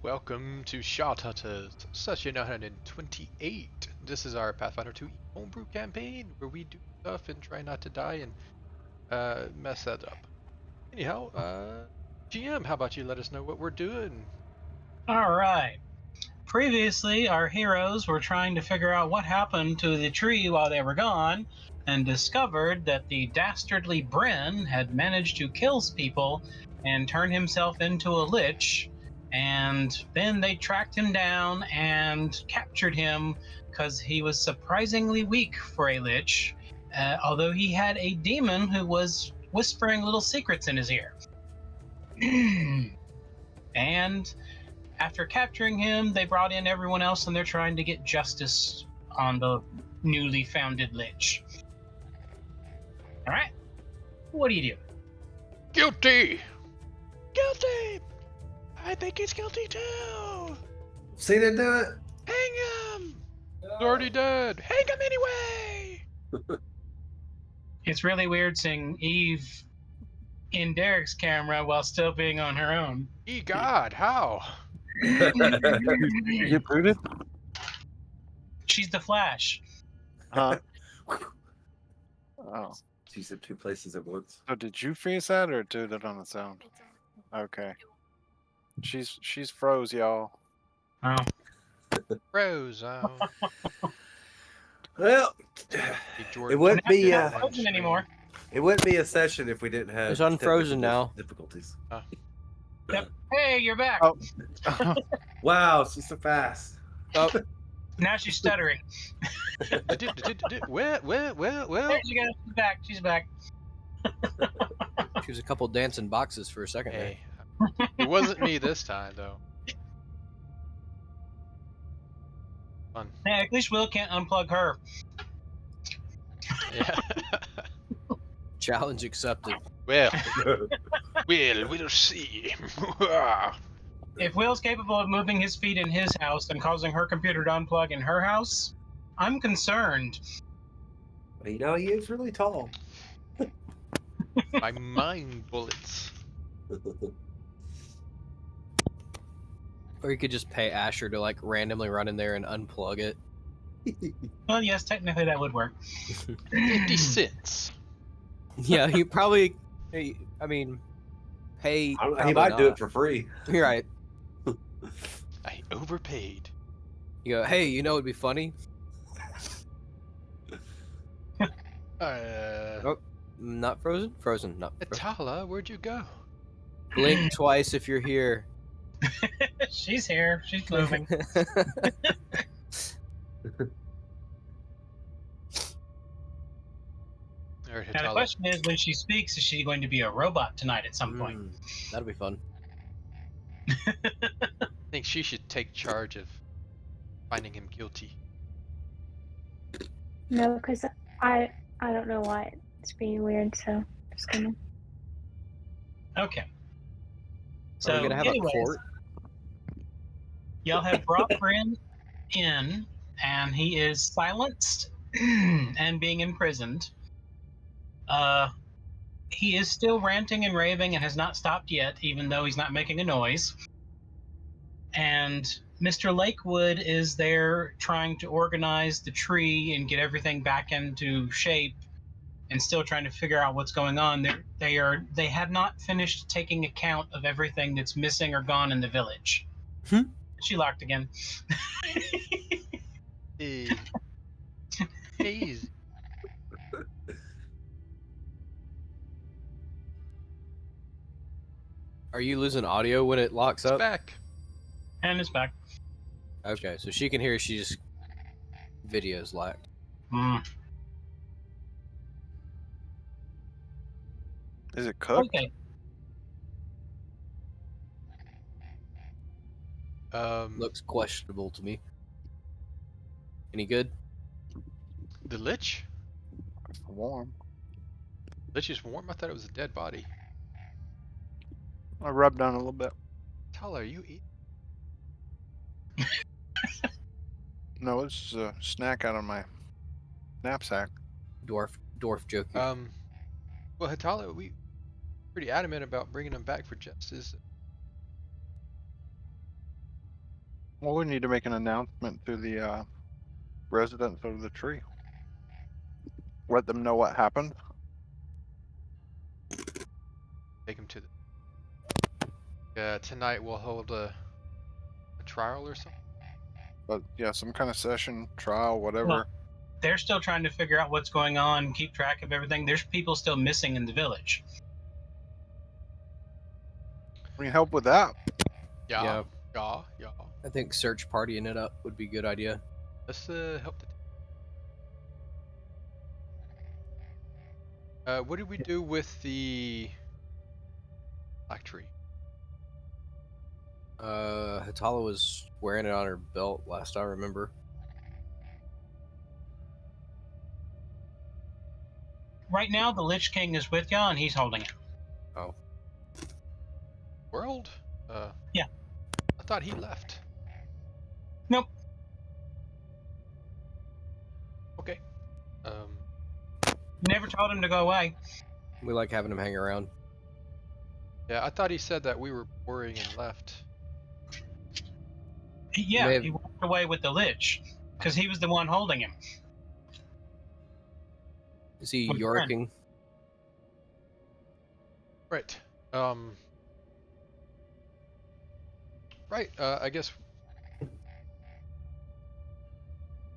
Welcome to Shot Hunters, session 128. This is our Pathfinder 2 homebrew campaign where we do stuff and try not to die and mess that up. Anyhow, GM, how about you let us know what we're doing? All right. Previously, our heroes were trying to figure out what happened to the tree while they were gone, and discovered that the dastardly Bryn had managed to kill people and turn himself into a lich. And then they tracked him down and captured him because he was surprisingly weak for a lich, although he had a demon who was whispering little secrets in his ear. And after capturing him, they brought in everyone else and they're trying to get justice on the newly founded lich. All right. What do you do? Guilty! Guilty! I think he's guilty too! See them do it? Hang him! He's already dead! Hang him anyway! It's really weird seeing Eve in Derek's camera while still being on her own. God, how? You booted? She's the Flash. Huh? Oh. She's in two places at once. So did you freeze that or did it on its own? Okay. She's froze, y'all. Oh. Rose, Well, George, it wouldn't be Not frozen anymore. it wouldn't be a session if we didn't have It's unfrozen now. difficulties. Hey, you're back. Oh. Wow, she's so fast. Oh, Now she's stuttering. Well. There she goes. She's back. She's back. she was a couple dancing boxes for a second there. Hey, it wasn't me this time, though. Fun. Hey, at least Will can't unplug her. Yeah. Challenge accepted. Well, we'll see. If Will's capable of moving his feet in his house and causing her computer to unplug in her house, I'm concerned. You know, he is really tall. My mind bullets. Or you could just pay Asher to like randomly run in there and unplug it. Well, yes, technically that would work. 50 cents. Yeah, he probably. I mean, pay. He probably might do not. it for free. You're right. I overpaid. You go, hey, you know what'd be funny? Not frozen? Frozen, not frozen. Atala, where'd you go? Blink twice if you're here. She's here. She's moving. Alright, Now the Atala. question is, when she speaks, is she going to be a robot tonight at some point? That'll be fun. I think she should take charge of finding him guilty. No, because I don't know why it's being weird, so just gonna. Okay. Are So, we gonna have anyways, a court? y'all have brought Bryn in, and he is silenced and being imprisoned. He is still ranting and raving and has not stopped yet, even though he's not making a noise. And Mr. Lakewood is there trying to organize the tree and get everything back into shape, and still trying to figure out what's going on. They have not finished taking account of everything that's missing or gone in the village. She locked again. Hey. Easy. Are you losing audio when it locks It's up? back. And it's back. Okay, so she can hear. She's video's locked. Is it cooked? Okay. Looks questionable to me. Any good? The Lich? Warm. Lich is warm? I thought it was a dead body. I rubbed on a little bit. Atala, are you eating? No, it's a snack out of my knapsack. Dwarf joke. Well, Atala, we pretty adamant about bringing him back for justice. Well, we need to make an announcement to the residents of the tree. Let them know what happened. Take him to the. Tonight we'll hold a trial or something. But yeah, some kind of session, trial, whatever. Well, they're still trying to figure out what's going on, keep track of everything. There's people still missing in the village. We can help with that. Yeah. Yeah. Yeah. I think search partying it up would be a good idea. Let's help the. What did we do with the black tree? Hatala was wearing it on her belt last I remember. Right now, the Lich King is with y'all, and he's holding it. Oh. World? Yeah. I thought he left. Nope. Okay. Never told him to go away. We like having him hang around. Yeah, I thought he said that we were boring and left. Yeah, have- he walked away with the Lich because he was the one holding him. Is he With Brent. Yorking? Right. Right. I guess.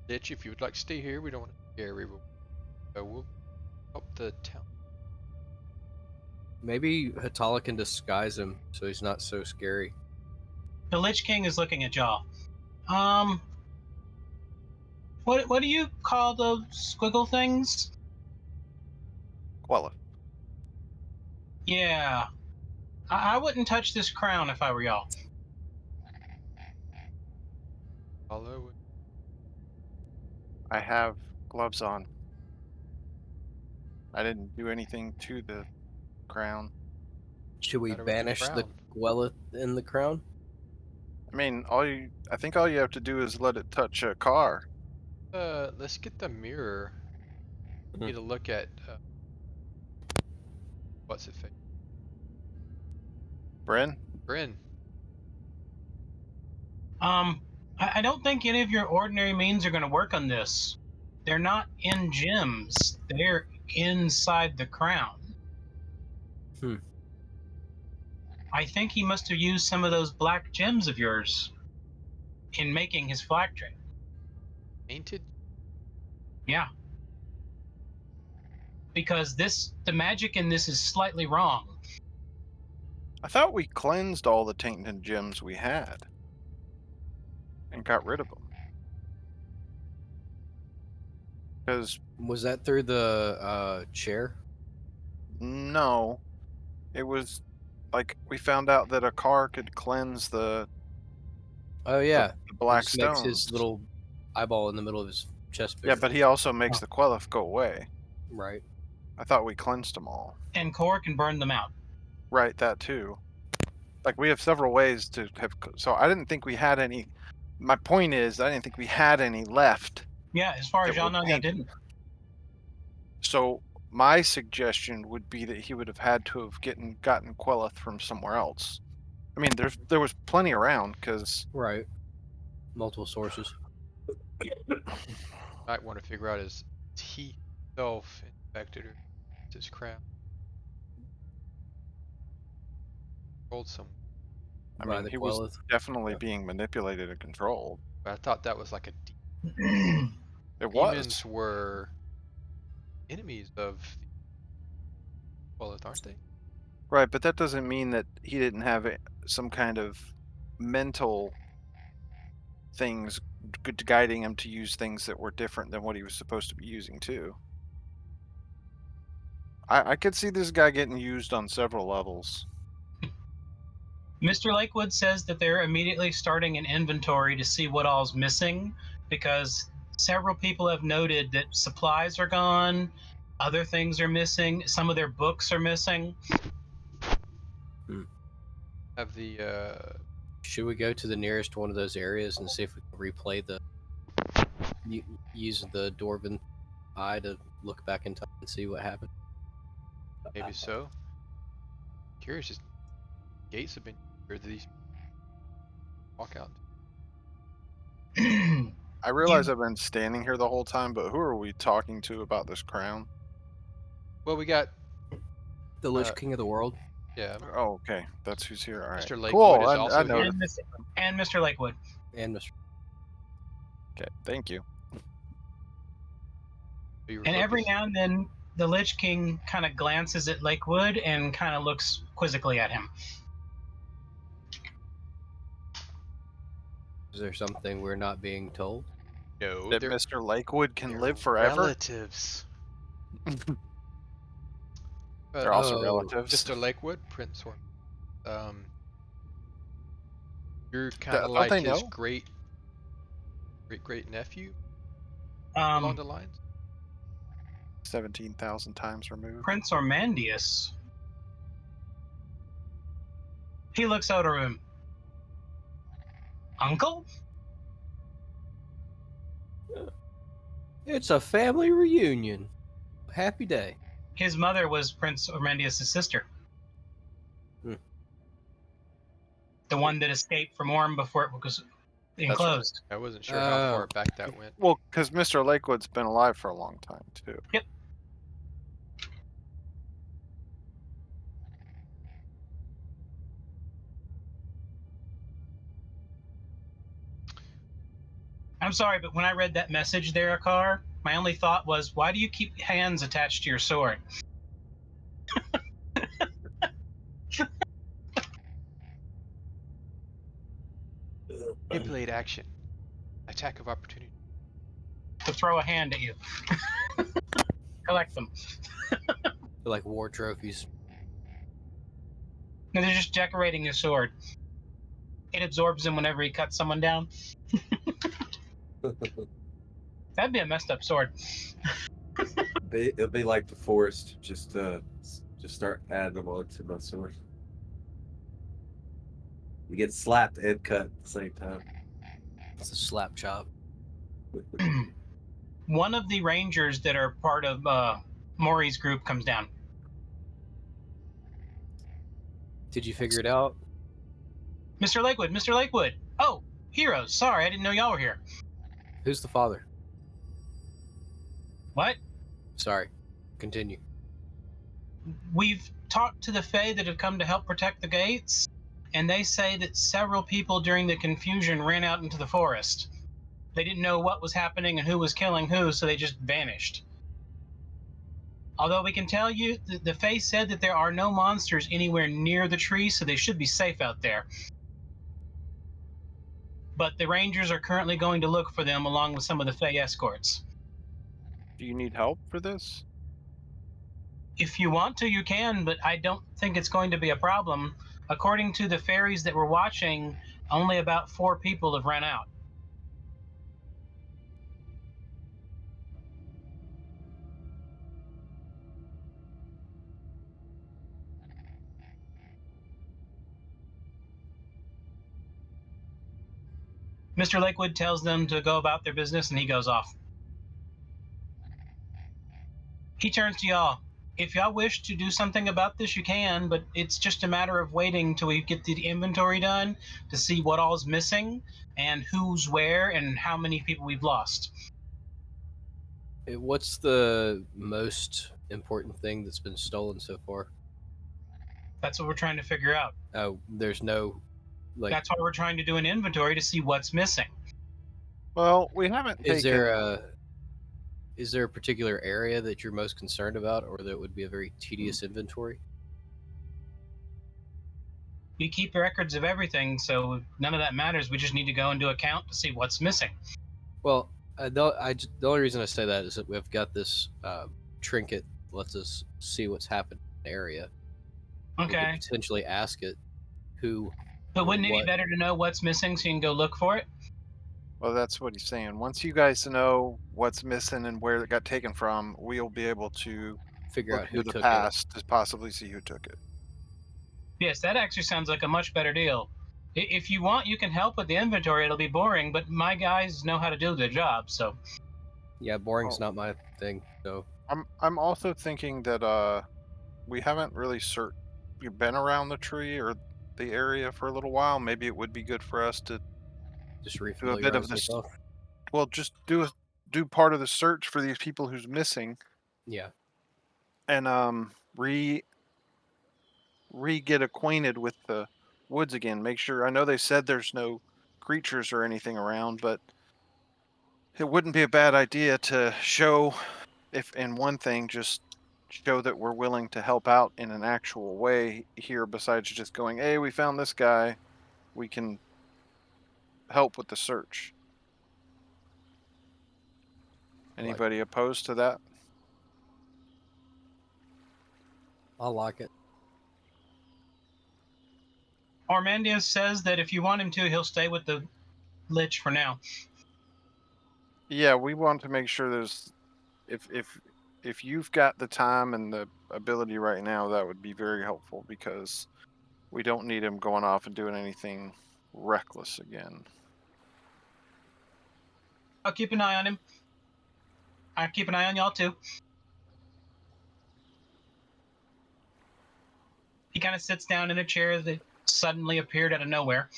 Ditch, if you would like to stay here, we don't want to scare everyone. We'll help the town. Maybe Hatala can disguise him so he's not so scary. The Lich King is looking at y'all. What do you call those squiggle things? Quella. Yeah. I wouldn't touch this crown if I were y'all. Follow. I have gloves on. I didn't do anything to the crown. Should we Matter with the banish the crown. Gwella in the crown? I mean, I think all you have to do is let it touch a car. Let's get the mirror. Mhm. Need to look at what's it face? Bryn? Bryn. I don't think any of your ordinary means are going to work on this. They're not in gems. They're inside the crown. Hmm. I think he must have used some of those black gems of yours in making his flag trade. Painted? Yeah. Because the magic in this is slightly wrong. I thought we cleansed all the tainted gems we had and got rid of them. Because Was that through the chair? no, it was like we found out that a car could cleanse the Oh yeah, the he black just makes stones. his little eyeball in the middle of his chest Yeah, bigger. but he also makes the Quel'Tha go away. Right. I thought we cleansed them all. And Core can burn them out. Right, that too. Like we have several ways to have. So I didn't think we had any. My point is, I didn't think we had any left. Yeah, as far as That y'all were know, y'all painted. didn't. So my suggestion would be that he would have had to have gotten Quel'Tha from somewhere else. I mean, there was plenty around because Right. Multiple sources. Might want to figure out is he himself infected or his crown rolled some. I By mean the he was Quel'Tha. definitely being manipulated and controlled. But I thought that was like a It demons was were enemies of the Quelleth, aren't they? right, but that doesn't mean that he didn't have some kind of mental things guiding him to use things that were different than what he was supposed to be using too. I could see this guy getting used on several levels. Mr. Lakewood says that they're immediately starting an inventory to see what all's missing because several people have noted that supplies are gone, other things are missing, some of their books are missing. Have the Should we go to the nearest one of those areas and see if we can replay the use the Dwarven eye to look back in time and see what happened? maybe so. Curious, just gates have been or these walk out. I realize I've been standing here the whole time, but who are we talking to about this crown? Well, we got The Lich King of the World. yeah. Oh, okay. That's who's here. All right. Mr. Lakewood Cool. is I also know. here. and Mr. Lakewood. And Mr. Okay. Thank you. You were And every focused. now and then, the Lich King kind of glances at Lakewood and kind of looks quizzically at him. Is there something we're not being told? No, That they're, Mr. Lakewood can they're live forever. relatives. They're also Oh, relatives. Mr. Lakewood, Prince Horn. You're kind of Don't like they his know? great nephew along Um, the lines. 17,000 times removed. Prince Ormandius. He looks out of him. Uncle? it's a family reunion. Happy day. His mother was Prince Ormandius' sister. Hmm. The one that escaped from Orm before it was enclosed. I wasn't sure how far Oh. back that went. Well, because Mr. Lakewood's been alive for a long time too. Yep. I'm sorry, but when I read that message there, Akar, my only thought was, why do you keep hands attached to your sword? Manipulate action. Attack of opportunity. To throw a hand at you. Collect them. They're like war trophies. No, they're just decorating his sword. It absorbs him whenever he cuts someone down. That'd be a messed up sword. It'll be like the forest. Just start adding them onto my sword. You get slapped and cut at the same time. It's a slap chop. One of the rangers that are part of Maury's group comes down. Did you figure it out? Mr. Lakewood, Mr. Lakewood. Oh, heroes. Sorry, I didn't know y'all were here. Who's the father? What? Sorry. Continue. We've talked to the Fae that have come to help protect the gates, and they say that several people during the confusion ran out into the forest. They didn't know what was happening and who was killing who, so they just vanished. Although we can tell you, the Fae said that there are no monsters anywhere near the tree, so they should be safe out there. But the Rangers are currently going to look for them along with some of the Fae escorts. Do you need help for this? If you want to, you can, but I don't think it's going to be a problem. According to the fairies that we're watching, only about 4 people have run out. Mr. Lakewood tells them to go about their business, and he goes off. He turns to y'all. If y'all wish to do something about this, you can, but it's just a matter of waiting till we get the inventory done to see what all's missing and who's where and how many people we've lost. What's the most important thing that's been stolen so far? That's what we're trying to figure out. Oh, there's no like. That's why we're trying to do an inventory to see what's missing. Well, we haven't taken. Is there a particular area that you're most concerned about, or that would be a very tedious inventory? We keep records of everything, so none of that matters. We just need to go and do a count to see what's missing. Well, the only reason I say that is that we've got this trinket that lets us see what's happened in the area. We Okay. could potentially ask it who. But wouldn't it be what- better to know what's missing so you can go look for it? Well, that's what he's saying. Once you guys know what's missing and where it got taken from, we'll be able to figure look out who into the took past to possibly see who took it. Yes, that actually sounds like a much better deal. If you want, you can help with the inventory. It'll be boring, but my guys know how to do their job, so. it. Yeah, boring's Oh. not my thing. So I'm also thinking that we haven't really been around the tree or the area for a little while. Maybe it would be good for us to Just do a bit refamiliarize of this. myself. Well, just do part of the search for these people who's missing, Yeah. and get acquainted with the woods again. Make sure. I know they said there's no creatures or anything around, but it wouldn't be a bad idea to show, if in one thing, just show that we're willing to help out in an actual way here, besides just going, "Hey, we found this guy. We can help with the search." Like, Anybody opposed to that? I like it. Ormandius says that if you want him to, he'll stay with the Lich for now. Yeah, we want to make sure there's if you've got the time and the ability right now, that would be very helpful, because we don't need him going off and doing anything reckless again. I'll keep an eye on him. I'll keep an eye on y'all too. He kind of sits down in a chair that suddenly appeared out of nowhere.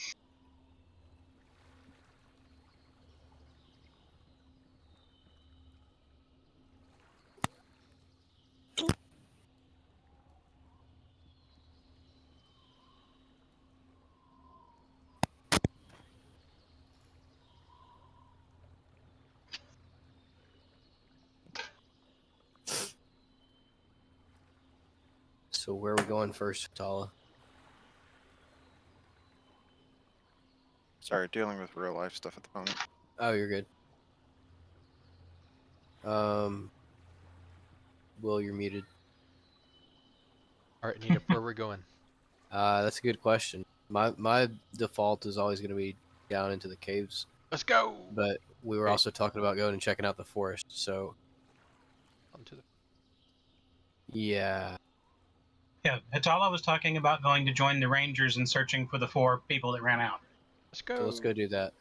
So where are we going first, Tala? Sorry, dealing with real life stuff at the moment. Oh, you're good. Will, you're muted. All right, Nina, where we're going? That's a good question. My default is always going to be down into the caves, Let's go. but we were Okay. also talking about going and checking out the forest. So Onto the. yeah, Yeah, Hatala was talking about going to join the Rangers and searching for the 4 people that ran out. Let's go. so let's go do that.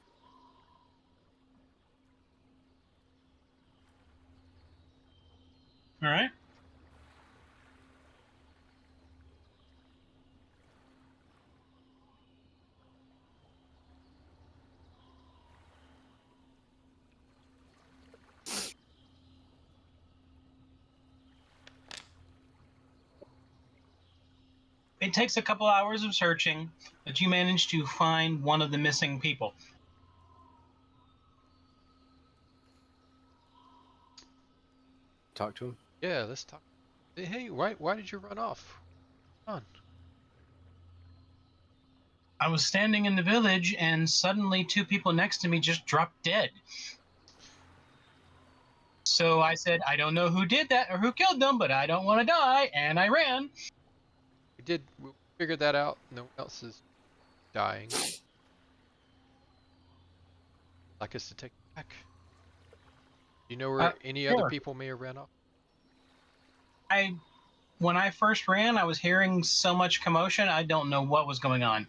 All right. It takes a couple hours of searching, but you manage to find one of the missing people. Talk to him. Yeah, let's talk. Hey, why did you run off? Come on. I was standing in the village and suddenly 2 people next to me just dropped dead. So I said, I don't know who did that or who killed them, but I don't want to die, and I ran. We figured that out. No one else is dying. Like us to take it back. You know where any other Sure. people may have ran off? When I first ran, I was hearing so much commotion, I don't know what was going on.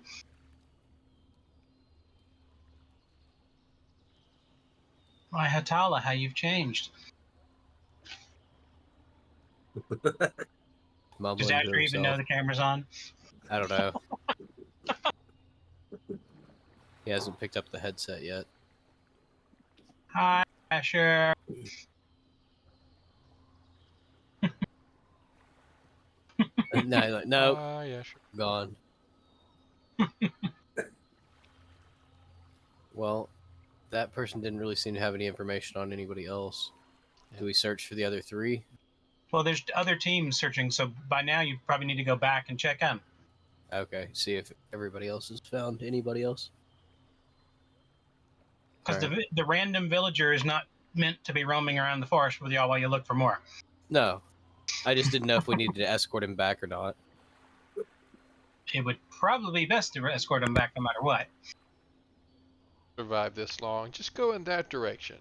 My Hatala, how you've changed. Mumbling Does to Asher even know himself. the camera's on? I don't know. He hasn't picked up the headset yet. Hi, Asher. No, nope, Yeah, sure. gone. Well, that person didn't really seem to have any information on anybody else. Yeah. Do we search for the other 3? Well, there's other teams searching, so by now you probably need to go back and check in. Okay, see if everybody else has found anybody else. Because Alright. the random villager is not meant to be roaming around the forest with y'all while you look for more. No, I just didn't know if we needed to escort him back or not. It would probably be best to escort him back no matter what. Survive this long. Just go in that direction.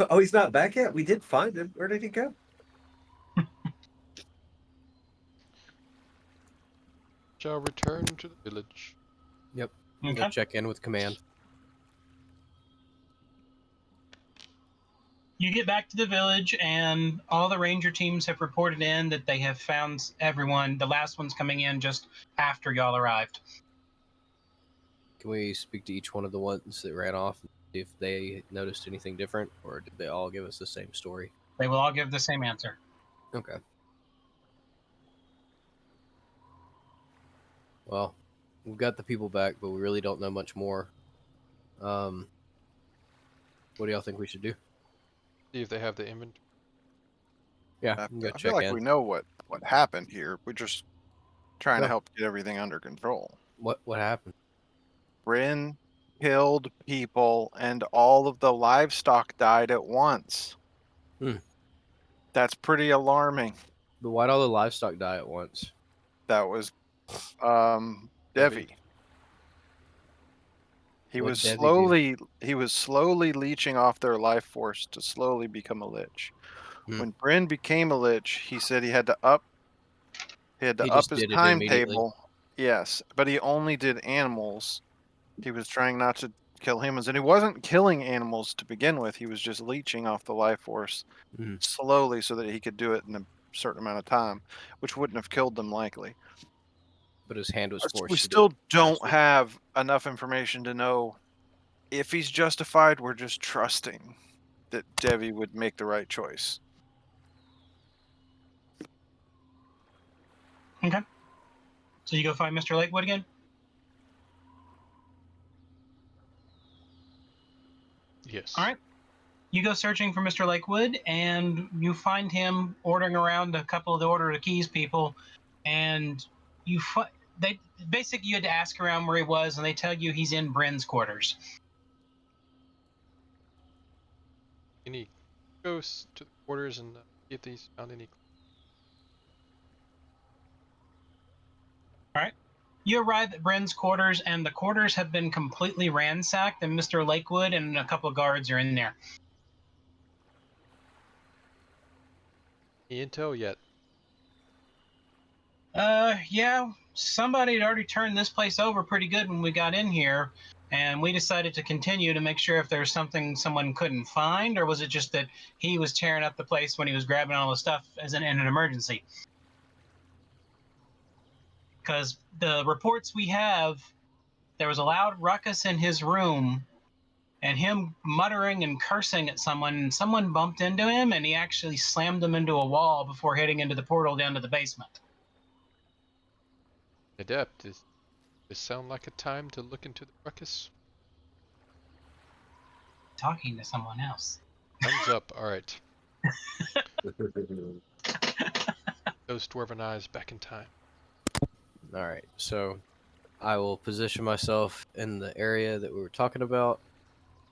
Oh, he's not back yet? We did find him. Where did he go? Shall return to the village. Yep. We'll Okay. go check in with command. You get back to the village, and all the ranger teams have reported in that they have found everyone. The last one's coming in just after y'all arrived. Can we speak to each one of the ones that ran off and see if they noticed anything different, or did they all give us the same story? They will all give the same answer. Okay. Well, we've got the people back, but we really don't know much more. What do y'all think we should do? See if they have the inventory. Yeah, I, we can go I feel check like in. we know what happened here. We're just trying to No. help get everything under control. What happened? Bryn killed people, and all of the livestock died at once. Hmm. That's pretty alarming. But why'd all the livestock die at once? That was Debbie. Devi. He What'd was Debbie do? slowly leeching off their life force to slowly become a lich. Hmm. When Bryn became a lich, he said he had to up He his just did it immediately. timetable. Yes, but he only did animals. He was trying not to kill humans, and he wasn't killing animals to begin with. He was just leeching off the life force Hmm. slowly so that he could do it in a certain amount of time, which wouldn't have killed them likely. But his hand was We forced to do still it don't faster. have enough information to know if he's justified. We're just trusting that Devi would make the right choice. Okay. So you go find Mr. Lakewood again? Yes. All right. You go searching for Mr. Lakewood, and you find him ordering around a couple of the Order of the Keys people, and they basically you had to ask around where he was, and they tell you he's in Bryn's quarters. You need to go to the quarters and see if these found any. All right. You arrive at Bryn's quarters, and the quarters have been completely ransacked, and Mr. Lakewood and a couple of guards are in there. Any intel yet? Yeah, somebody had already turned this place over pretty good when we got in here, and we decided to continue to make sure if there's something someone couldn't find, or was it just that he was tearing up the place when he was grabbing all the stuff as in an emergency? Because the reports we have, there was a loud ruckus in his room, and him muttering and cursing at someone, and someone bumped into him, and he actually slammed them into a wall before heading into the portal down to the basement. Adept, does this sound like a time to look into the ruckus? Talking to someone else. Thumbs up. All right. Those dwarven eyes back in time. All right, so I will position myself in the area that we were talking about,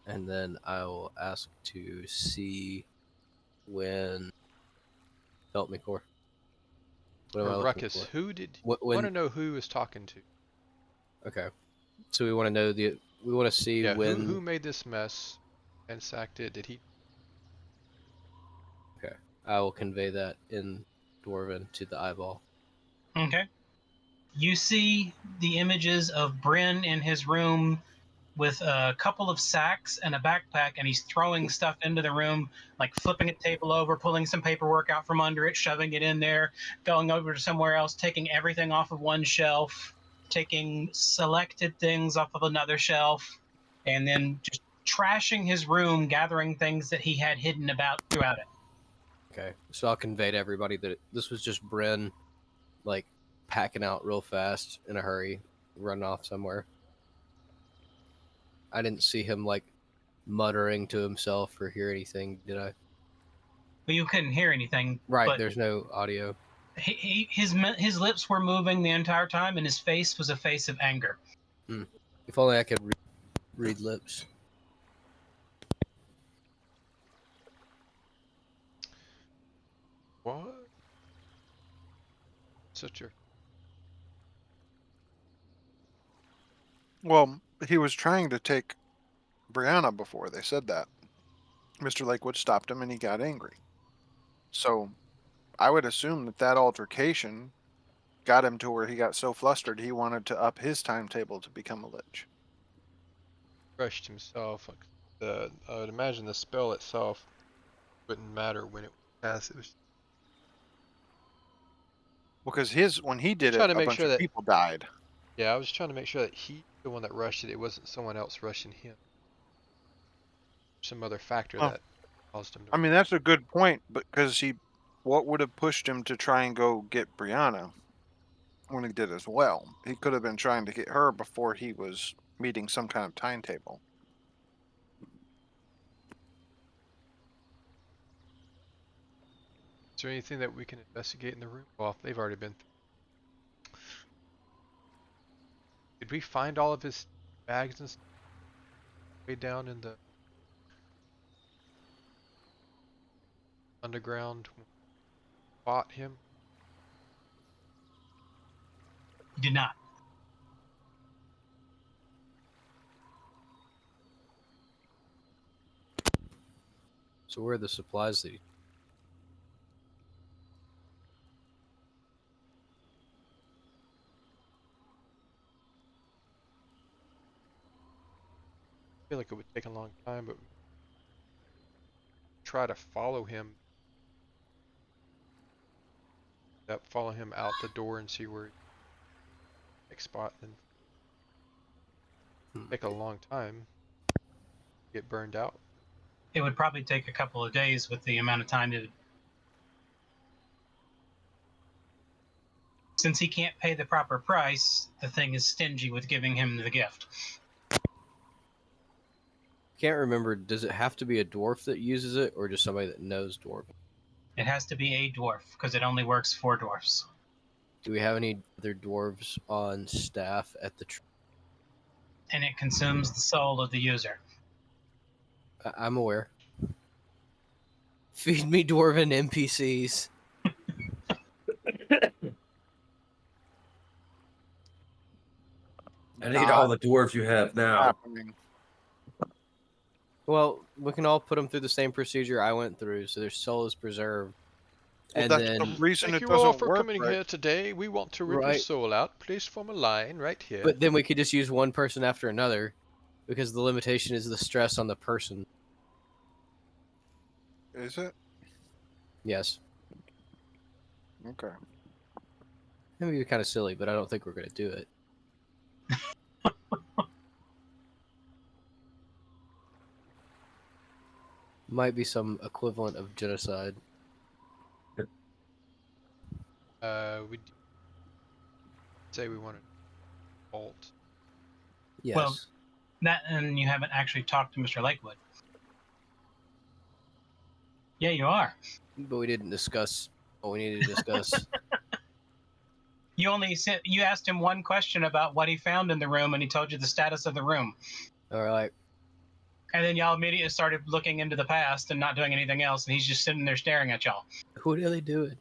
and then I will ask to see when. Help me, Core. What am Or I looking ruckus. for? Who did? What Want to when? know who was talking to? Okay, so we want to know the. We want to see Yeah. when. Who made this mess and sacked it? Did he? Okay, I will convey that in Dwarven to the eyeball. Okay. You see the images of Bryn in his room with a couple of sacks and a backpack, and he's throwing stuff into the room, like flipping a table over, pulling some paperwork out from under it, shoving it in there, going over to somewhere else, taking everything off of one shelf, taking selected things off of another shelf, and then just trashing his room, gathering things that he had hidden about throughout it. Okay, so I'll convey to everybody that this was just Bren, like packing out real fast in a hurry, running off somewhere. I didn't see him like muttering to himself or hear anything, did I? But you couldn't hear anything. Right, But there's no audio. his lips were moving the entire time, and his face was a face of anger. If only I could read lips. What? Such a. Well, he was trying to take Brianna before they said that. Mr. Lakewood stopped him and he got angry. So I would assume that altercation got him to where he got so flustered he wanted to up his timetable to become a lich. Crushed himself. I would imagine the spell itself Wouldn't matter when it was cast. It was Because when he did it, trying to a make bunch sure of that. people died. Yeah, I was trying to make sure that he, the one that rushed it, it wasn't someone else rushing him. Some other factor Well, that caused him to. I mean, that's a good point, because what would have pushed him to try and go get Brianna when he did as well? He could have been trying to get her before he was meeting some kind of timetable. Is there anything that we can investigate in the room? Well, they've already been. Did we find all of his bags and stuff way down in the underground when we fought him? You did not. So where are the supplies that I feel like it would take a long time, but try to follow him. Follow him out the door and see where next spot, and take a long time. Get burned out. It would probably take a couple of days with the amount of time to. Since he can't pay the proper price, the thing is stingy with giving him the gift. Can't remember, does it have to be a dwarf that uses it or just somebody that knows dwarf? It has to be a dwarf because it only works for dwarfs. Do we have any other dwarves on staff at the And it consumes the soul of the user. I'm aware. Feed me dwarven NPCs. I need all the dwarves you have now. Happening. Well, we can all put them through the same procedure I went through, so their soul is preserved. Well, And that's then, the reason Thank it you all doesn't for work coming right. here today. We want to rip your Right. soul out. Please form a line right here. but then we could just use one person after another, because the limitation is the stress on the person. Is it? Yes. Okay. That would be kind of silly, but I don't think we're going to do it. Might be some equivalent of genocide. We say we wanted alt. Yes. Well, that, and you haven't actually talked to Mr. Lakewood. Yeah, you are. But we didn't discuss what we needed to discuss. You asked him one question about what he found in the room, and he told you the status of the room. All right. And then y'all immediately started looking into the past and not doing anything else, and he's just sitting there staring at y'all. What are they doing?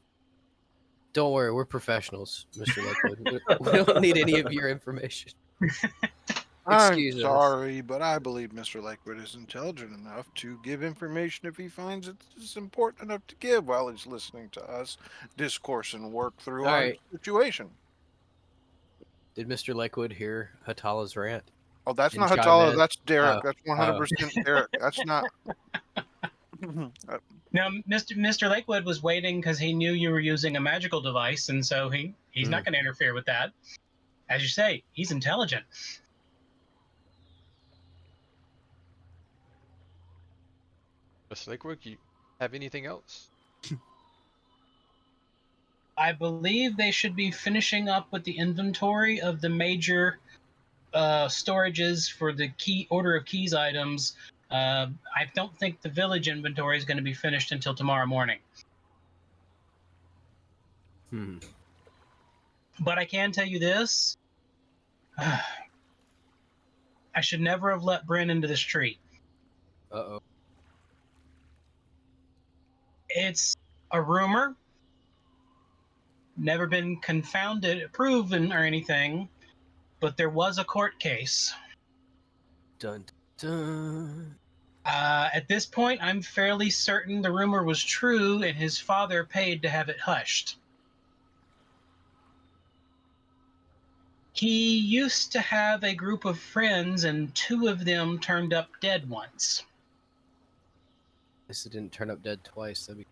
Don't worry, we're professionals, Mr. Lakewood. We don't need any of your information. Excuse I'm us. sorry, but I believe Mr. Lakewood is intelligent enough to give information if he finds it's important enough to give while he's listening to us discourse and work through All our right. situation. Did Mr. Lakewood hear Hatala's rant? Oh, that's And not chime Hatala, in? that's Derek. Oh. That's 100% Derek. That's not. Now, Mr. Lakewood was waiting because he knew you were using a magical device, and so he's not going to interfere with that. As you say, he's intelligent. Mr. Lakewood, you have anything else? I believe they should be finishing up with the inventory of the major storages for the key order of keys items. I don't think the village inventory is going to be finished until tomorrow morning. But I can tell you this. I should never have let Bryn into this tree. Uh-oh. It's a rumor. Never been proven or anything. But there was a court case. Dun, dun. At this point, I'm fairly certain the rumor was true and his father paid to have it hushed. He used to have a group of friends, and two of them turned up dead once. least it didn't turn up dead twice. That'd be...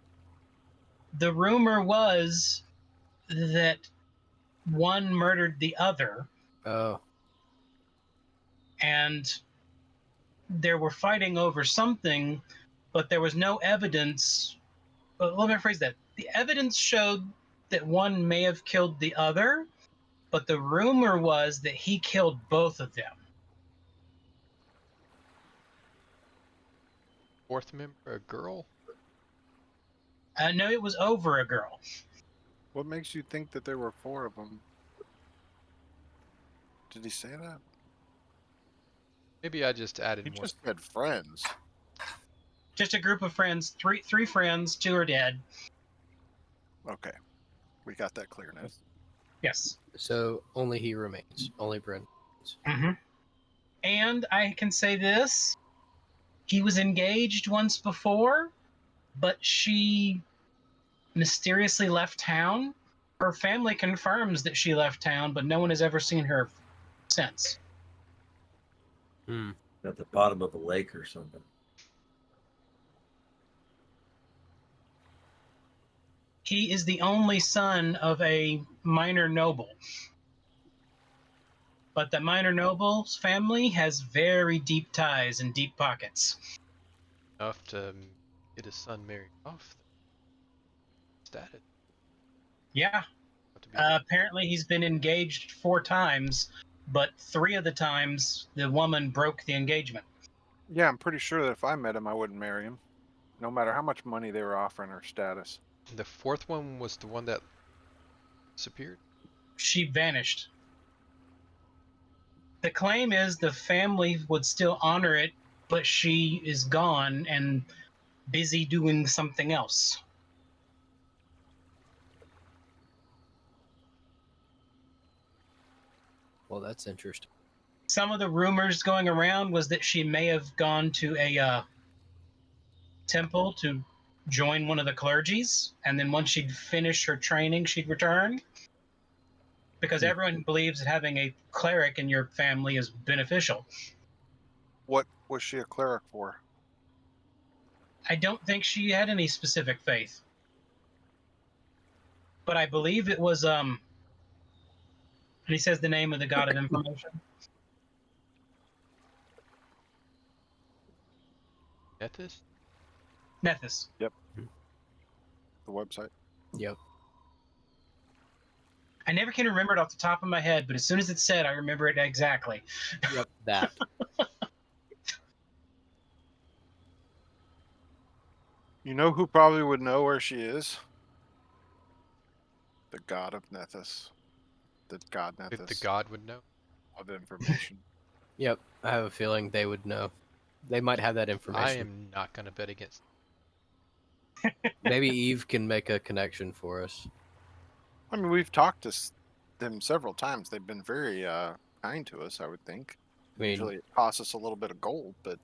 The rumor was that one murdered the other, Oh, and they were fighting over something, but there was no evidence. Let me rephrase that. The evidence showed that one may have killed the other, but the rumor was that he killed both of them. Fourth member, a girl? No, it was over a girl. What makes you think that there were 4 of them? Did he say that? Maybe I just added He more. just had friends. Just a group of friends, three friends, 2 are dead. Okay, we got that clear now. Yes. so only he remains. Only Bryn. Mm-hmm. And I can say this: he was engaged once before, but she mysteriously left town. Her family confirms that she left town, but no one has ever seen her since. Hmm. At the bottom of a lake or something. He is the only son of a minor noble. But the minor noble's family has very deep ties and deep pockets. Enough to get his son married off the status. Yeah. Have to be like, Apparently, he's been engaged 4 times, but 3 of the times the woman broke the engagement. Yeah, I'm pretty sure that if I met him, I wouldn't marry him, no matter how much money they were offering or status. the fourth one was the one that disappeared. She vanished. The claim is the family would still honor it, but she is gone and busy doing something else. Well, that's interesting. Some of the rumors going around was that she may have gone to a temple to join one of the clergies, and then once she'd finished her training, she'd return. Because everyone believes that having a cleric in your family is beneficial. What was she a cleric for? I don't think she had any specific faith, but I believe it was and he says the name of the god of information. Nethys? Nethys. The website. Yep. I never can remember it off the top of my head, but as soon as it's said, I remember it exactly. Yep. That. You know who probably would know where she is? The god of Nethys. The god If the Nethys god would know. of information. Yep. I have a feeling they would know. They might have that I information. am not going to bet against. Maybe Eve can make a connection for us. I mean, we've talked to them several times. They've been very kind to us, I would think. I mean, Usually it costs us a little bit of gold, but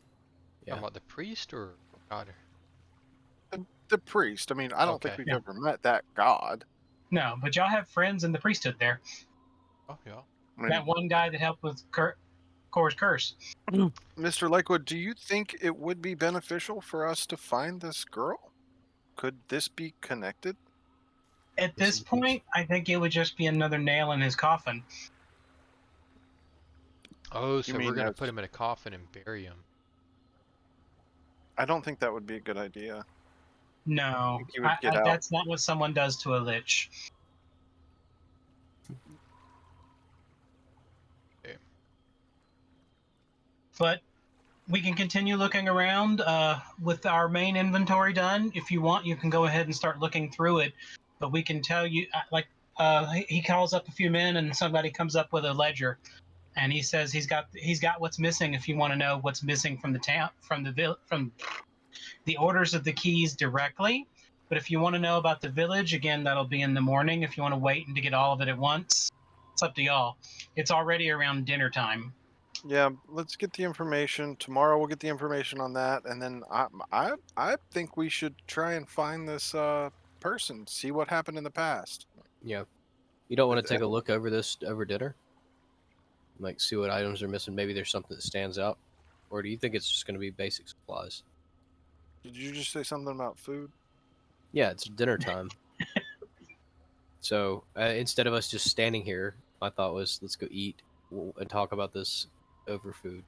yeah. Talking about the priest or god? the priest, I mean, I don't think Okay. we've ever met that god. No, but y'all have friends in the priesthood there. Oh, yeah. I That one guy that helped with Kor's curse. mean, Mr. Lakewood, do you think it would be beneficial for us to find this girl? Could this be connected? At this point, I think it would just be another nail in his coffin. Oh, so we're mean going to as- put him in a coffin and bury him. I don't think that would be a good idea. No, think he would get out. that's not what someone does to a lich. Okay. But we can continue looking around with our main inventory done. If you want, you can go ahead and start looking through it. But we can tell you, he calls up a few men, and somebody comes up with a ledger, and he says he's got what's missing. If you want to know what's missing from the town, from the orders of the keys directly. But if you want to know about the village, again, that'll be in the morning. If you want to wait and to get all of it at once, it's up to y'all. It's already around dinner time. Yeah, let's get the information. Tomorrow we'll get the information on that, and then I think we should try and find this person, see what happened in the past. Yeah. You don't want to Th- take a look over this over dinner? Like, see what items are missing? Maybe there's something that stands out? Or do you think it's just going to be basic supplies? Did you just say something about food? Yeah, it's dinner time. So instead of us just standing here, my thought was let's go eat and talk about this over food.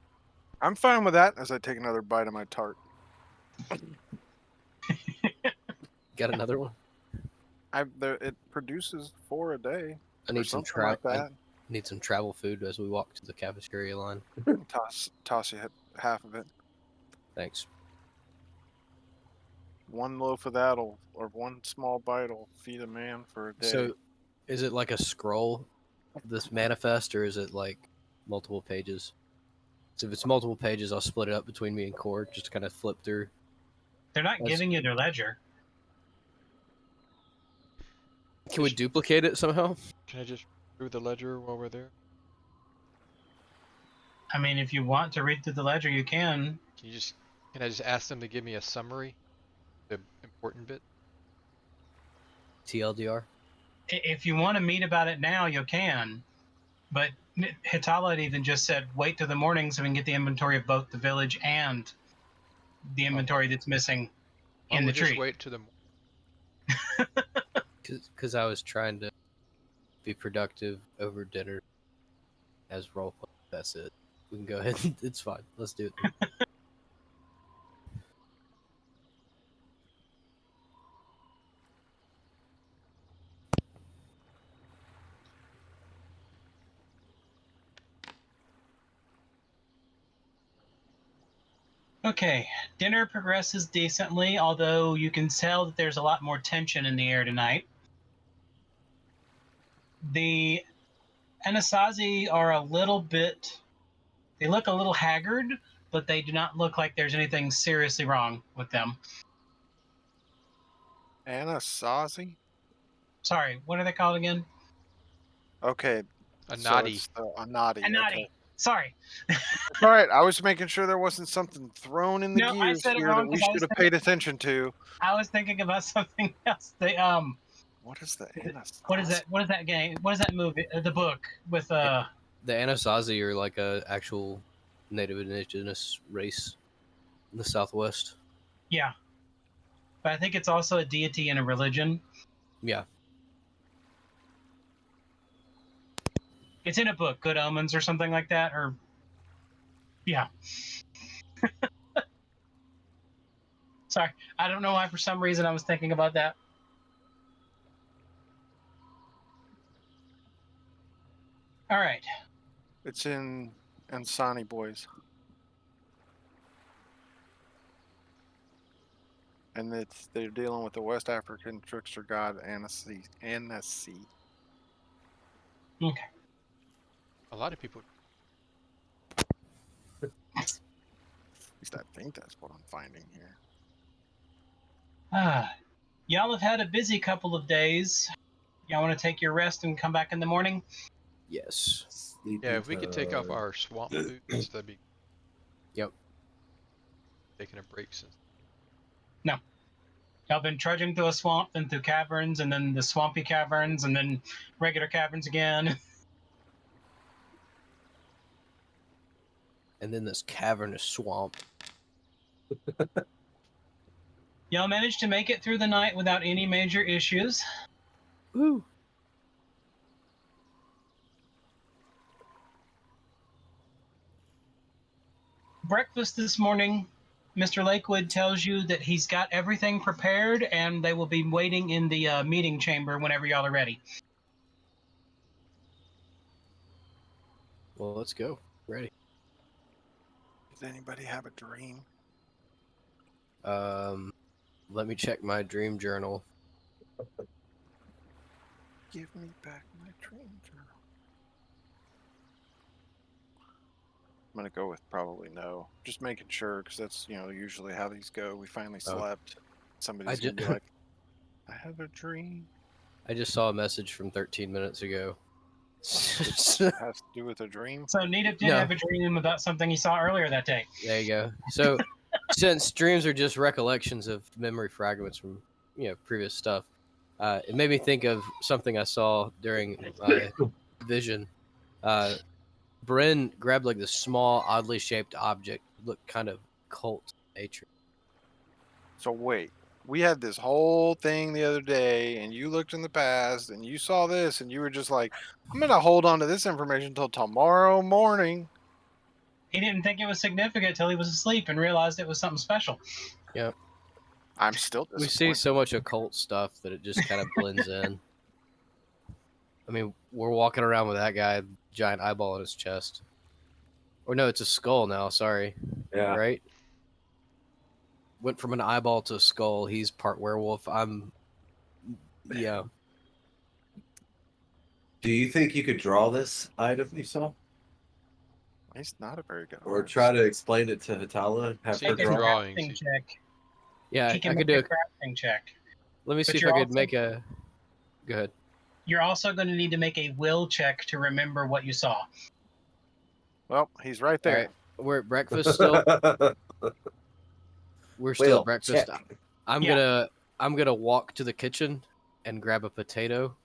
I'm fine with that as I take another bite of my tart. Got another one? It produces 4 a day I or need some something like I that. need some travel food as we walk to the cafeteria line. Toss you half of it. Thanks. One loaf of that'll, or one small bite will feed a man for a day. So, is it like a scroll, this manifest, or is it like multiple pages? So if it's multiple pages, I'll split it up between me and Cord, just to kind of flip through. They're not That's- giving you their ledger. Can we duplicate it somehow? Can I just read through the ledger while we're there? I mean, if you want to read through the ledger, you can. Can I just ask them to give me a summary, the important bit? TLDR. If you want to meet about it now, you can. But Hitala had even just said, wait till the morning so we can get the inventory of both the village and the inventory that's missing Why in don't the we just tree. wait to the Because I was trying to be productive over dinner as roleplay. That's it. We can go ahead. It's fine. Let's do it. Okay, dinner progresses decently, although you can tell that there's a lot more tension in the air tonight. The Anasazi are a little bit, they look a little haggard, but they do not look like there's anything seriously wrong with them. Anasazi? Sorry, what are they called again? Okay, a so naughty? it's a naughty. Okay. Anati. Sorry. All right, I was making sure there wasn't something thrown in the No, I gears said it here wrong that we because should have paid attention to. I was thinking about something else. They What is the Anasazi? what is that? What is that game? What is that movie? The book with The Anasazi are like a actual native indigenous race in the Southwest. yeah. But I think it's also a deity and a religion. Yeah. It's in a book, Good Omens or something like that. Or yeah. Sorry, I don't know why. For some reason, I was thinking about that. All right. It's in Ansani Boys. And they're dealing with the West African trickster god Anasi. Okay. A lot of people. At least I think that's what I'm finding here. Y'all have had a busy couple of days. Y'all want to take your rest and come back in the morning? Yes. Sleepy Yeah, if we could take off time. our swamp boots, that'd be. Yep. Taking a break since. No. Y'all been trudging through a swamp, then through caverns, and then the swampy caverns, and then regular caverns again. And then this cavernous swamp. Y'all managed to make it through the night without any major issues. Woo. Breakfast this morning, Mr. Lakewood tells you that he's got everything prepared and they will be waiting in the meeting chamber whenever y'all are ready. Well, let's go. Ready. Does anybody have a dream? Let me check my dream journal. Give me back my dream journal. I'm gonna go with probably no. Just making sure, because that's usually how these go. We finally slept. Somebody's gonna be like, "I have a dream." I just saw a message from 13 minutes ago. It has to do with a dream. So Nita did No. have a dream about something he saw earlier that day. There you go. So, since dreams are just recollections of memory fragments from previous stuff, it made me think of something I saw during my vision. Bryn grabbed like this small, oddly shaped object, looked kind of cult nature. So wait, we had this whole thing the other day, and you looked in the past, and you saw this, and you were just like, "I'm gonna hold on to this information until tomorrow morning." He didn't think it was significant till he was asleep and realized it was something special. Yep. I'm still We see disappointed. so much occult stuff that it just kind of blends in. I mean, we're walking around with that guy, giant eyeball in his chest. Or no, it's a skull now. Sorry. Yeah. Right. Went from an eyeball to a skull. He's part werewolf. Yeah. Do you think you could draw this item you saw? He's not a very good Or artist. try to explain it to Hitala and have See her if Make a the draw? drawings. crafting check. Yeah, He I can could make do a a. crafting check. Let me But see if you're I could also- make a. Go ahead. You're also going to need to make a will check to remember what you saw. Well, he's right All there. right. We're at breakfast still. We're still Will, at breakfast. check. I'm gonna walk to the kitchen and grab a potato,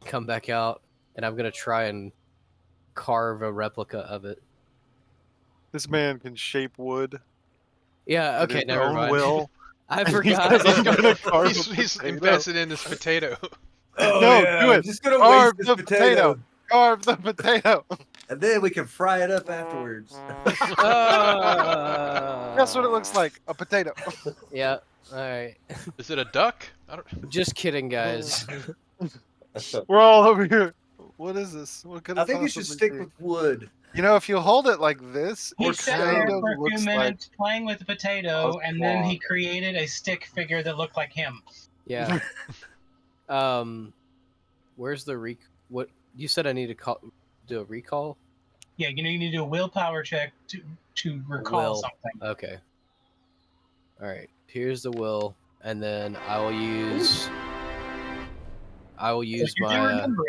come back out, and I'm gonna try and carve a replica of it. This man can shape wood. Yeah, at okay, his never own mind. will. I And he forgot. says, "I'm gonna carve a He's potato." invested in this potato. Oh, No, yeah, do I'm it. just gonna Carve waste this the potato. Carve the potato. And then we can fry it up afterwards. That's what it looks like. A potato. Yeah, alright. Is it a duck? I don't. Just kidding, guys. We're all over here. What is this? What could it I think you should possibly stick be? with wood. You know, if you hold it like this, He it sat kind there of for a few looks like minutes playing with the potato, a and then he swan. created a stick figure that looked like him. Yeah. Where's the what you said I need to do a recall? Yeah, you need to do a willpower check to recall Will. something. Okay. Alright. Here's the will, and then I will use So you do my remember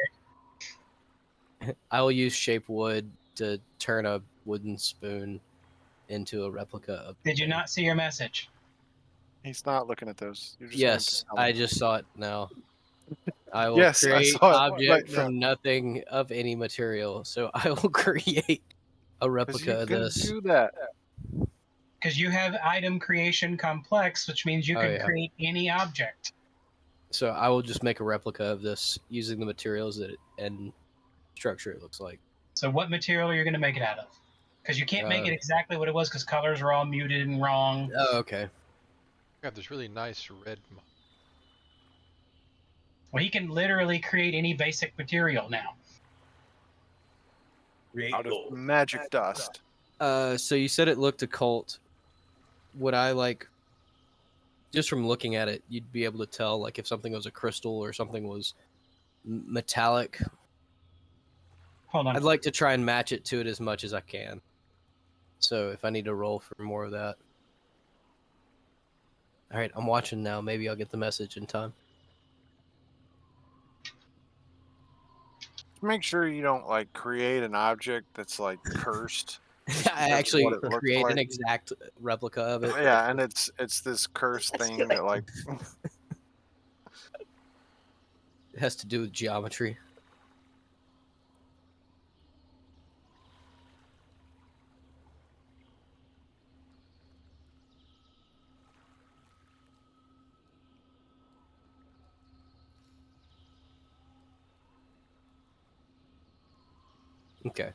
it. I will use shape wood to turn a wooden spoon into a replica of. Did you not see your message? He's not looking at those. You're just Yes, going to I just saw it now. I will Yes, I create saw it object right from nothing of any material. So I will create a Because replica you of can this. do that. Because you have item creation complex, which means you Oh, can yeah. create any object. So I will just make a replica of this using the materials and structure it looks like. So what material are you going to make it out of? Because you can't make it Uh, exactly what it was because colors are all muted and wrong. Oh, okay. Got this really nice red. Well, he can literally create any basic material now. Out of magic dust. So you said it looked occult. Would I just from looking at it, you'd be able to tell like if something was a crystal or something was metallic? Hold on. I'd like to try and match it to it as much as I can. So if I need to roll for more of that. All right, I'm watching now. Maybe I'll get the message in time. Make sure you don't like create an object that's like cursed. I because of actually what it looks create an like. exact replica of it. Yeah, and it's this cursed thing that like It has to do with geometry. Okay.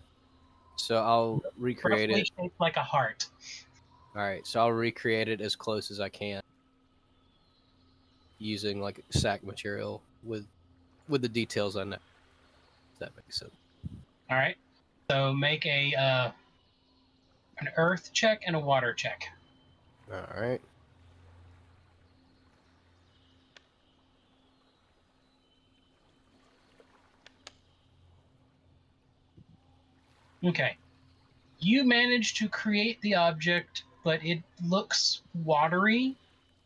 So I'll recreate Roughly it. shaped like a heart. All right, so I'll recreate it as close as I can using like sack material with the details on it. If that makes sense. All right. So make an earth check and a water check. All right. Okay. You managed to create the object, but it looks watery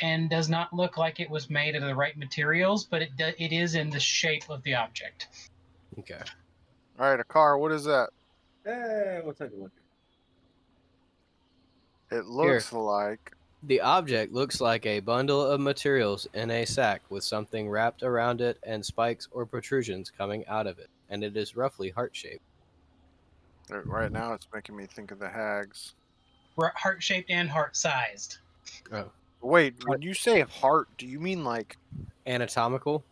and does not look like it was made of the right materials, but it is in the shape of the object. Okay. all right, a car, what is that? Hey, we'll take a look. It looks like The object looks like a bundle of materials in a sack with something wrapped around it and spikes or protrusions coming out of it, and it is roughly heart-shaped. right now it's making me think of the hags. Heart shaped and heart sized. Oh. Wait, when you say heart, do you mean like Anatomical.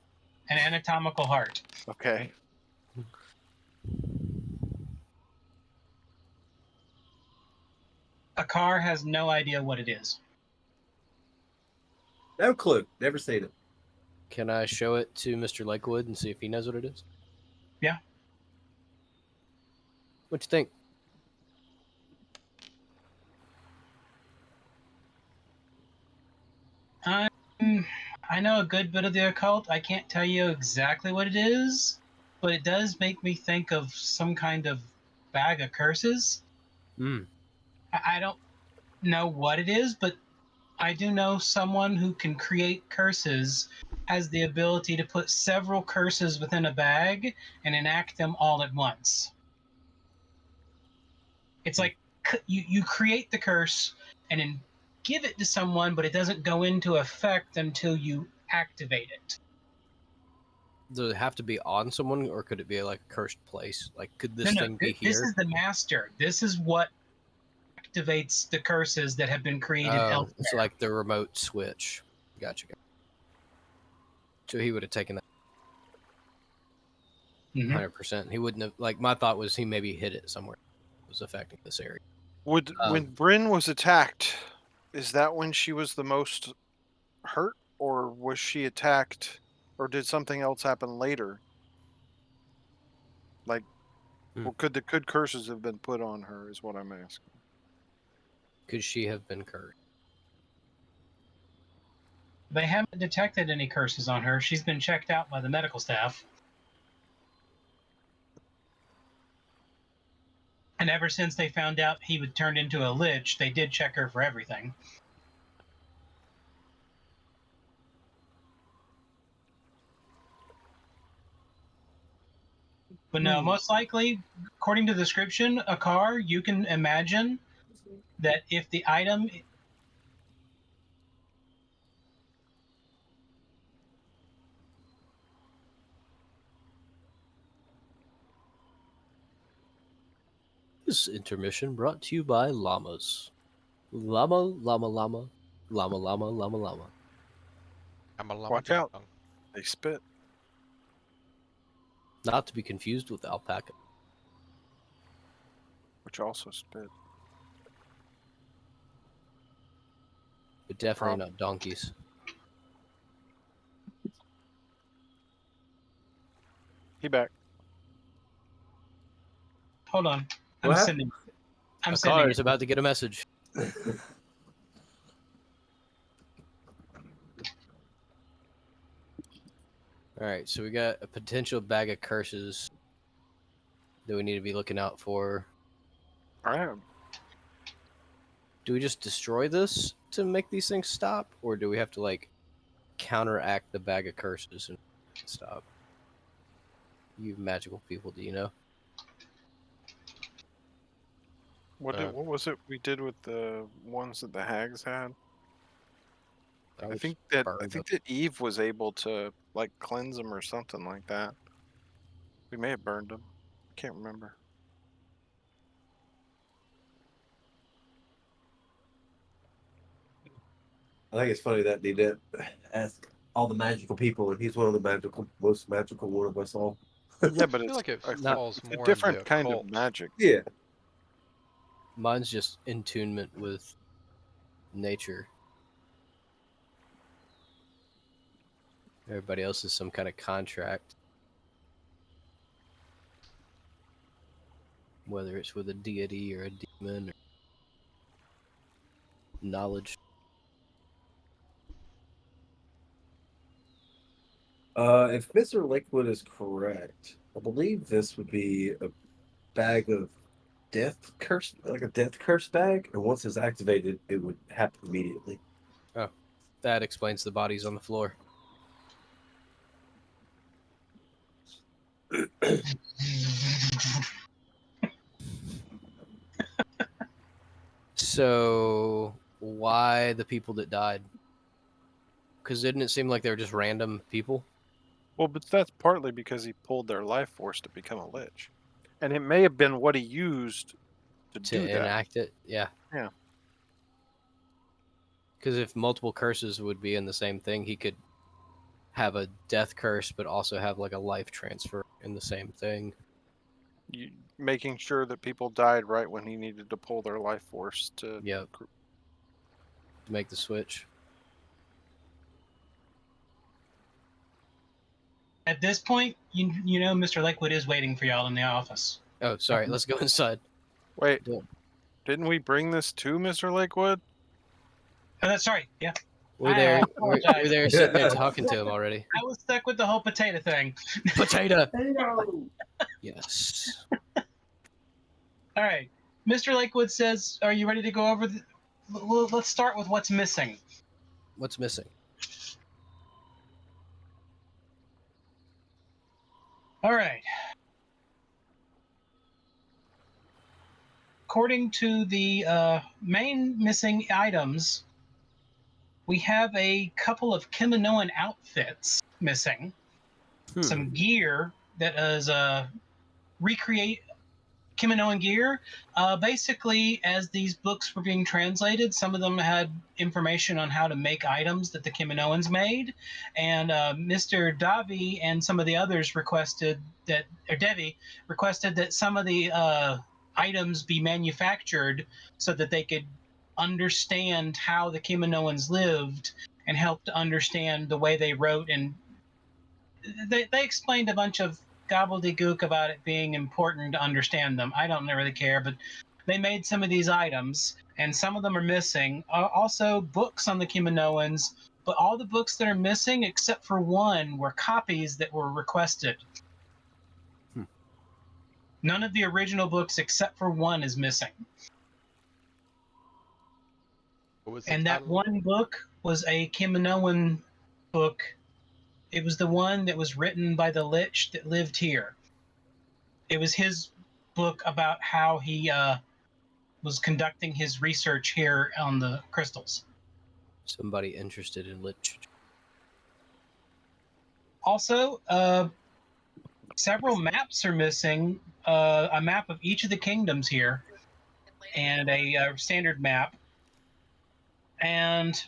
An anatomical heart. okay? A car has no idea what it is. No clue. Never seen it. Can I show it to Mr. Lakewood and see if he knows what it is? Yeah. What you think? I know a good bit of the occult. I can't tell you exactly what it is, but it does make me think of some kind of bag of curses. Hmm. I don't know what it is, but I do know someone who can create curses has the ability to put several curses within a bag and enact them all at once. It's like you create the curse and then give it to someone, but it doesn't go into effect until you activate it. Does it have to be on someone, or could it be like a cursed place? Like, could this No, thing be this here? is the master. This is what activates the curses that have been created Oh, it's elsewhere. like the remote switch. Gotcha. So he would have taken that Mhm. 100%. He wouldn't have. Like, my thought was he maybe hit it somewhere. It was affecting this area. When Bryn was attacked, is that when she was the most hurt, or was she attacked, or did something else happen later? Like, Hmm. could curses have been put on her? Is what I'm asking. Could she have been cursed? They haven't detected any curses on her. She's been checked out by the medical staff. And ever since they found out he would turn into a lich, they did check her for everything. But no, most likely, according to the description, a car, you can imagine that if the item. This intermission brought to you by llamas. Llama, llama, llama, llama, llama, llama, llama. I'm a llama Watch ding out. dong. They spit. Not to be confused with alpaca. Which also spit. But definitely not donkeys. He back. Hold on. I'm What? sending. I'm A sending car it. is about to get a message. All right, so we got a potential bag of curses that we need to be looking out for. All right. Do we just destroy this to make these things stop, or do we have to like counteract the bag of curses and stop? You magical people, do you know? What was it we did with the ones that the hags had? I I would think just that burn them. Eve was able to like cleanse them or something like that. We may have burned them. I can't remember. I think it's funny that they did ask all the magical people, and he's one of the most magical one of us all. Yeah, but I feel like it Not falls it's a more in the different kind of occult. magic. Yeah. mine's just attunement with nature. Everybody else is some kind of contract, whether it's with a deity or a demon or knowledge. If Mr. Lakewood is correct, I believe this would be a bag of death curse, like a death curse bag, and once it's activated, it would happen immediately. Oh, that explains the bodies on the floor. So, why the people that died? Because didn't it seem like they were just random people? Well, but that's partly because he pulled their life force to become a lich. And it may have been what he used to To do that. enact it? Yeah. Yeah. Because if multiple curses would be in the same thing, he could have a death curse, but also have like a life transfer in the same thing. Making sure that people died right when he needed to pull their life force to. Yep. To make the switch. At this point, you know Mr. Lakewood is waiting for y'all in the office. Oh, sorry. Let's go inside. Wait, Don't- didn't we bring this to Mr. Lakewood? Oh, that's right. Yeah. We're I there. We're apologize. there, sitting there talking to him already. I was stuck with the whole potato thing. Potato. Potato! Yes. All right. Mr. Lakewood says, "Are you ready to go over the?" Well, let's start with what's missing. What's missing? All right. According to the main missing items, we have a couple of Kiminoan outfits missing. Some gear that is recreate Kiminoan gear. Basically, as these books were being translated, some of them had information on how to make items that the Kiminoans made, and Mr. Davi and some of the others requested that, or Devi requested that some of the items be manufactured so that they could understand how the Kiminoans lived and help to understand the way they wrote. And they explained a bunch of gobbledygook about it being important to understand them. I don't really care, but they made some of these items, and some of them are missing. Also, books on the Kiminoans, but all the books that are missing, except for one, were copies that were requested. None of the original books, except for one, is missing. What was the And that title? one book was a Kiminoan book. It was the one that was written by the Lich that lived here. It was his book about how he was conducting his research here on the crystals. Somebody interested in literature. Also, several maps are missing. A map of each of the kingdoms here, and a standard map. And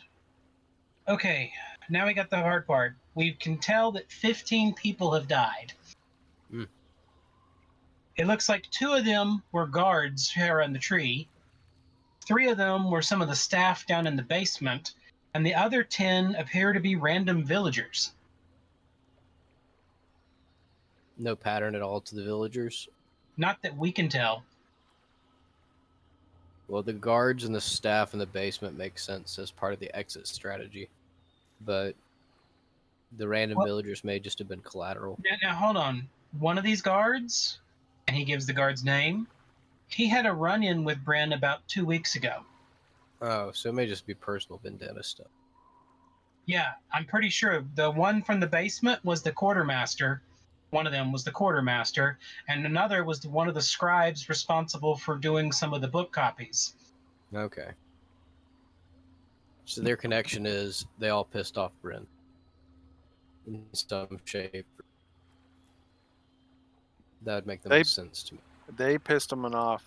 okay, now we got the hard part. We can tell that 15 people have died. Mm. It looks like 2 of them were guards here on the tree. 3 of them were some of the staff down in the basement, and the other 10 appear to be random villagers. No pattern at all to the villagers. Not that we can tell. Well, the guards and the staff in the basement make sense as part of the exit strategy, but the random villagers may just have been collateral. Now, hold on. One of these guards, and he gives the guard's name, he had a run-in with Bren about 2 weeks ago. Oh, so it may just be personal vendetta stuff. Yeah, I'm pretty sure the one from the basement was the quartermaster. One of them was the quartermaster, and another was one of the scribes responsible for doing some of the book copies. Okay. So their connection is they all pissed off Bryn in some shape. That would make the most sense to me. They pissed him off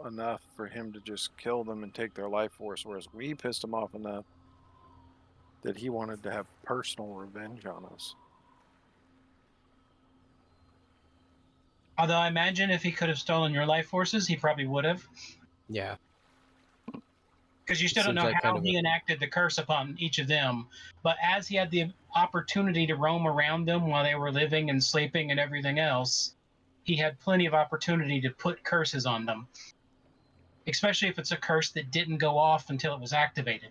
enough for him to just kill them and take their life force, whereas we pissed him off enough that he wanted to have personal revenge on us. Although I imagine if he could have stolen your life forces, he probably would have. Yeah. Because you still don't Seems know like how kind of he enacted the curse upon each of them. But as he had the opportunity to roam around them while they were living and sleeping and everything else, he had plenty of opportunity to put curses on them. Especially if it's a curse that didn't go off until it was activated.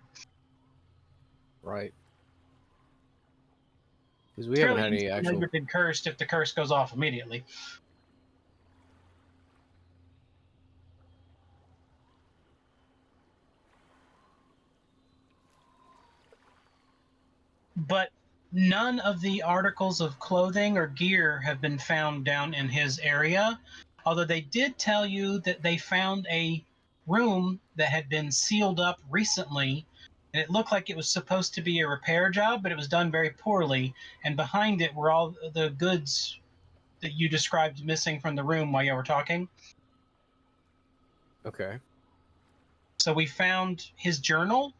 Right. Because we haven't had any actual. Never been cursed if the curse goes off immediately. But none of the articles of clothing or gear have been found down in his area. Although they did tell you that they found a room that had been sealed up recently, and it looked like it was supposed to be a repair job, but it was done very poorly. And behind it were all the goods that you described missing from the room while you were talking. Okay. So we found his journal,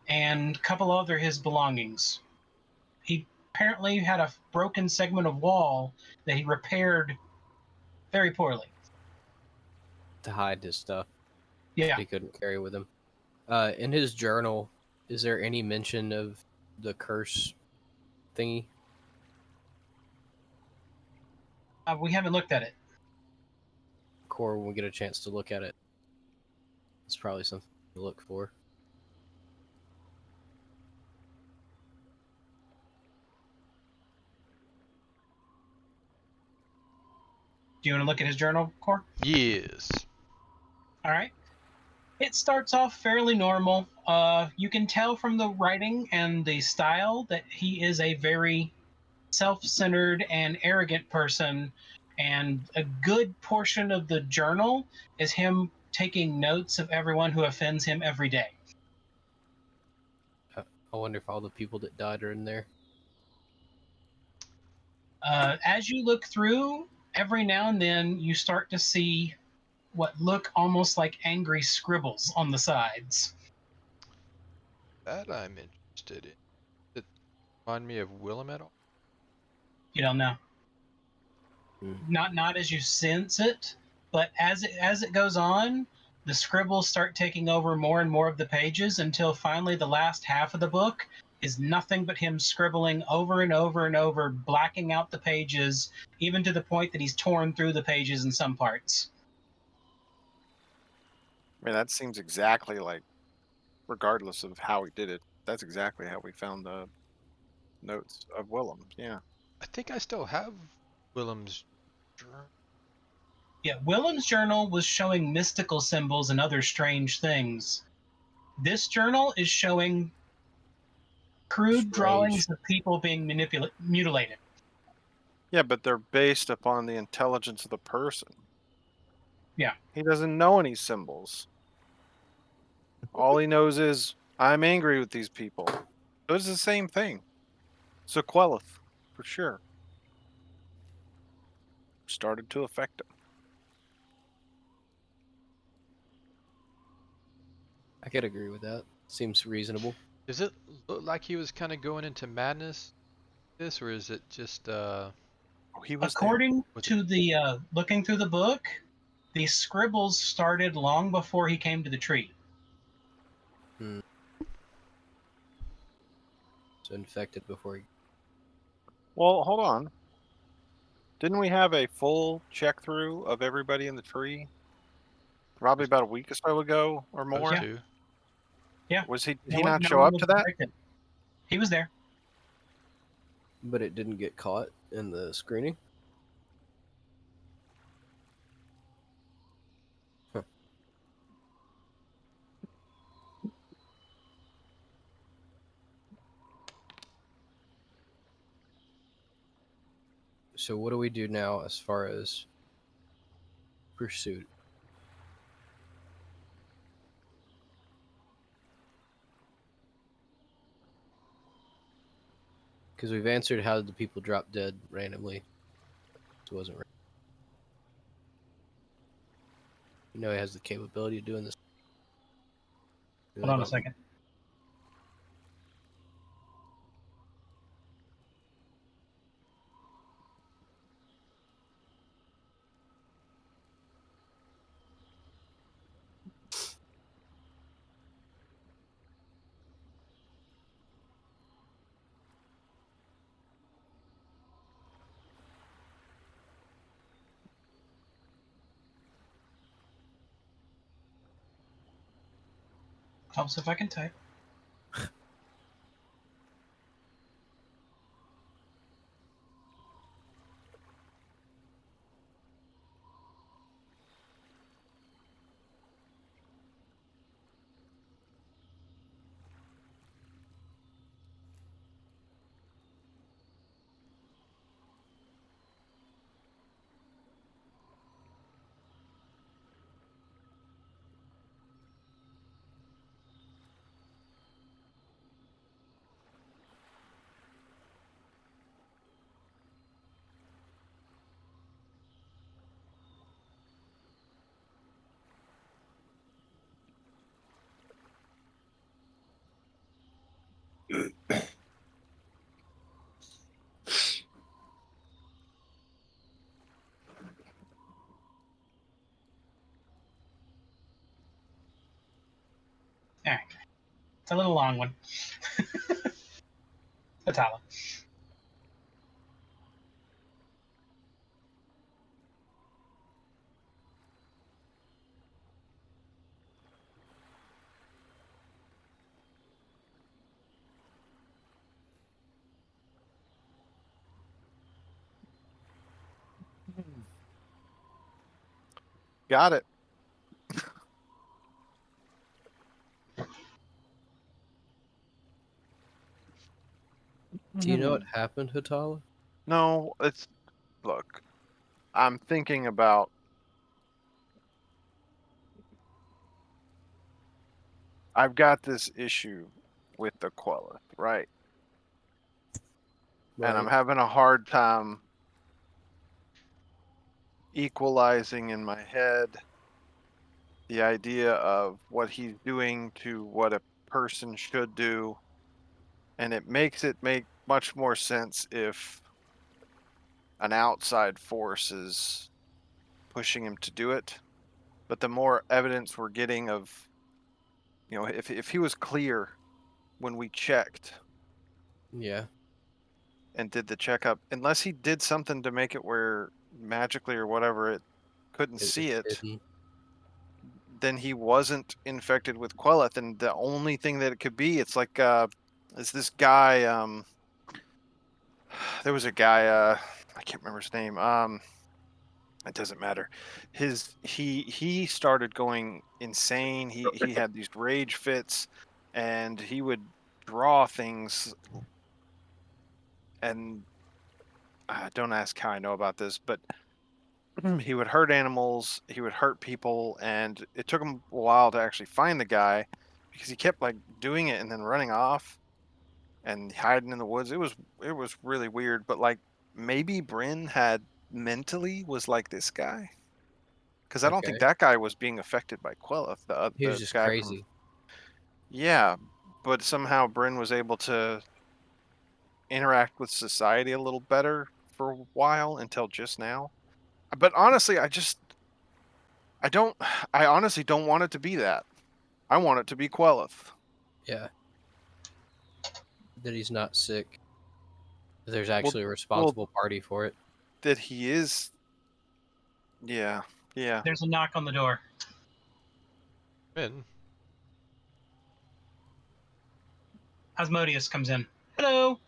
and a couple other his belongings. He apparently had a broken segment of wall that he repaired very poorly. To hide his stuff Yeah. he couldn't carry with him. In his journal, is there any mention of the curse thingy? We haven't looked at it. Core, when we get a chance to look at it, it's probably something to look for. Do you want to look at his journal, Core? Yes. All right. It starts off fairly normal. You can tell from the writing and the style that he is a very self-centered and arrogant person, and a good portion of the journal is him taking notes of everyone who offends him every day. I wonder if all the people that died are in there. As you look through, every now and then you start to see what look almost like angry scribbles on the sides. That I'm interested in. Does it remind me of Willem at all? You don't know. Hmm. Not as you sense it, but as it goes on, the scribbles start taking over more and more of the pages until finally the last half of the book is nothing but him scribbling over and over and over, blacking out the pages, even to the point that he's torn through the pages in some parts. I mean, that seems exactly like, regardless of how he did it, that's exactly how we found the notes of Willem. Yeah. I think I still have Willem's journal. Yeah, Willem's journal was showing mystical symbols and other strange things. This journal is showing crude Strange. drawings of people being mutilated. Yeah, but they're based upon the intelligence of the person. Yeah. He doesn't know any symbols. All he knows is, I'm angry with these people. It was the same thing. Sequelith, for sure. Started to affect him. I could agree with that. Seems reasonable. Does it look like he was kind of going into madness, this, or is it just Oh, he was there. According Was it to the looking through the book, the scribbles started long before he came to the tree. Hmm. So infected before he. Well, hold on. Didn't we have a full check through of everybody in the tree? Probably about a week or so ago or supposed more. to? Yeah. Was he? Did No he one, not no show one up was to that? infected. He was there. But it didn't get caught in the screening? Huh. So what do we do now as far as pursuit? Because we've answered how did the people drop dead randomly. It wasn't. You know he has the capability of doing this. Hold on a second. Helps if I can type. All right. It's a little long one. Atala. Got it. Do you know what happened, Hatala? No, look. I'm thinking about. I've got this issue with the Quelith, right? And I'm Right. having a hard time equalizing in my head the idea of what he's doing to what a person should do. And it makes it make much more sense if an outside force is pushing him to do it. But the more evidence we're getting of, if he was clear when we checked Yeah. and did the checkup, unless he did something to make it where magically or whatever it couldn't It see was it, hidden. then he wasn't infected with Queleth. And the only thing that it could be, it's like, is this guy, there was a guy, I can't remember his name. It doesn't matter. He started going insane. He had these rage fits, and he would draw things. And don't ask how I know about this, but he would hurt animals. He would hurt people, and it took him a while to actually find the guy because he kept like doing it and then running off and hiding in the woods. It was really weird. But like maybe Bryn had mentally was like this guy. Because I don't think Okay. that guy was being affected by Queleth, He was the just guy from. crazy. Yeah, but somehow Bryn was able to interact with society a little better for a while until just now. But honestly, I don't, I honestly don't want it to be that. I want it to be Queleth. Yeah. That he's not sick. There's Well, actually a well, responsible party for it. that he is. Yeah, yeah. There's a knock on the door. In. Asmodeus comes in. Hello.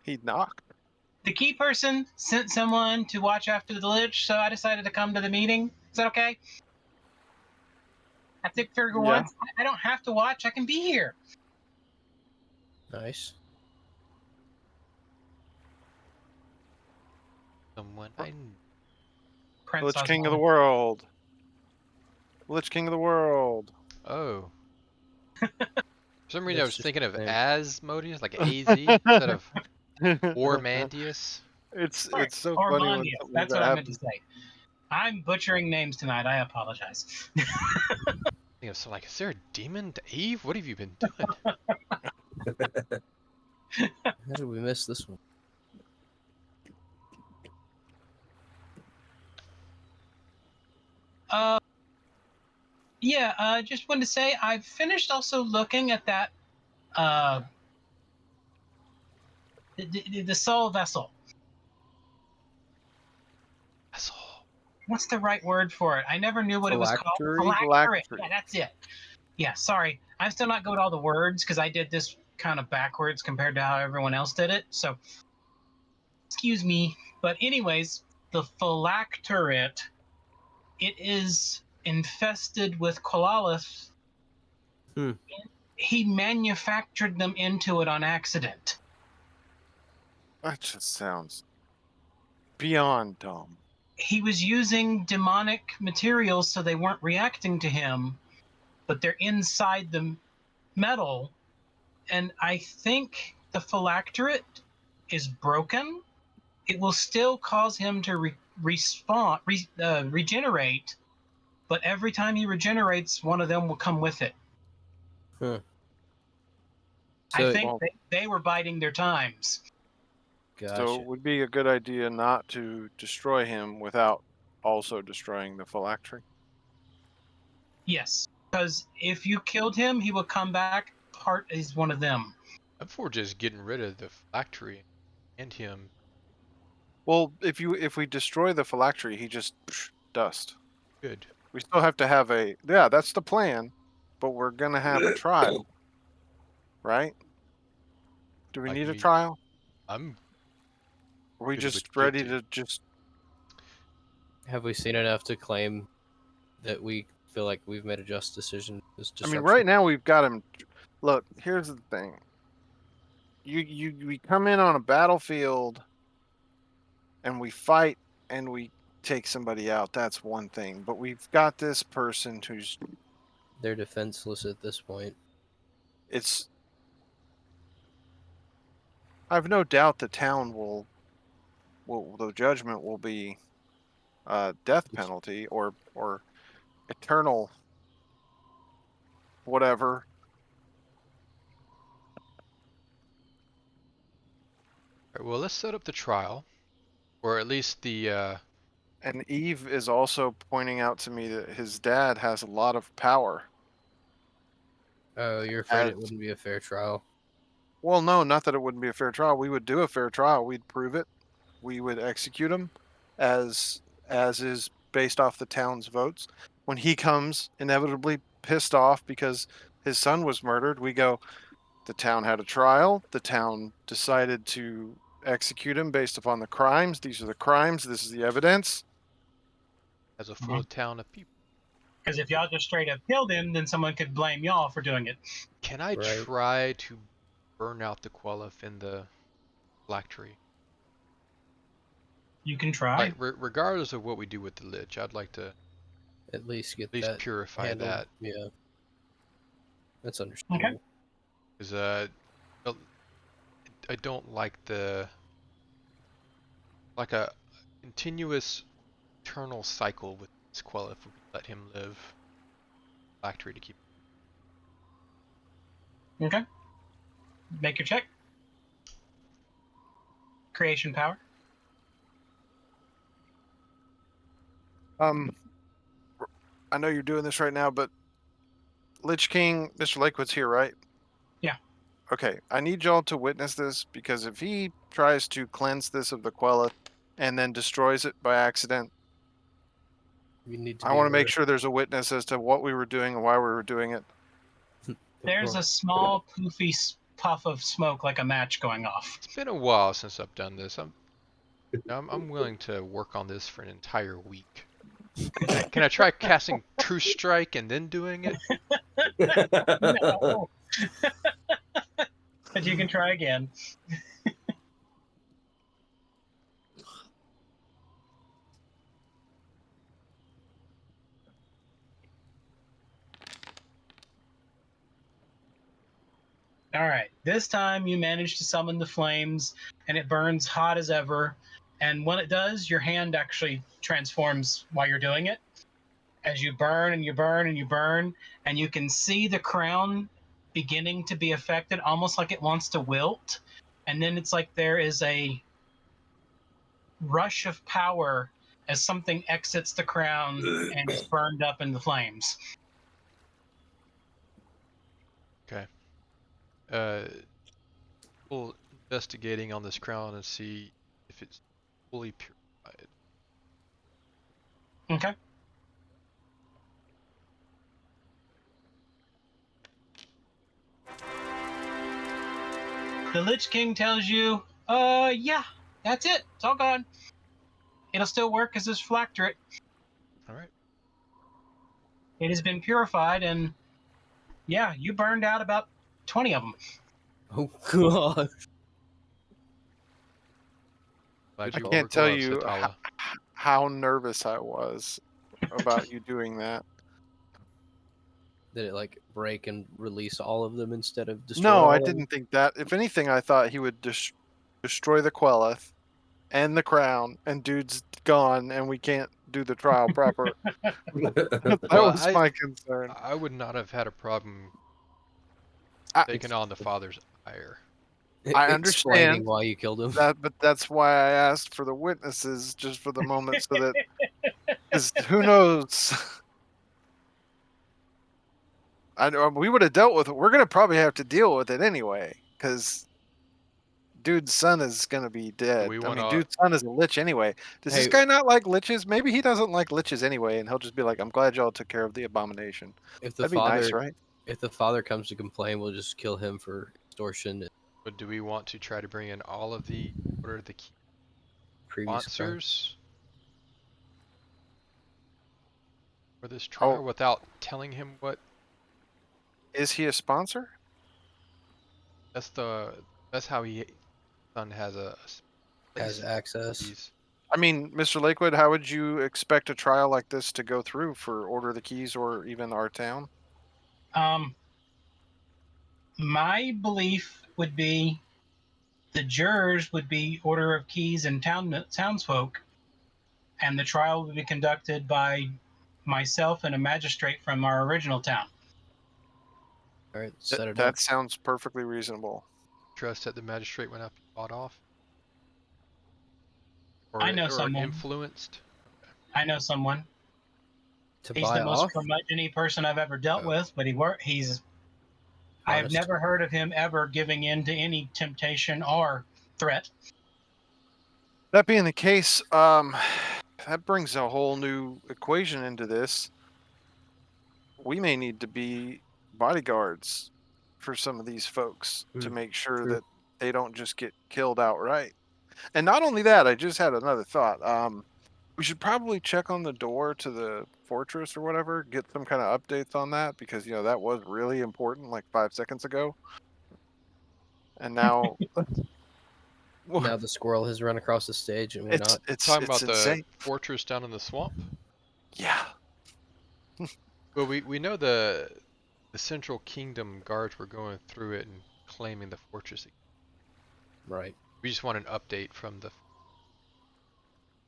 He knocked. The key person sent someone to watch after the Lich, so I decided to come to the meeting. Is that okay? I think for Yeah. once, I don't have to watch. I can be here. Nice. Someone I knew. Prince Lich King of the Osmond. world. Lich King of the world. Oh. For some reason, I That's was just thinking of his name. Asmodeus, like AZ, instead of Ormandius. Sorry, It's so funny when Ormondius. something like That's that what I meant to happens. say. I'm butchering names tonight. I apologize. So like, is there a demon? Eve, what have you been doing? How did we miss this one? Yeah, just wanted to say I've finished also looking at that the soul vessel. Asshole. What's the right word for it? I never knew what it was called. Phylactery? Phylactery. Phylactery. Yeah, that's it. Yeah, sorry. I'm still not good with all the words because I did this kind of backwards compared to how everyone else did it. So, excuse me. But anyways, the phylacterate, it is infested with Kolalith. Hmm. He manufactured them into it on accident. That just sounds beyond dumb. He was using demonic materials so they weren't reacting to him, but they're inside the metal. And I think the phylacterate is broken. It will still cause him to regenerate, but every time he regenerates, one of them will come with it. Huh. I So, think Well, they were biding their times. so gotcha. it would be a good idea not to destroy him without also destroying the phylactery. Yes. Because if you killed him, he would come back. He's one of them. I'm for just getting rid of the phylactery and him. Well, if we destroy the phylactery, he just dust. Good. We still have to have that's the plan, but we're gonna have a trial, right? Do we Like need a me, trial? I'm Are we good with just ready guilty. to just? Have we seen enough to claim that we feel like we've made a just decision? This I mean, disruption. right now we've got him. Look, here's the thing. We come in on a battlefield and we fight and we take somebody out. That's one thing. But we've got this person who's They're defenseless at this point. it's. I've no doubt the town will the judgment will be death penalty or eternal whatever. All right, well, let's set up the trial, or at least the. And Eve is also pointing out to me that his dad has a lot of power. Oh, you're afraid it wouldn't be a fair trial? Well, no, not that it wouldn't be a fair trial. We would do a fair trial. We'd prove it. We would execute him as is based off the town's votes. When he comes inevitably pissed off because his son was murdered, we go, the town had a trial. The town decided to execute him based upon the crimes. These are the crimes. This is the evidence. As a full town of people. Because if y'all just straight up killed him, then someone could blame y'all for doing it. Can I Right. try to burn out the Quel'Tha in the phylactery? You can try. Like, regardless of what we do with the Lich, I'd like to At least get at least that purify handled. that. Yeah, that's understandable. Because I don't like a continuous eternal cycle with this Quel'Tha if we could let him live. Phylactery to keep. Okay. Make your check. Creation power. I know you're doing this right now, but Lich King, Mr. Lakewood's here, right? Yeah. Okay, I need y'all to witness this because if he tries to cleanse this of the Quel'Tha and then destroys it by accident, You need to. I want to make sure there's a witness as to what we were doing and why we were doing it. There's a small poofy puff of smoke like a match going off. It's been a while since I've done this. I'm willing to work on this for an entire week. Can I try casting True Strike and then doing it? No. But you can try again. All right. This time you manage to summon the flames, and it burns hot as ever. And when it does, your hand actually transforms while you're doing it. As you burn and you burn and you burn, and you can see the crown beginning to be affected, almost like it wants to wilt. And then it's like there is a rush of power as something exits the crown and is burned up in the flames. Okay. We'll investigating on this crown and see if it's fully purified. Okay. The Lich King tells you, yeah, that's it. It's all gone. It'll still work as this phylacterate. All right. It has been purified, and yeah, you burned out about 20 of them. Oh god. Glad I you can't wore tell gloves, you Hatala. how nervous I was about you doing that. Did it like break and release all of them instead of destroy No, all I of them? didn't think that. If anything, I thought he would destroy the Quel'Tha and the crown, and dude's gone, and we can't do the trial proper. That Well, was my concern. I would not have had a problem I- taking on the father's ire. I Explaining understand why you killed him. that, but that's why I asked for the witnesses just for the moment, so that because who knows? I know we would have dealt with it. We're gonna probably have to deal with it anyway, because dude's son is gonna be dead. we I want mean, to. dude's son is a lich anyway. Does this Hey- guy not like liches? Maybe he doesn't like liches anyway, and he'll just be like, "I'm glad y'all took care of the abomination." If the That'd be nice, father, right? if the father comes to complain, we'll just kill him for extortion and But do we want to try to bring in all of the Order of the Key previous crime. sponsors for this Oh, trial without telling him what? is he a sponsor? That's how he son has a Has place. access. He's I mean, Mr. Lakewood, how would you expect a trial like this to go through for Order of the Keys or even our town? My belief would be the jurors would be Order of Keys and townsfolk, and the trial would be conducted by myself and a magistrate from our original town. All right, set it up. That sounds perfectly reasonable. trust that the magistrate went up and bought off, I know or someone. influenced. I know someone. To He's buy the most off. curmudgeon person I've ever dealt Oh. with, but he's. I have Honest. never heard of him ever giving in to any temptation or threat. That being the case, that brings a whole new equation into this. We may need to be bodyguards for some of these folks to make sure true. that they don't just get killed outright. And not only that, I just had another thought. We should probably check on the door to the fortress or whatever, get some kind of updates on that, because that was really important like 5 seconds ago. And now Now the squirrel has run across the stage and we're it's not. it's Talking it's about the insane. fortress down in the swamp. Yeah. Well, we know the Central Kingdom guards were going through it and claiming the fortress. Right. We just want an update from the.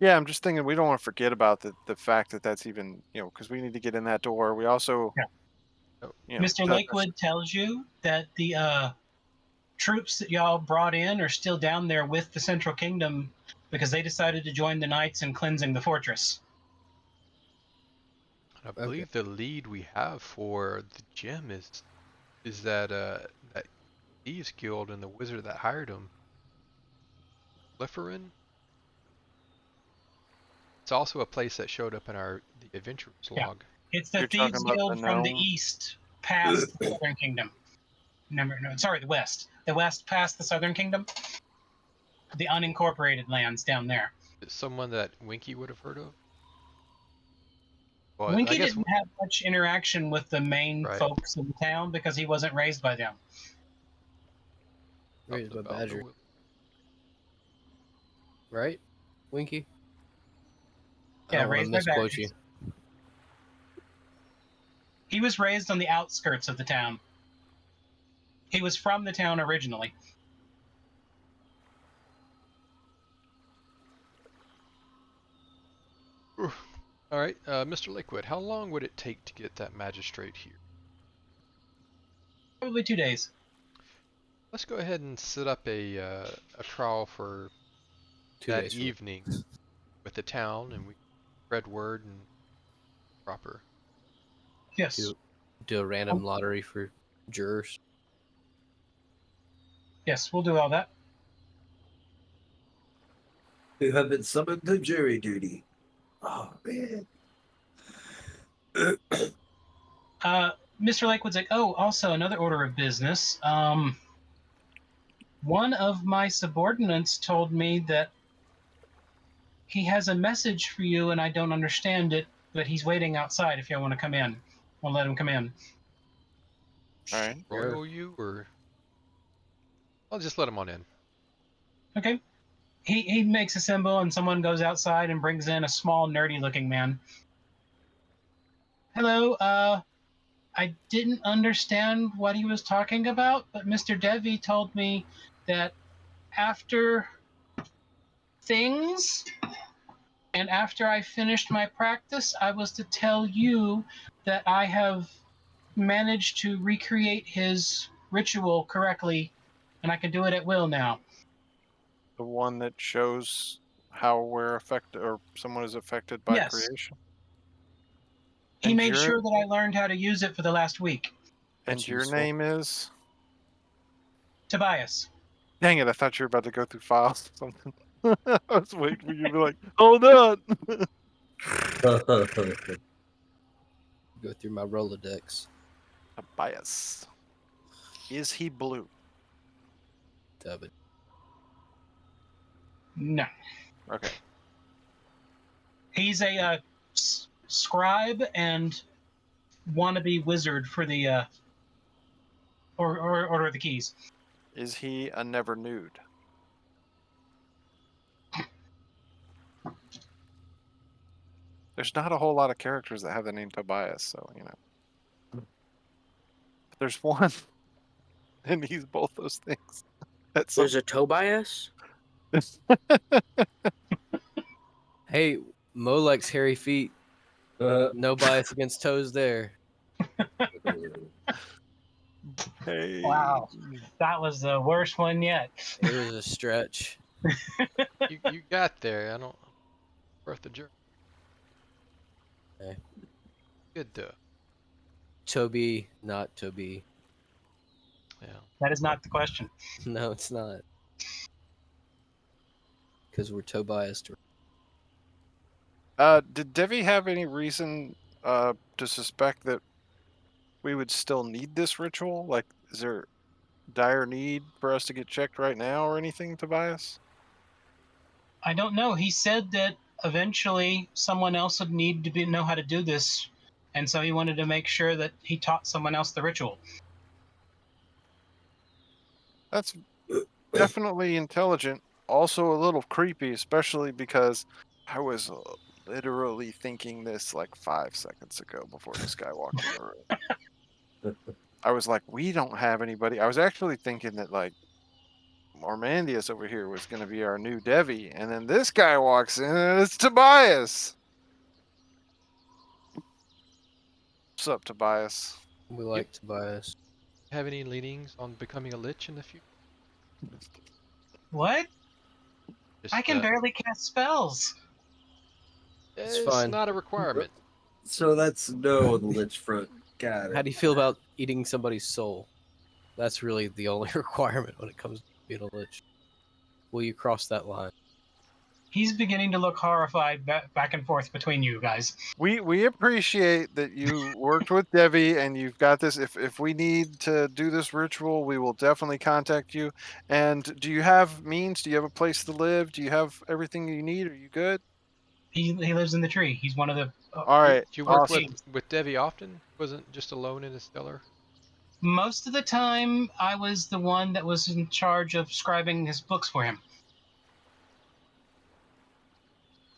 Yeah, I'm just thinking we don't want to forget about the fact that that's even, because we need to get in that door. We also, Mr. Lakewood tells you that the troops that y'all brought in are still down there with the Central Kingdom because they decided to join the Knights in cleansing the fortress. I believe the lead we have for the gem is that thieves guild and the wizard that hired him, Liferin. It's also a place that showed up in the adventurers Yeah. log. It's the You're talking Thieves about Guild the from the gnome? east past the Southern Kingdom. No, sorry, the west. The west past the Southern Kingdom. The unincorporated lands down there. It's someone that Winky would have heard of. Well, Winky I guess didn't have much interaction with the main Right. folks in town because he wasn't raised by them. Raised by about Badger. the Right? Winky? I Yeah, don't want to raised by misquote you. badgers. He was raised on the outskirts of the town. He was from the town originally. All right, Mr. Liquid, how long would it take to get that magistrate here? Probably 2 days. Let's go ahead and set up a trial for 2 that days from evening with the town, and we spread word and proper. Yes. do a random lottery for jurors. Yes, we'll do all that. Who have been summoned to jury duty. Oh, man. Mr. Lakewood's like, oh, also another order of business. One of my subordinates told me that he has a message for you and I don't understand it, but he's waiting outside if you want to come in. We'll let him come in. All right. Royal you, or I'll just let him on in. Okay. He makes a symbol and someone goes outside and brings in a small, nerdy looking man. Hello, I didn't understand what he was talking about, but Mr. Devi told me that after things and after I finished my practice, I was to tell you that I have managed to recreate his ritual correctly and I can do it at will now. The one that shows how we're affected or someone is affected by Yes. creation. He And made you're sure that I learned how to use it for the last week. And That's your useful. name is? Tobias. Dang it, I thought you were about to go through files or something. I was waiting for you to be like, hold on. Go through my Rolodex. Tobias. Is he blue? Dub it. No. Okay. He's a scribe and wannabe wizard for the or Order of the Keys. Is he a never nude? There's not a whole lot of characters that have the name Tobias, so you know. But there's one, and he's both those things. That's There's a Tobias? Hey, Mo likes hairy feet. No bias against toes there. Hey. Wow. That was the worst one yet. It was a stretch. You got there. I don't. Worth the journey. Okay. Good though. Toby, not Toby. Yeah. That is not the question. No, it's not. Because we're Tobias. Did Devi have any reason to suspect that we would still need this ritual? Like, is there dire need for us to get checked right now or anything, Tobias? I don't know. He said that eventually someone else would need to know how to do this, and so he wanted to make sure that he taught someone else the ritual. That's definitely intelligent. Also a little creepy, especially because I was literally thinking this like 5 seconds ago before this guy walked in the room. I was like, we don't have anybody. I was actually thinking that like Mormandius over here was going to be our new Devi, and then this guy walks in and it's Tobias. What's up, Tobias? We like Tobias. Have any leanings on becoming a lich in the future? What? Just, I can barely cast spells. It's It's fine. not a requirement. So that's no on the lich front. Got it. How do you feel about eating somebody's soul? That's really the only requirement when it comes to being a lich. Will you cross that line? He's beginning to look horrified back and forth between you guys. We appreciate that you worked with Devi and you've got this. If we need to do this ritual, we will definitely contact you. And do you have means? Do you have a place to live? Do you have everything you need? Are you good? He lives in the tree. He's one of the. All right. Do you work Awesome. with Devi often? Wasn't just alone in his cellar? Most of the time, I was the one that was in charge of scribing his books for him.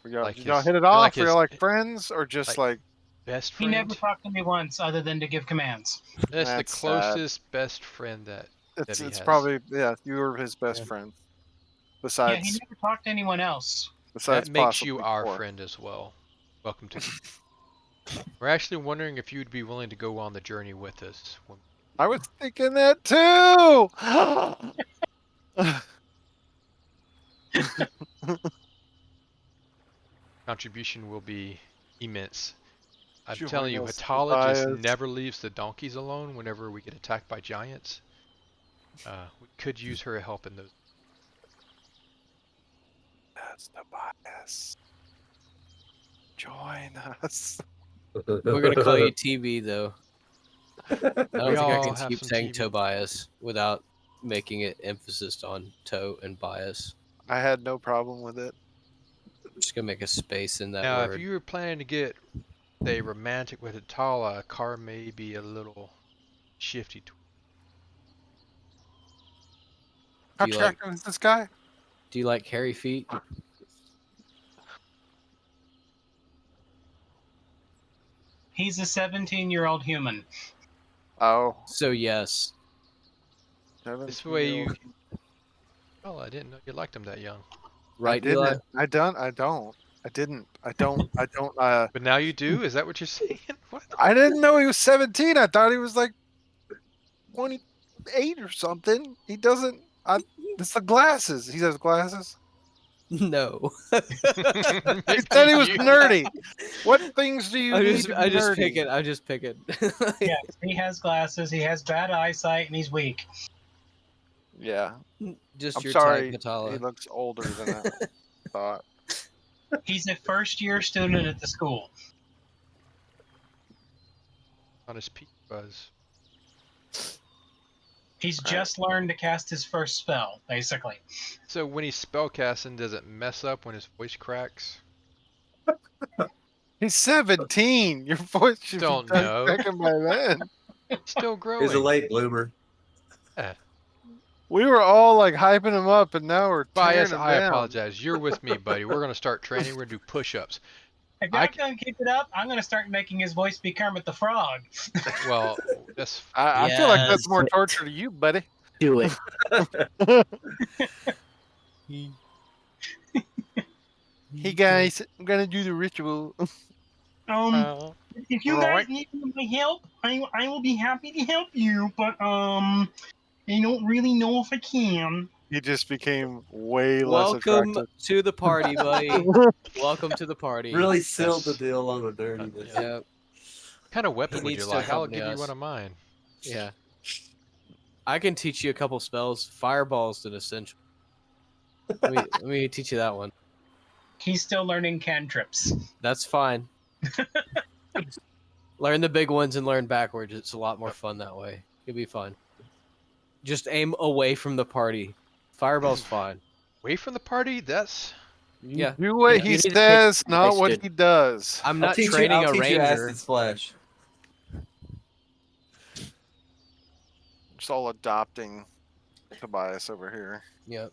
Like Did y'all his- hit it you're off? like You're his- like friends or just like Best He friend. never talked to me once, other than to give commands. That's the That's sad. closest best friend that it's Devi has. probably you were his best Yeah. friend. Yeah, he Besides never talked to anyone else. That makes you possibly our Core. friend as well. Welcome to. We're actually wondering if you'd be willing to go on the journey with us. I was thinking that too. Contribution will be immense. I'm Join telling you, us, Hatala just Tobias. never leaves the donkeys alone whenever we get attacked by giants. We could use her help in those. That's Tobias. Join us. We're gonna call you TB though. I don't We think I all can have keep some saying TB. Tobias without making it emphasis on toe and bias. I had no problem with it. I'm just gonna make a space in that Now, word. if you were planning to get, say, romantic with Hatala, a car may be a little shifty. How Do you like- attractive is this guy? Do you like hairy feet? He's a 17-year-old human. Oh, So yes. This way you. Oh, I didn't know you liked him that young. Right, Eli? I don't. I don't. I didn't. I don't. I don't. But now you do? Is that what you're saying? What? I didn't know he was 17. I thought he was like 28 or something. He doesn't. It's the glasses. He has glasses. No. He said he was nerdy. What things do you need to be I'm just nerdy? picking. I'm just picking. Yes, he has glasses. He has bad eyesight, and he's weak. Yeah. Just I'm your sorry. type, He Patala. looks older than I thought. He's a first-year student at the school. On his peak buzz. He's All right. just learned to cast his first spell, basically. So when he's spellcasting, does it mess up when his voice cracks? He's 17. Your voice should Don't be know. cracking by then. Still He's a growing. late bloomer. Yeah. We were all like hyping him up, and now we're tearing Bias, him I down. apologize. You're with me, buddy. We're gonna start training. We're gonna do push-ups. If y'all don't keep it up, I'm going to start making his voice be Kermit the Frog. Well, that's I feel like that's Yes. more torture to you, buddy. Do it. Hey guys, I'm gonna do the ritual. If you guys need my help, I will be happy to help you, but I don't really know if I can. He just became way Welcome less to the party, buddy. attractive. Welcome to the party. Really sealed the Yes. deal on the dirtiness. Yeah. Yeah. What kind of weapon He would you needs to like? I'll accompany give you us. one of mine. Yeah. I can teach you a couple spells. Fireball's an essential. Let me teach you that one. He's still learning cantrips. That's fine. Learn the big ones and learn backwards. It's a lot more fun that way. It'll be fun. Just aim away from the party. Fireball's fine. Away from the party? That's Yeah. Do what You he need to take says, it not what wasted. he does. I'm I'll not teach training you, I'll a teach you ranger. acid splash. Just all adopting Tobias over here. Yep.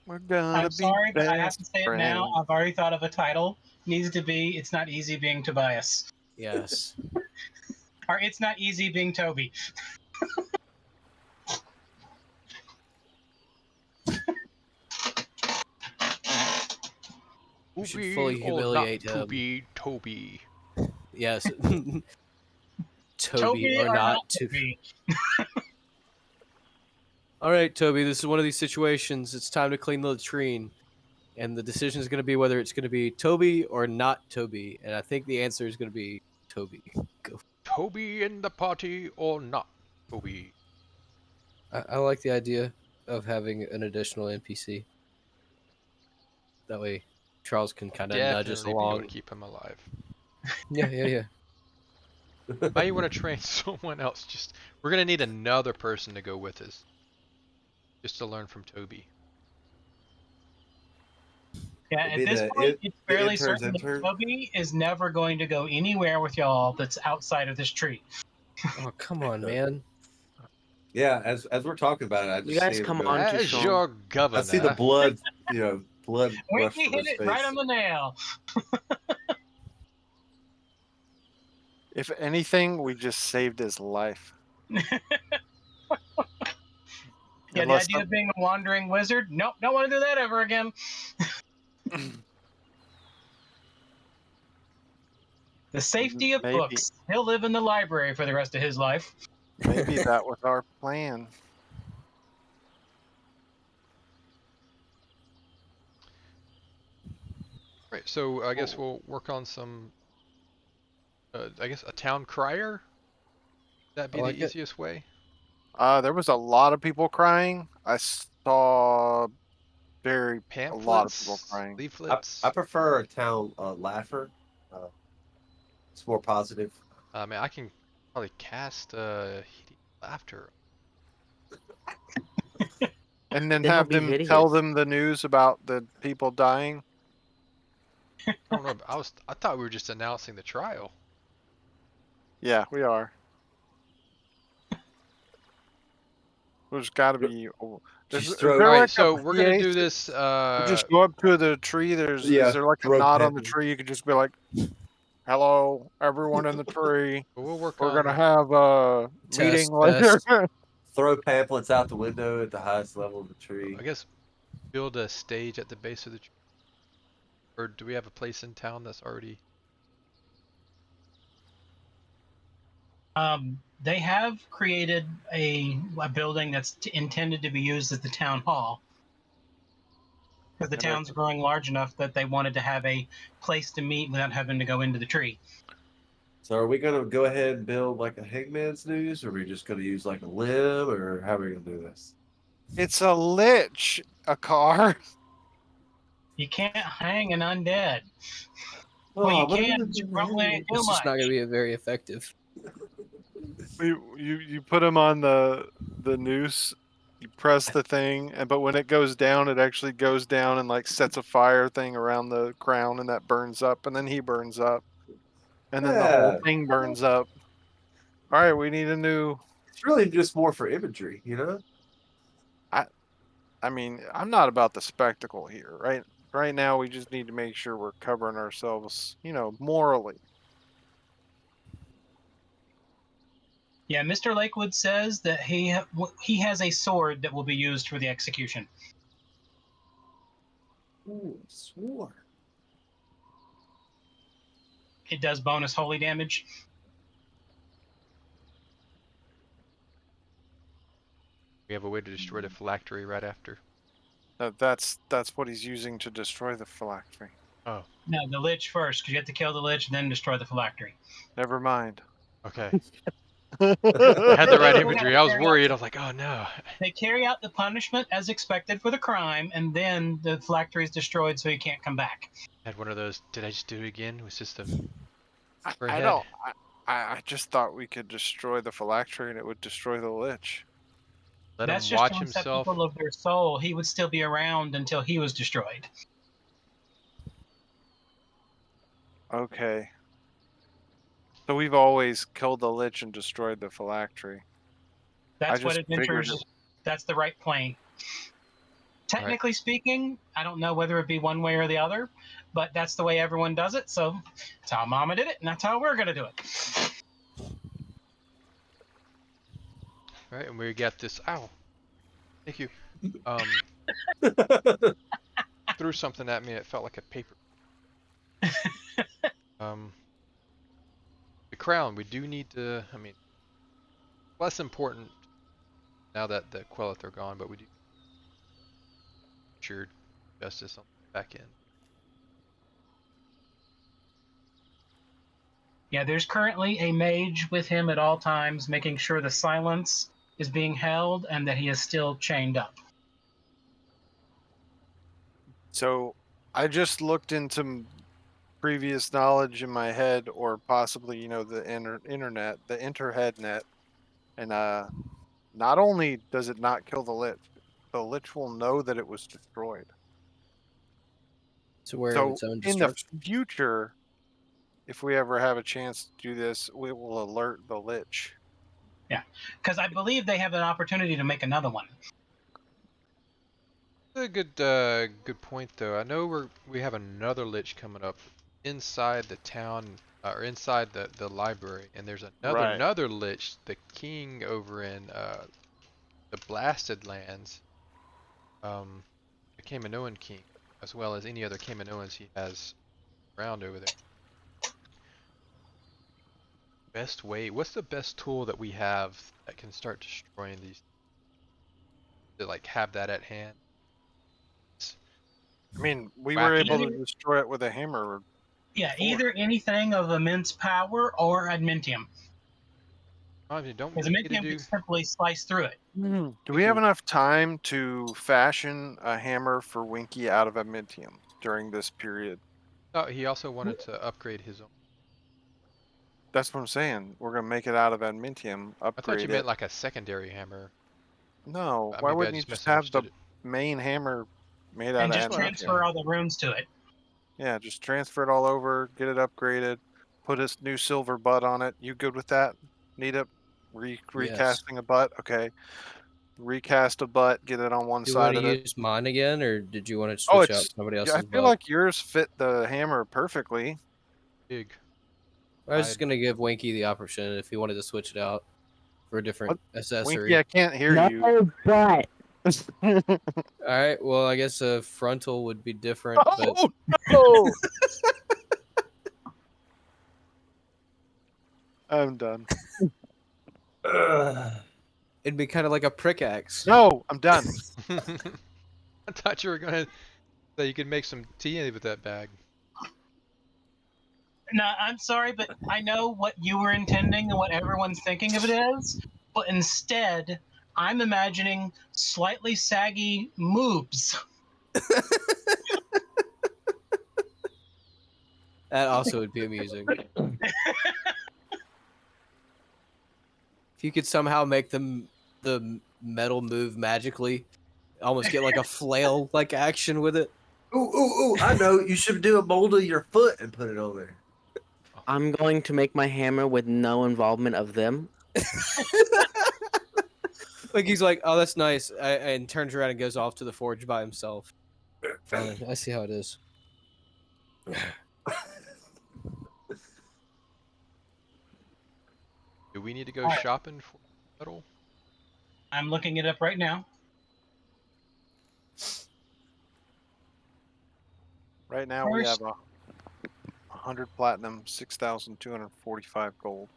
We're gonna I'm be sorry, but I have best to say it now. friends. I've already thought of a title. Needs to be It's Not Easy Being Tobias. Yes. Or It's Not Easy Being Toby. We should Toby fully or not humiliate to him. be Toby. Yes. Toby or not to. Toby. All right, Toby. This is one of these situations. It's time to clean the latrine, and the decision is going to be whether it's going to be Toby or not Toby. And I think the answer is going to be Toby. Go. Toby in the party or not Toby? I like the idea of having an additional NPC. That way, Charles can kind of nudge us Definitely be able along. to keep him alive. Yeah. Might want to train someone else. We're gonna need another person to go with us, just to learn from Toby. Yeah, It'd at be this the point, it's fairly intern's certain intern. that Toby is never going to go anywhere with y'all that's outside of this tree. Oh, come on, man. Yeah, as we're talking about it, I just You guys see him come go- on. Too As strong. your governor. I see the blood, blood We rush from hit his it face. right on the nail. If anything, we just saved his life. Yeah, Unless the idea of being a wandering wizard? Nope, don't want to do that ever again. The safety of Maybe. books. He'll live in the library for the rest of his life. Maybe that was our plan. Right, so I guess we'll work on some. I guess a town crier. That'd be I like the it. easiest way. There was a lot of people crying. I saw a Pamphlets, lot of people crying. leaflets. I prefer a town laugher. It's more positive. Man, I can probably cast heating laughter. And then Then have it'll be them tell videos. them the news about the people dying. I don't know. I thought we were just announcing the trial. Yeah, we are. There's got to be. Just Is throw- there All right, like so a we're gonna PA do this. You just go up to the tree. Is there like a throw knot on the pamphlets. tree? You could just be like, "Hello, everyone in the tree. We'll work We're on. gonna have a Test, meeting later." Throw pamphlets out the window at the highest level of the tree. I guess build a stage at the base of the tree. Or do we have a place in town that's already? They have created a building that's intended to be used as the town hall. Because the And town's growing large enough that they wanted to have a place to meet without having to go into the tree. So are we gonna go ahead and build like a hangman's noose, or are we just gonna use like a limb, or how are we gonna do this? It's a lich, a car. You can't hang an undead. Well, Oh, you but can, but you probably ain't too It's just not much. going to be very effective. You put him on the noose. You press the thing, but when it goes down, it actually goes down and like sets a fire thing around the crown, and that burns up, and then he burns up, and then the whole Yeah, thing burns up. All right, we need a new. it's really just more for imagery, you know? I mean, I'm not about the spectacle here, right? Right now, we just need to make sure we're covering ourselves, morally. Yeah, Mr. Lakewood says that he has a sword that will be used for the execution. Ooh, sword. It does bonus holy damage. We have a way to destroy the phylactery right after. That's what he's using to destroy the phylactery. Oh, No, the lich first, because you have to kill the lich, then destroy the phylactery. Never mind. okay. I had the right They still gotta imagery. I was carry out worried. I was like, oh no. They carry out the punishment as expected for the crime, and then the phylactery is destroyed, so he can't come back. I had one of those. Did I just do it again? It was just a for a I head. don't. I just thought we could destroy the phylactery and it would destroy the lich. Let That's him just a watch himself. receptacle of their soul. He would still be around until he was destroyed. Okay. So we've always killed the lich and destroyed the phylactery. That's what just figured adventures. That's the right plane. Technically speaking, I don't know whether it be one way or the other, but that's the way everyone does it. So that's how Mama did it, and that's how we're gonna do it. All right, and we got this. Ow. Thank you. Threw something at me. It felt like a paper. The crown. We do need to. I mean, less important now that the Quellath are gone, but we do sure justice on the back end. Yeah, there's currently a mage with him at all times, making sure the silence is being held and that he is still chained up. So I just looked into previous knowledge in my head, or possibly, the internet, the interhead net, and not only does it not kill the lich will know that it was destroyed. It's aware of So its own in the destruction. future, if we ever have a chance to do this, we will alert the lich. Yeah, because I believe they have an opportunity to make another one. A good point though. I know we have another lich coming up inside the town or inside the library, and there's Right. another lich, the king over in the Blasted Lands, the Kaminoan king, as well as any other Kaminoans he has around over there. Best way? What's the best tool that we have that can start destroying these? To like have that at hand. I mean, we were Whacking able it. to destroy it with a hammer. Yeah, before. either anything of immense power or admentium. I mean, don't Because we get to admentium do? could simply slice through it. Do we have enough time to fashion a hammer for Winky out of admentium during this period? Oh, he also wanted to upgrade his own. That's what I'm saying. We're gonna make it out of admentium, I thought you upgrade meant it. like a secondary hammer. No, why Maybe I wouldn't you just just have the misunderstood it. main hammer made out And of just admentium? transfer all the runes to it. Yeah, just transfer it all over, get it upgraded, put a new silver butt on it. You good with that? Need a Yes. recasting a butt? Okay. Recast a butt, get it on one Do you want side to of it. use mine again, or did you want to Oh, switch out somebody I else's feel butt? like yours fit the hammer perfectly. Big. I was just gonna give Winky the option if he wanted to switch it out for a different accessory. Winky, I can't hear you. but All right. Well, I guess a frontal would be different, but Oh no! I'm done. it'd be kind of like a prick axe. No, I'm done. I thought you were gonna So you could make some tea with that bag. Now, I'm sorry, but I know what you were intending and what everyone's thinking of it as. But instead, I'm imagining slightly saggy moobs. That also would be amusing. If you could somehow make the metal move magically, almost get like a flail like action with it. Ooh! I know. You should do a mold of your foot and put it on there. I'm going to make my hammer with no involvement of them. Like he's like, oh, that's nice, and turns around and goes off to the forge by himself. Fine, I see how it is. Do we need to go Alright. shopping for metal? I'm looking it up right now. Right now we have 100 platinum, 6,245 gold.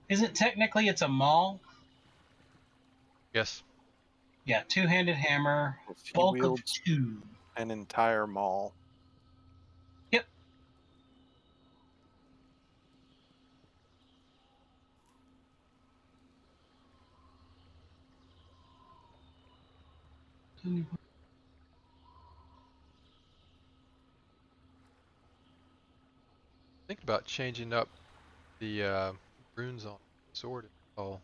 Isn't technically it's a maul? Yes. Yeah, two-handed hammer, He bulk of wields 2. an entire maul. Yep. Think about changing up the runes on the sword. Oh,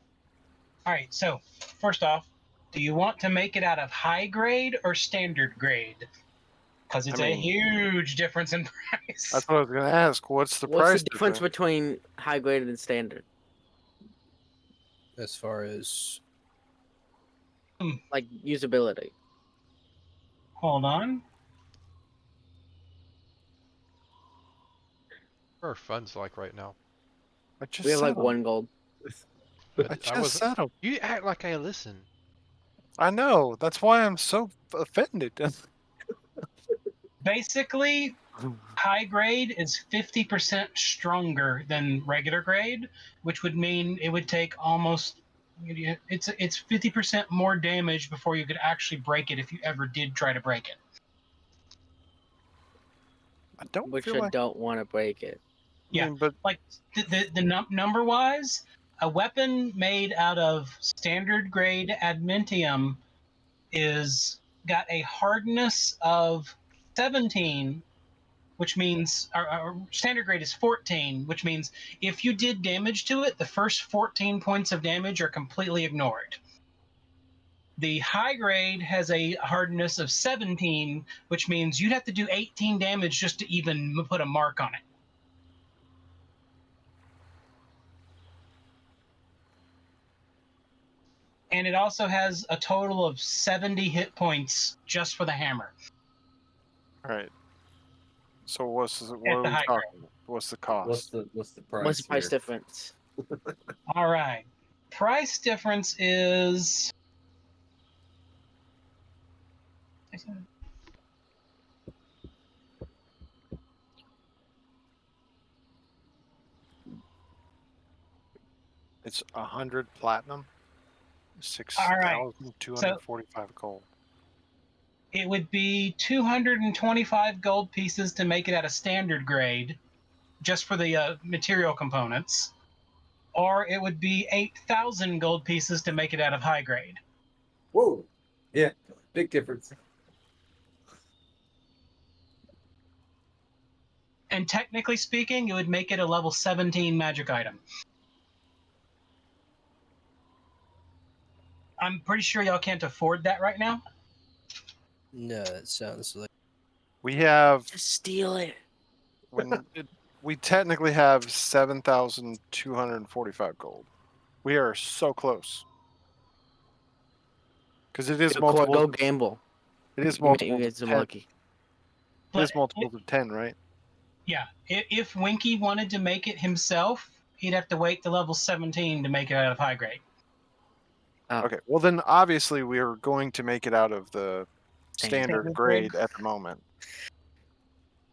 Alright, so first off, do you want to make it out of high grade or standard grade? Because it's a huge difference in price. That's what I was going to ask. What's the What's price the difference between high graded and standard? As far as Like usability. Hold on. what are our funds like right now? I just We have said like 'em. 1 gold. I just said them. You act like I listen. I know. That's why I'm so offended. Basically, high grade is 50% stronger than regular grade, which would mean it would take almost it's 50% more damage before you could actually break it if you ever did try to break it. I don't Which feel I like. don't want to break it. Yeah. I mean, but Like the number wise, a weapon made out of standard grade admentium is got a hardness of 17, which means our standard grade is 14, which means if you did damage to it, the first 14 points of damage are completely ignored. The high grade has a hardness of 17, which means you'd have to do 18 damage just to even put a mark on it. And it also has a total of 70 hit points just for the hammer. all right. So what At are the we high talking? What's the cost? What's the price? What's the price here? difference? All right. Price difference is. It's 100 platinum, All right. 6,245 gold. It would be 225 gold pieces to make it at a standard grade, just for the material components, or it would be 8,000 gold pieces to make it out of high grade. Whoa. Yeah. Big difference. And technically speaking, it would make it a level 17 magic item. I'm pretty sure y'all can't afford that right now. no, it sounds like We have Just steal it. we technically have 7,245 gold. We are so close. Because it is multiple. Go gamble. It is You multiple. get some 10. lucky. It is multiples of 10, right? Yeah, if Winky wanted to make it himself, he'd have to wait to level 17 to make it out of high grade. Oh. Okay. Well, then obviously we are going to make it out of the standard Standard grade grade. at the moment.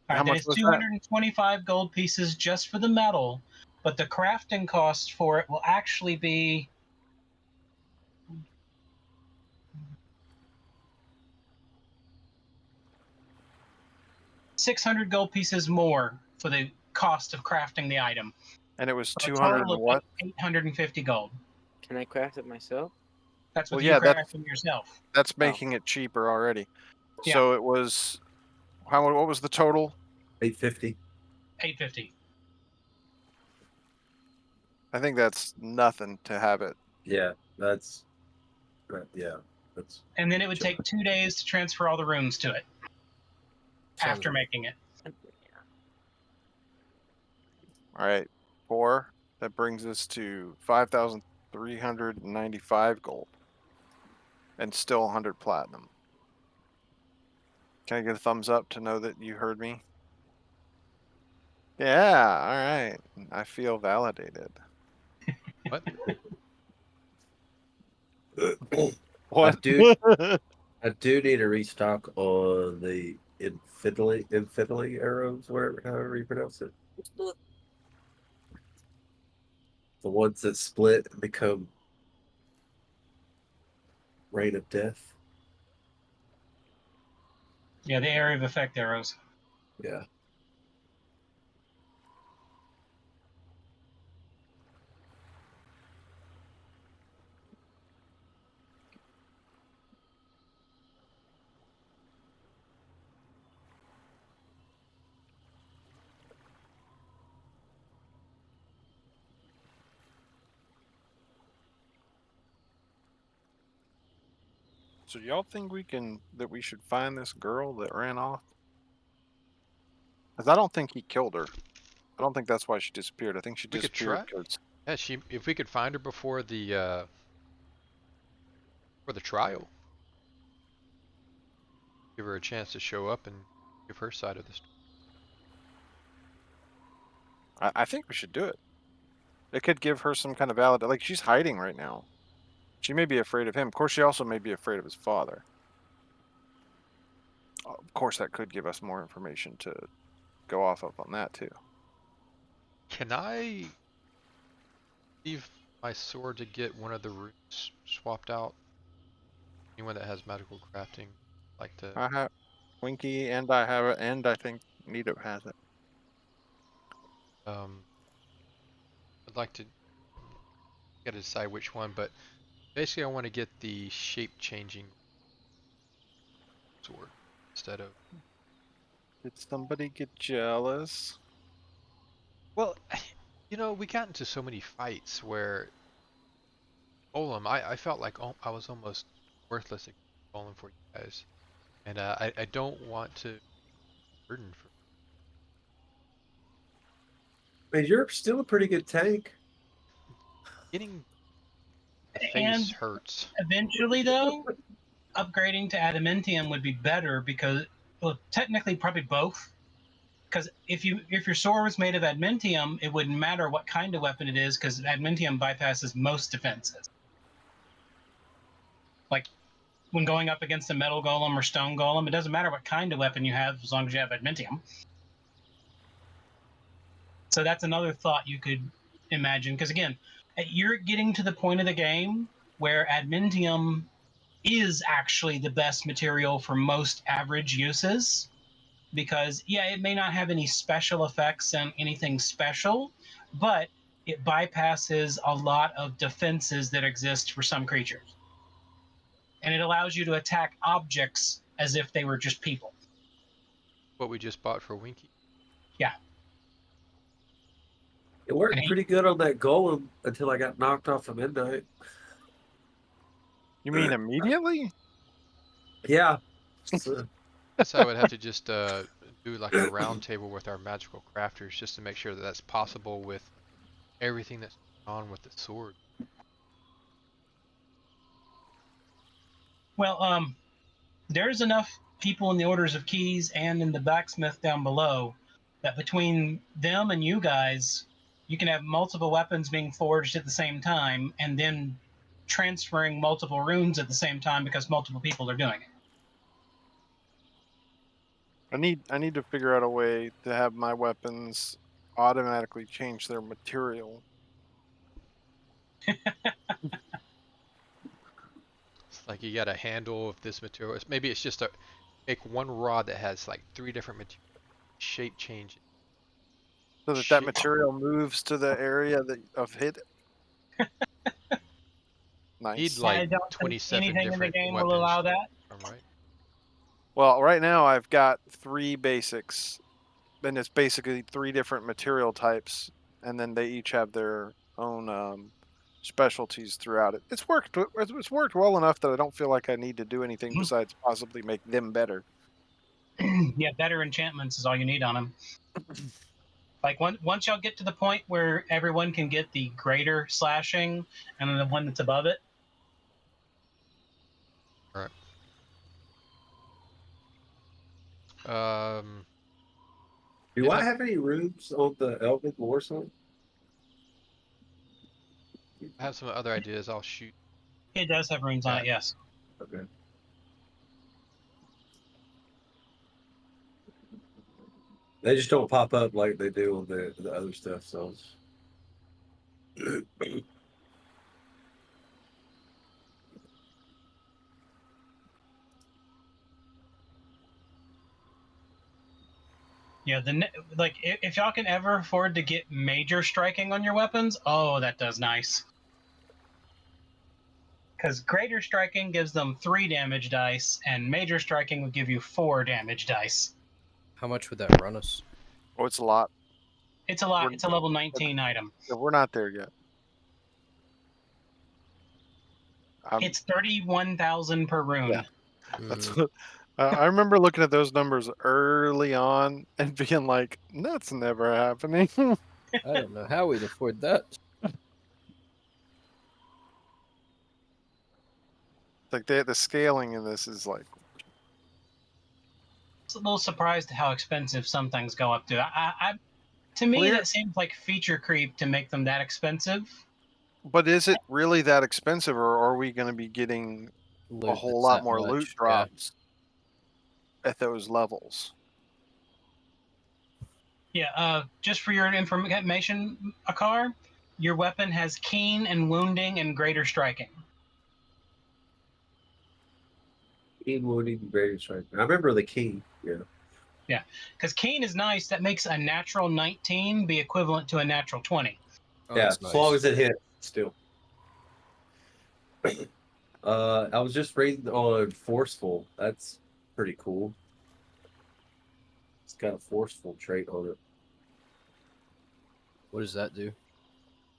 All How right, much that is was that? 225 gold pieces just for the metal, but the crafting cost for it will actually be 600 gold pieces more for the cost of crafting the item. And it was For a 200 total and of what? 850 gold. Can I craft it myself? That's Well, with you yeah, crafting yourself. that's making it cheaper already. Yeah. So it was what was the total? 850. 850. I think that's nothing to have it. Yeah, that's that's And then it would Sure. take 2 days to transfer all the runes to it Sounds after making it. All right, 4. That brings us to 5,395 gold, and still 100 platinum. Can I get a thumbs up to know that you heard me? Yeah. All right. I feel validated. What? What? I do need to restock on the infinity arrows, whatever however you pronounce it. The ones that split and become rain of death. Yeah, the area of effect arrows. Yeah. So y'all think that we should find this girl that ran off? Because I don't think he killed her. I don't think that's why she disappeared. I think she We could disappeared try. because Yeah, if we could find her before the trial, give her a chance to show up and give her side of the story. I think we should do it. It could give her some kind of valid. Like she's hiding right now. She may be afraid of him. Of course, she also may be afraid of his father. Of course, that could give us more information to go off of on that too. Can I leave my sword to get one of the runes swapped out? Anyone that has magical crafting like to I have Winky, and I have it, and I think Nito has it. I'd like to gotta decide which one, but basically I want to get the shape changing sword instead of Did somebody get jealous? well, we got into so many fights where Golem, I felt like I was almost worthless at Golem for you guys, and I don't want to burden for I mean, you're still a pretty good tank. getting the And face hurts. eventually, though, upgrading to adamantium would be better because, well, technically, probably both. Because if your sword was made of adamantium, it wouldn't matter what kind of weapon it is, because adamantium bypasses most defenses. Like when going up against a metal golem or stone golem, it doesn't matter what kind of weapon you have as long as you have adamantium. So that's another thought you could imagine. Because again, you're getting to the point of the game where adamantium is actually the best material for most average uses. Because, yeah, it may not have any special effects and anything special, but it bypasses a lot of defenses that exist for some creatures. And it allows you to attack objects as if they were just people. What we just bought for Winky. Yeah. It worked pretty good on that golem until I got knocked off of midnight. You mean immediately? Yeah. So, Guess I would have to just do like a round table with our magical crafters just to make sure that that's possible with everything that's going on with the sword. Well, there's enough people in the Orders of Keys and in the blacksmith down below that between them and you guys, you can have multiple weapons being forged at the same time and then transferring multiple runes at the same time because multiple people are doing it. I need to figure out a way to have my weapons automatically change their material. It's like you got a handle of this material. Maybe it's just a make one rod that has like 3 different material shape changes. So that Shit. material moves to the area of hit. Need Nice. I like don't think 27 anything in the different game will weapons allow to choose that. from, right? Well, right now I've got 3 basics. Then it's basically 3 different material types, and then they each have their own specialties throughout it. It's worked. It's worked well enough that I don't feel like I need to do anything Mhm. besides possibly make them better. Yeah, better enchantments is all you need on them. Like once y'all get to the point where everyone can get the greater slashing and then the one that's above it. All right. Do Is I that have any rooms on the Elven War song? I have some other ideas. I'll shoot It does have runes on that. it, yes. Okay. They just don't pop up like they do on the other stuff. So Yeah, like if y'all can ever afford to get major striking on your weapons, oh, that does nice. Because greater striking gives them 3 damage dice, and major striking would give you 4 damage dice. How much would that run us? Oh, it's a lot. It's a lot. We're, It's a level 19 item. we're not there yet. It's 31,000 per rune. Yeah. That's Mm, what, I remember looking at those numbers early on and being like, "That's never happening." I don't know how we'd afford that. Like the scaling in this is like, It's a little surprised at how expensive some things go up to. To me, clear. that seems like feature creep to make them that expensive. But is it really that expensive, or are we going to be getting a Loot whole that's lot that more loot much. Yeah. drops at those levels? Yeah, just for your information, Akar, your weapon has keen and wounding and greater striking. Keen wounding and greater strike. I remember the key. Yeah. Yeah, because keen is nice. That makes a natural 19 be equivalent to a natural 20. Oh, Yeah. that's As long nice. as it hits, still. I was just reading on forceful. That's pretty cool. It's got a forceful trait on it. What does that do?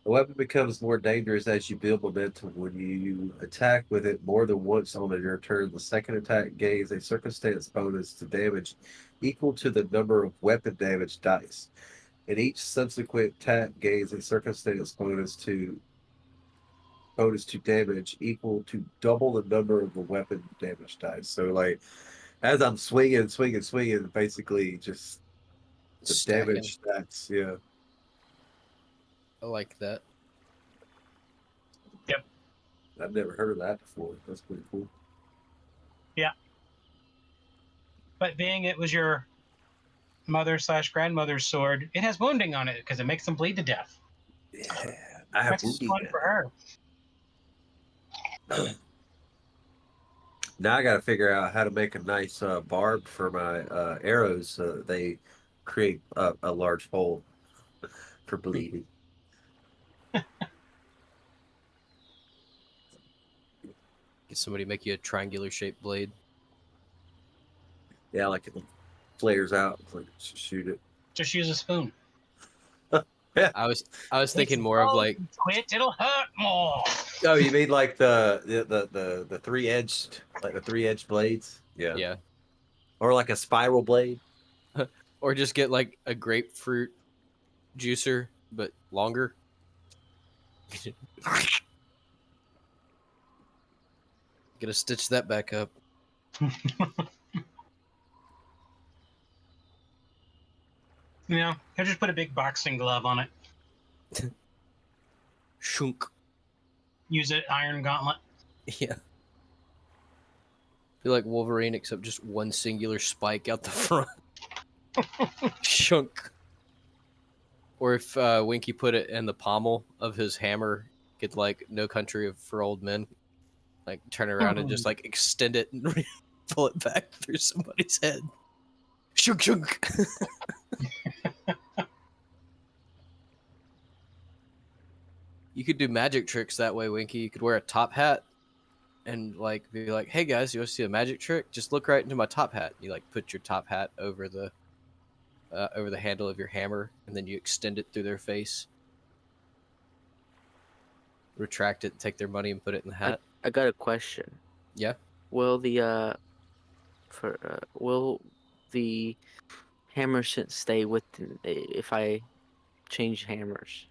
The weapon becomes more dangerous as you build momentum. When you attack with it more than once on your turn, the second attack gains a circumstance bonus to damage equal to the number of weapon damage dice. And each subsequent attack gains a circumstance bonus to damage equal to double the number of the weapon damage dice. So like as I'm swinging, basically just the Stacking. damage stats. Yeah, I like that. Yep. I've never heard of that before. That's pretty cool. Yeah. But being it was your mother/grandmother's sword, it has wounding on it because it makes them bleed to death. Yeah, I have That's wounding fun for her. now. Now I got to figure out how to make a nice barb for my arrows so that they create a large hole for bleeding. Get somebody to make you a triangular shaped blade. Yeah, like it flares out, like shoot it. Just use a spoon. Yeah. I was thinking more of like, Quit, it'll hurt more. Oh, you mean like the three edged blades? Yeah. yeah. Or like a spiral blade? Or just get like a grapefruit juicer, but longer. Gotta stitch that back up. He'll just put a big boxing glove on it. Shunk. Use it iron gauntlet. Yeah. Feel like Wolverine, except just one singular spike out the front. Shunk. Or if Winky put it in the pommel of his hammer, could like No Country for Old Men, like turn around and just like extend it and pull it back through somebody's head. Shunk shunk. You could do magic tricks that way, Winky. You could wear a top hat and like be like, "Hey guys, you want to see a magic trick? Just look right into my top hat." You like put your top hat over the handle of your hammer, and then you extend it through their face. Retract it, take their money, and put it in the hat. I got a question. Yeah. Will the will the hammer stay with if I change hammers?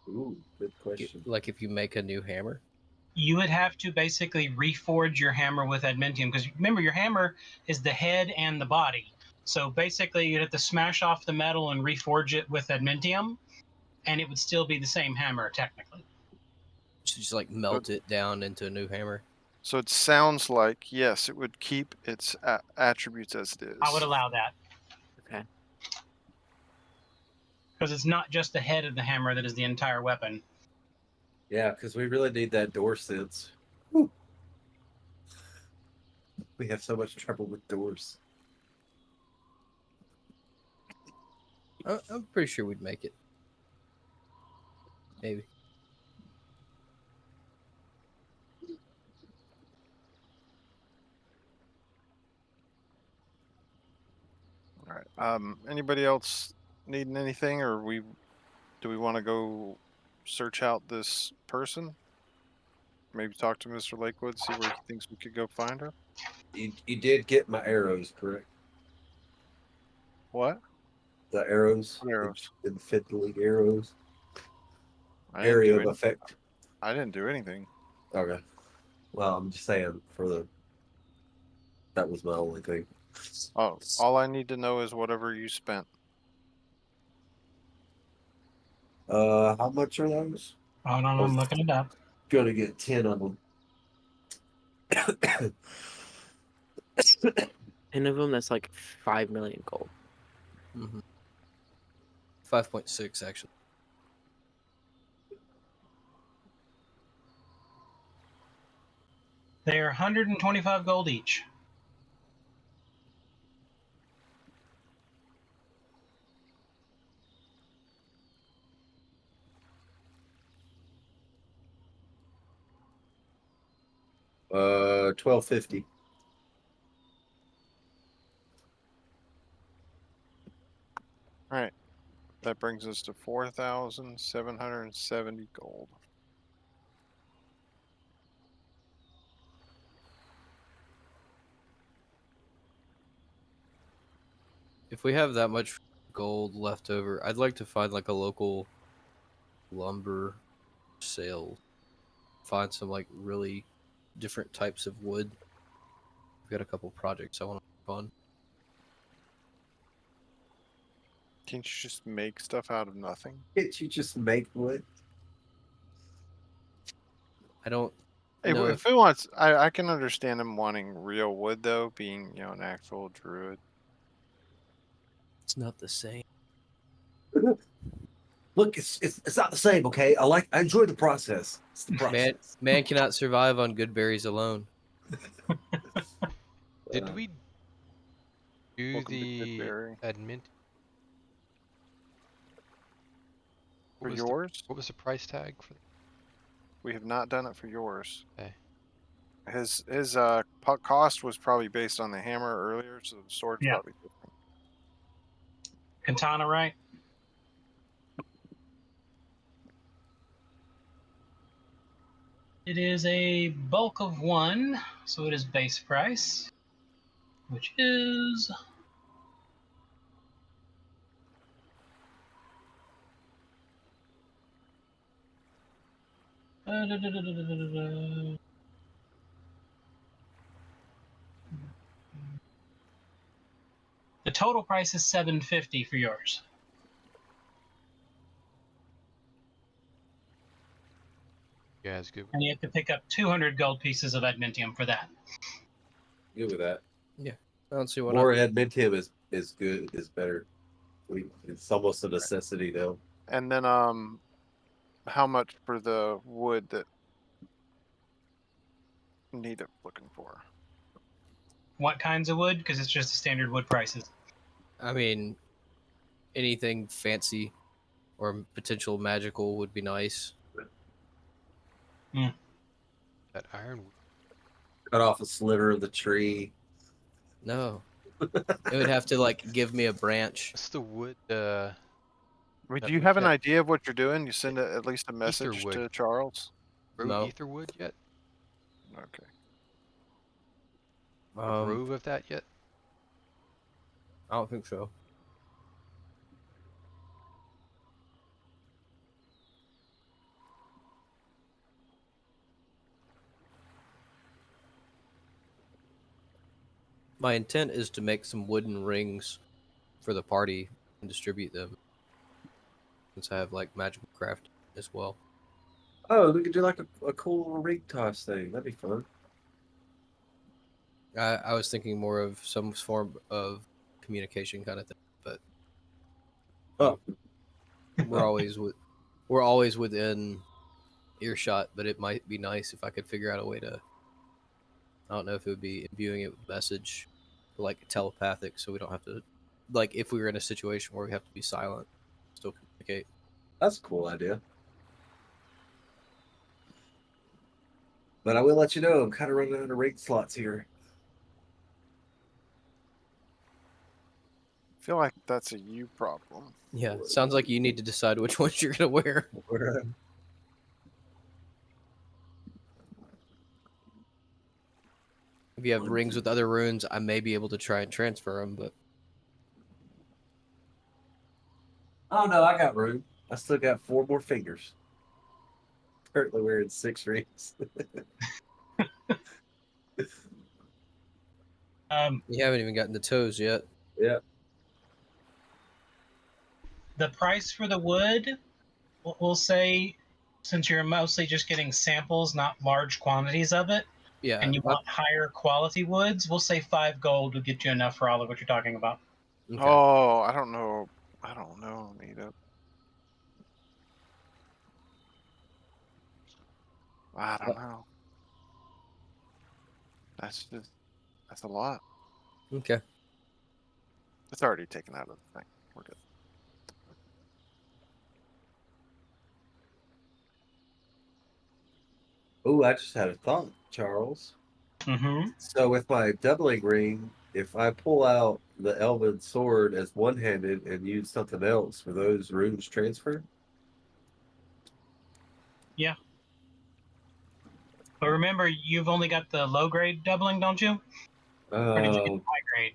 Ooh, good question. Like if you make a new hammer. You would have to basically reforge your hammer with adamantium because remember your hammer is the head and the body. So basically you'd have to smash off the metal and reforge it with adamantium, and it would still be the same hammer technically. So just like melt it down into a new hammer. So it sounds like, yes, it would keep its attributes as it is. I would allow that. Okay. Because it's not just the head of the hammer that is the entire weapon. Yeah, because we really need that door sense. Whew. We have so much trouble with doors. I'm pretty sure we'd make it. Maybe. All right. Anybody else needing anything, or do we want to go search out this person? Maybe talk to Mr. Lakewood, see where he thinks we could go find her. You did get my arrows, correct? What? The arrows? What arrows? The fiddly arrows? I didn't Area do of any- effect. I didn't do anything. Okay. Well, I'm just saying that was my only thing. Oh, all I need to know is whatever you spent. How much are those? Oh, no, I'm looking it up. Gonna get 10 of them. 10 of them. That's like 5 million gold. 5.6 actually. They are 125 gold each. $12.50. All right. That brings us to 4,770 gold. If we have that much gold left over, I'd like to find like a local lumber sale. Find some like really different types of wood. I've got a couple projects I want to work on. Can't you just make stuff out of nothing? Can't you just make wood? I don't Hey, know if he wants, I can understand him wanting real wood though, being an actual druid. it's not the same. Look, it's not the same, okay? I enjoy the process. It's the process. Man cannot survive on good berries alone. Did we do Welcome to the Goodberry. admin? For yours? What was the price tag for? We have not done it for yours. Okay. His cost was probably based on the hammer earlier, so the sword's Yeah. probably different. Katana, right? It is a bulk of 1, so it is base price, which is the total price is 750 for yours. Yeah, it's good. And you have to pick up 200 gold pieces of adamantium for that. Good with that. I don't see what More adamantium is good, is better. It's almost a necessity now. And then how much for the wood that need looking for? What kinds of wood? Because it's just the standard wood prices. I mean, anything fancy or potential magical would be nice. That ironwood. Cut off a sliver of the tree. No, it would have to like give me a branch. What's the wood? I mean, that do you we have an had? idea of what you're doing? You send at least a message Etherwood. to Charles. Grow No. etherwood yet? Okay. A grove of that yet? I don't think so. My intent is to make some wooden rings for the party and distribute them, since I have like magical craft as well. Oh, we could do like a cool little ring toss thing. That'd be fun. I was thinking more of some form of communication kind of thing, but Oh, we're always within earshot. But it might be nice if I could figure out a way to. I don't know if it would be imbuing it with message, like telepathic, so we don't have to. Like if we were in a situation where we have to be silent, still communicate. that's a cool idea. But I will let you know, I'm kind of running out of ring slots here. I feel like that's a you problem. Yeah, sounds like you need to decide which ones you're gonna wear. If you have rings with other runes, I may be able to try and transfer them, but Oh no, I got room. I still got 4 more fingers. Currently wearing 6 rings. you haven't even gotten the toes yet. Yeah. The price for the wood, we'll say, since you're mostly just getting samples, not large quantities of it, Yeah, and you want higher quality woods, we'll say 5 gold would get you enough for all of what you're talking about. okay. Oh, I don't know. Nita. I don't know. That's a lot. Okay. It's already taken out of the thing. We're good. Oh, I just had a thought, Charles. Mm-hmm. So with my doubling ring, if I pull out the elven sword as one-handed and use something else, for those runes transfer? Yeah. But remember, you've only got the low grade doubling, don't you? Or did you get the high grade?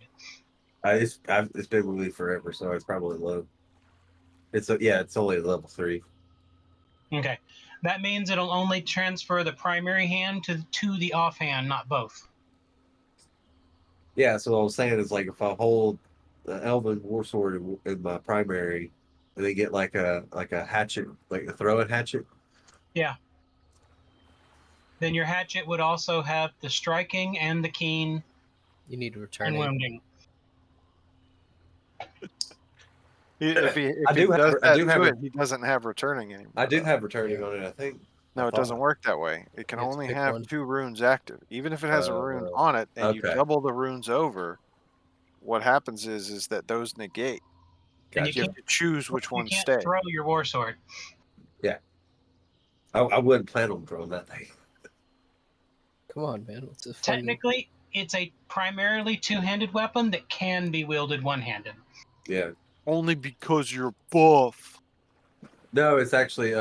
It's been with me forever, so it's probably low. It's only level 3. Okay. That means it'll only transfer the primary hand to the offhand, not both. Yeah, so what I was saying is like if I hold the elven war sword in my primary, and they get like a hatchet, like a throwing hatchet. Yeah. Then your hatchet would also have the striking and the keen You need and returning. wounding. If he I do does have I that do to have it, he doesn't have returning anymore. I do though. have returning on it. I think. No, I it doesn't thought. work that way. It can You have to only pick have one. 2 runes active. Even if it has a rune Uh, on it and you okay. double the runes over, what happens is that those negate. And Gotcha. You have to choose which you ones can't stay. throw your war sword. Yeah. I wouldn't plan on throwing that thing. Come on, man. What's the fun? Technically, it's a primarily two-handed weapon that can be wielded one-handed. Yeah. Only because you're buff. No, it's actually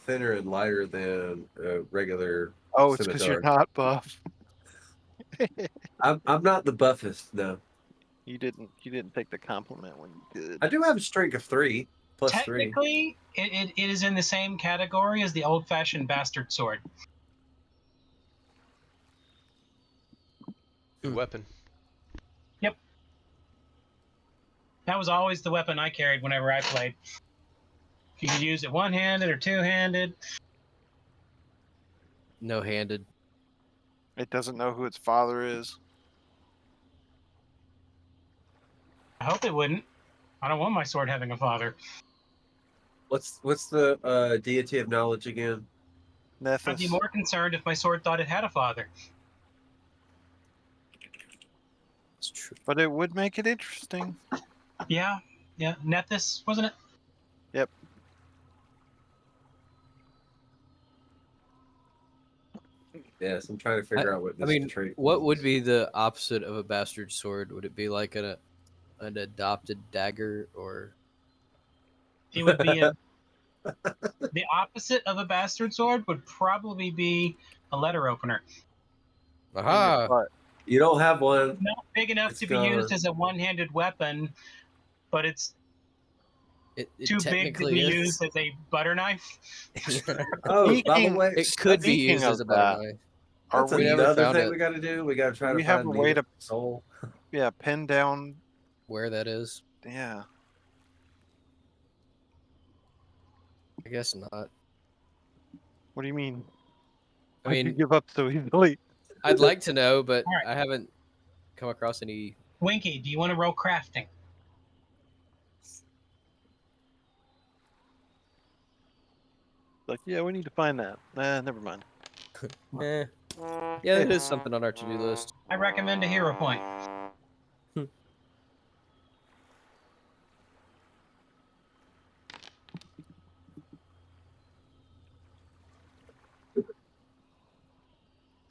thinner and lighter than a regular Oh, it's because you're scimitar. not buff. I'm not the buffest, no. You didn't take the compliment when you did. I do have a strength of 3 plus 3. Technically, it is in the same category as the old-fashioned bastard sword. Good weapon. Yep. That was always the weapon I carried whenever I played. You could use it one-handed or two-handed. No-handed. It doesn't know who its father is. I hope it wouldn't. I don't want my sword having a father. What's the deity of knowledge again? I'd be Nethys. more concerned if my sword thought it had a father. It's true. But it would make it interesting. Yeah, Nethys, wasn't it? Yep. Yes, I'm trying to figure out what I this mean, trait what would means. be the opposite of a bastard sword? Would it be like an adopted dagger, or It would be the opposite of a bastard sword would probably be a letter opener. In your aha? butt. You don't have one. Not big enough It's to be used gone. as a one-handed weapon, but it's It too big to technically be is. used as a butter knife. Oh, by the Speaking, way, It could be Speaking used as of a butter that, knife. are that's We we? never another found thing it we got to do. We got to try Do to we have find a way needle to, soul. yeah, pin down? where that is. Yeah. I guess not. What do you mean? I Why'd you mean, give up so easily? I'd like to know, but All right. I haven't come across any. Winky, do you want to roll crafting? Like, yeah, we need to find that. Never mind. Eh. Yeah, that is something on our to-do list. I recommend a hero point.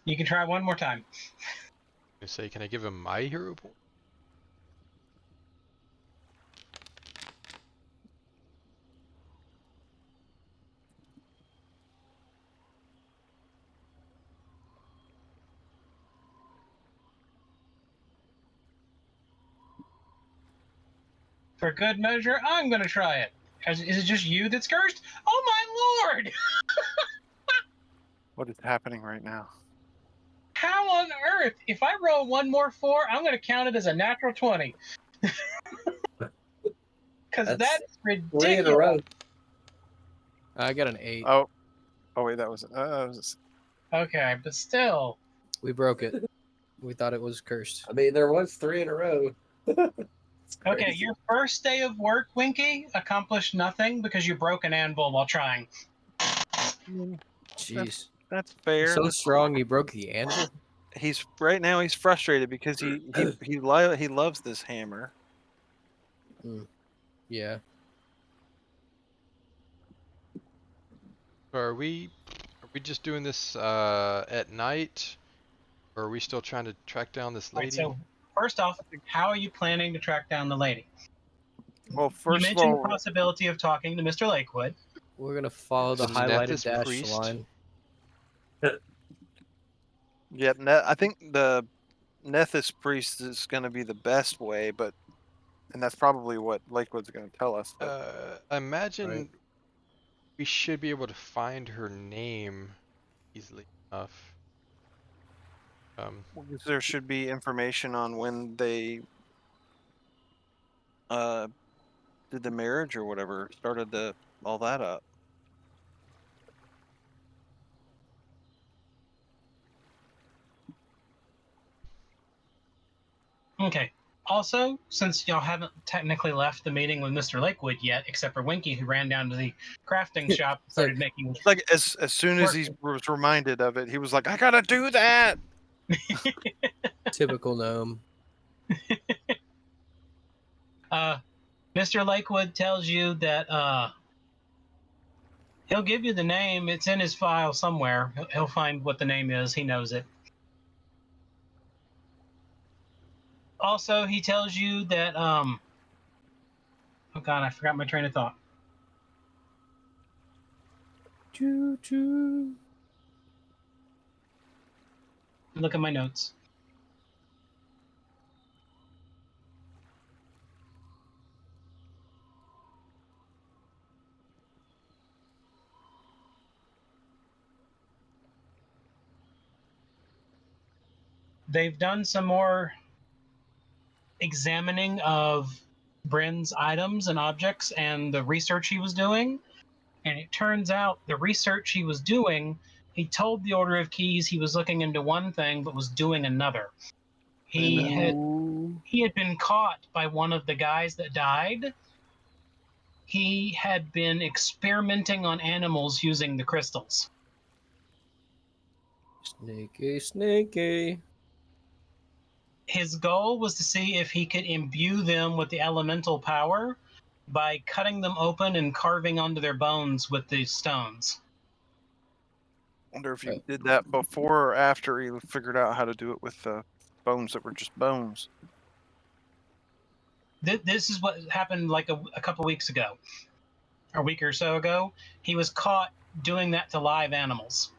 You can try one more time. I say, can I give him my hero point? For good measure, I'm going to try it. Is it just you that's cursed? Oh my lord! What is happening right now? How on earth? If I roll one more 4, I'm going to count it as a natural 20. Because That's that's 3 in a ridiculous. row. I got an 8. Oh, wait, that was. Okay, but still. We broke it. We thought it was cursed. I mean, there was 3 in a row. It's Okay, crazy. your first day of work, Winky, accomplished nothing because you broke an anvil while trying. Jeez. That's fair. So strong you broke the anvil? He's right now. He's frustrated because he loves this hammer. Yeah. Are we just doing this at night, or are we still trying to track down this All right, lady? so first off, how are you planning to track down the lady? Well, You first of mentioned the all, possibility of talking to Mr. Lakewood. We're going to follow the The highlighted Nethys dash priest? line. yeah, I think the Nethys priest is going to be the best way, and that's probably what Lakewood's going to tell us. But I imagine Right. we should be able to find her name easily enough. there should be information on when they did the marriage or whatever, started all that up. Okay. Also, since y'all haven't technically left the meeting with Mr. Lakewood yet, except for Winky, who ran down to the crafting shop and started making. Like as soon as he was reminded of it, he was like, "I gotta do that." Typical gnome. Mr. Lakewood tells you that he'll give you the name. It's in his file somewhere. He'll find what the name is. He knows it. Also, he tells you that oh god, I forgot my train of thought. Choo choo. Look at my notes. They've done some more examining of Bryn's items and objects and the research he was doing. And it turns out the research he was doing, he told the Order of Keys he was looking into one thing but was doing another. He had Ooh. he had been caught by one of the guys that died. He had been experimenting on animals using the crystals. Sneaky, sneaky. His goal was to see if he could imbue them with the elemental power by cutting them open and carving onto their bones with these stones. Wonder if he Right. did that before or after he figured out how to do it with the bones that were just bones. This is what happened like a couple weeks ago, a week or so ago. He was caught doing that to live animals.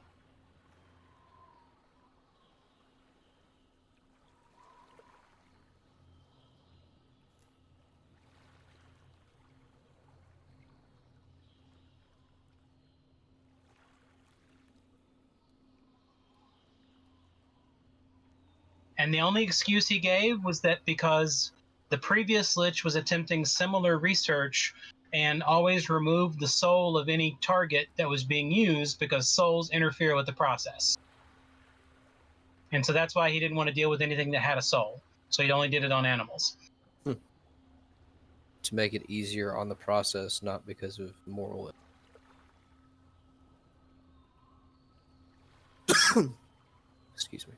And the only excuse he gave was that because the previous Lich was attempting similar research and always removed the soul of any target that was being used because souls interfere with the process. And so that's why he didn't want to deal with anything that had a soul. So he only did it on animals. To make it easier on the process, not because of moral. Excuse me.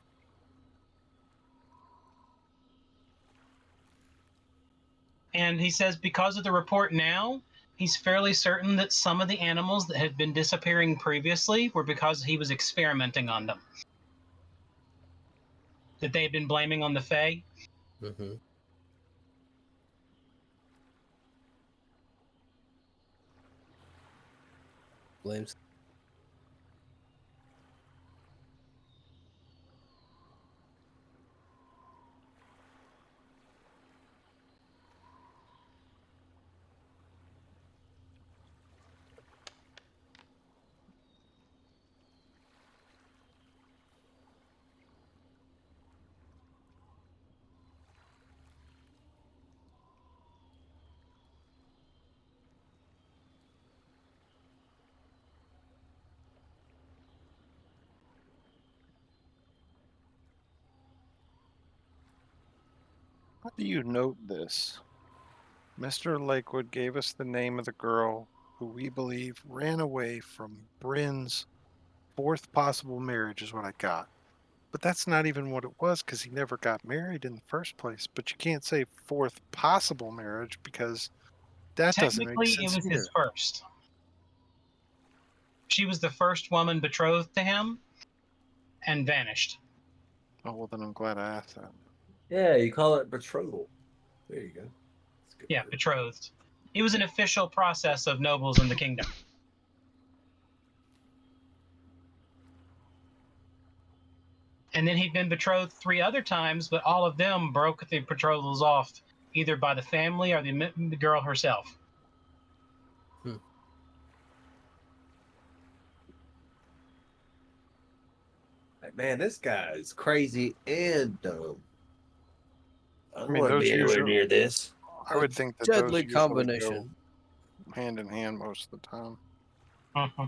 And he says because of the report now, he's fairly certain that some of the animals that had been disappearing previously were because he was experimenting on them. That they had been blaming on the Fae. Mm-hmm. Blames. How do you note this? Mr. Lakewood gave us the name of the girl who we believe ran away from Bryn's fourth possible marriage, is what I got. But that's not even what it was because he never got married in the first place. But you can't say fourth possible marriage because that doesn't make Technically, it sense was his either. first. She was the first woman betrothed to him and vanished. Oh, well, then I'm glad I asked that. Yeah, you call it betrothal. There you go. That's a good Yeah, word. betrothed. It was an official process of nobles in the kingdom. And then he'd been betrothed 3 other times, but all of them broke the betrothals off either by the family or the girl herself. Like, man, this guy is crazy and dumb. I don't I mean, want to those be anywhere usually, near this. I would think that those Deadly usually go combination. hand in hand most of the time. Uh-huh.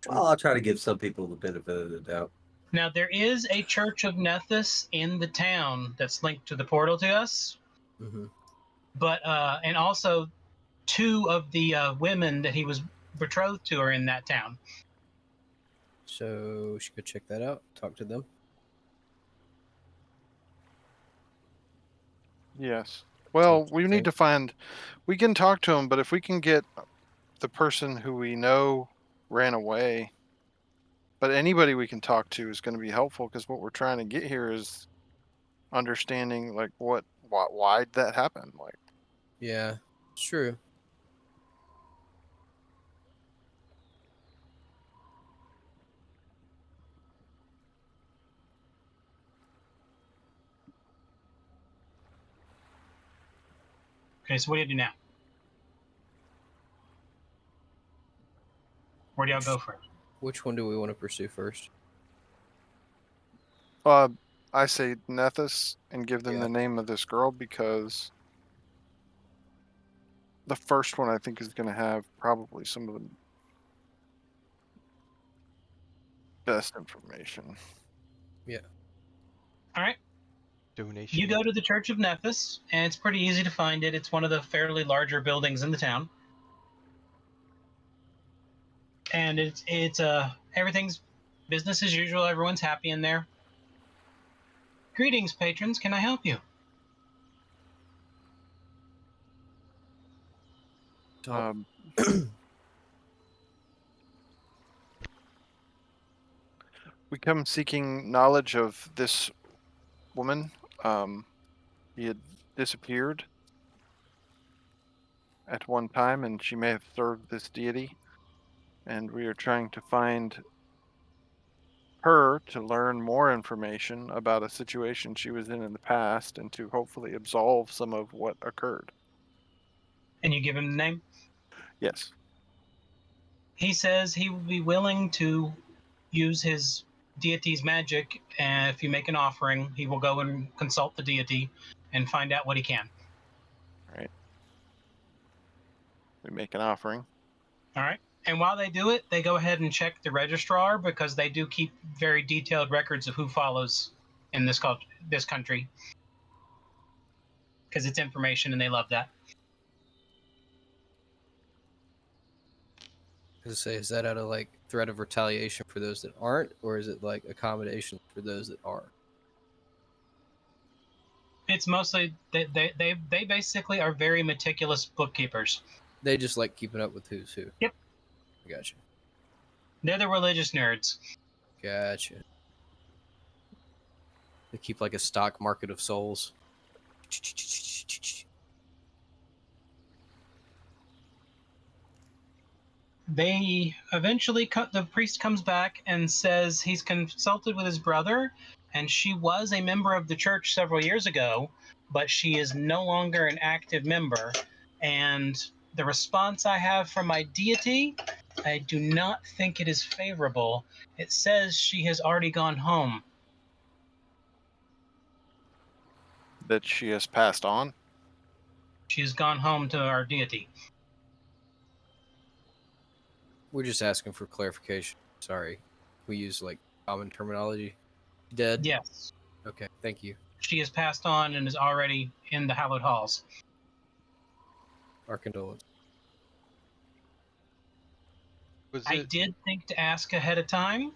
Well, I'll try to give some people the benefit of the doubt. Now, there is a Church of Nethys in the town that's linked to the portal to us, Mm-hmm. but and also 2 of the women that he was betrothed to are in that town. So we should go check that out. Talk to them. Yes. Well, Sounds we need great. to find. We can talk to him, but if we can get the person who we know ran away, but anybody we can talk to is going to be helpful because what we're trying to get here is understanding like why that happened. Like, Yeah, it's true. Okay, so what do you do now? Where do y'all go first? Which one do we want to pursue first? uh, I say Nethys and give them Yeah. the name of this girl because the first one I think is going to have probably some of the best information. All right. Donation. You go to the Church of Nephis, and it's pretty easy to find it. It's one of the fairly larger buildings in the town. And it's everything's business as usual. Everyone's happy in there. Greetings, patrons. Can I help you? Um, we come seeking knowledge of this woman. He had disappeared at one time, and she may have served this deity. And we are trying to find her to learn more information about a situation she was in the past, and to hopefully absolve some of what occurred. And you give him the name. Yes. He says he will be willing to use his deity's magic, and if you make an offering, he will go and consult the deity and find out what he can. All right. We make an offering. All right. And while they do it, they go ahead and check the registrar because they do keep very detailed records of who follows in this country because it's information and they love that. I was gonna say, is that out of like threat of retaliation for those that aren't, or is it like accommodation for those that are? It's mostly they basically are very meticulous bookkeepers. They just like keeping up with who's who. Yep. I gotcha. They're the religious nerds. Gotcha. They keep like a stock market of souls. They eventually the priest comes back and says he's consulted with his brother, and she was a member of the church several years ago, but she is no longer an active member. And the response I have from my deity, I do not think it is favorable. It says she has already gone home. That she has passed on. She has gone home to our deity. We're just asking for clarification. Sorry. We use like common terminology. Dead? Yes. Okay, thank you. She has passed on and is already in the hallowed halls. Our condolences. Was I it did think to ask ahead of time.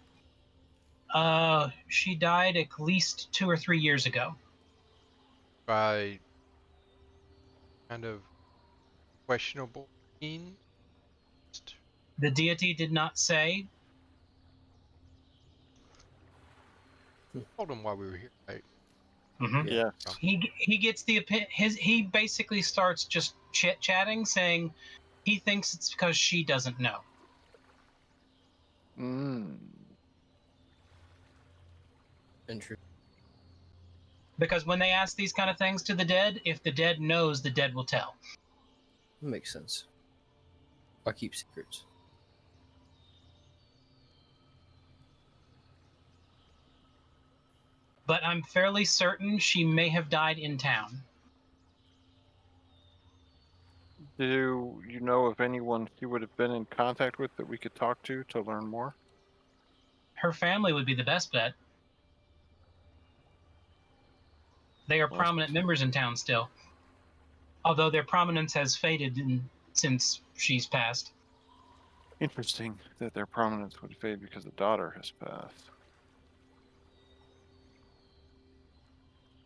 She died at least 2 or 3 years ago. by kind of questionable means? The deity did not say. Told him why we were here, right? Mm-hmm. Yes. He gets he basically starts just chit-chatting, saying he thinks it's because she doesn't know. Interesting. Because when they ask these kind of things to the dead, if the dead knows, the dead will tell. Makes sense. I keep secrets. But I'm fairly certain she may have died in town. Do you know of anyone she would have been in contact with that we could talk to learn more? Her family would be the best bet. They are Well, prominent members in town still, although their prominence has faded since she's passed. interesting that their prominence would fade because the daughter has passed.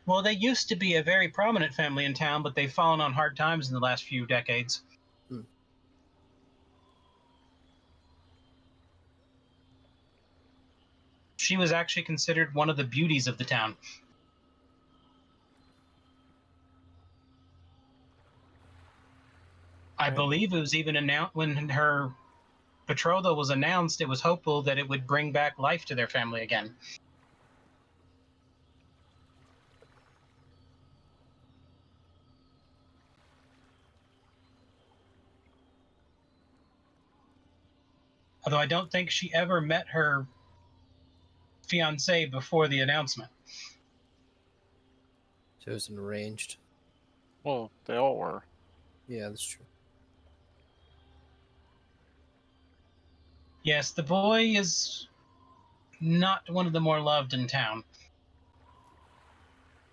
Well, they used to be a very prominent family in town, but they've fallen on hard times in the last few decades. She was actually considered one of the beauties of the town. I believe it was even announced when her betrothal was announced, it was hopeful that it would bring back life to their family again. Although I don't think she ever met her fiance before the announcement. So it was an arranged. Well, they all were. Yeah, that's true. Yes, the boy is not one of the more loved in town.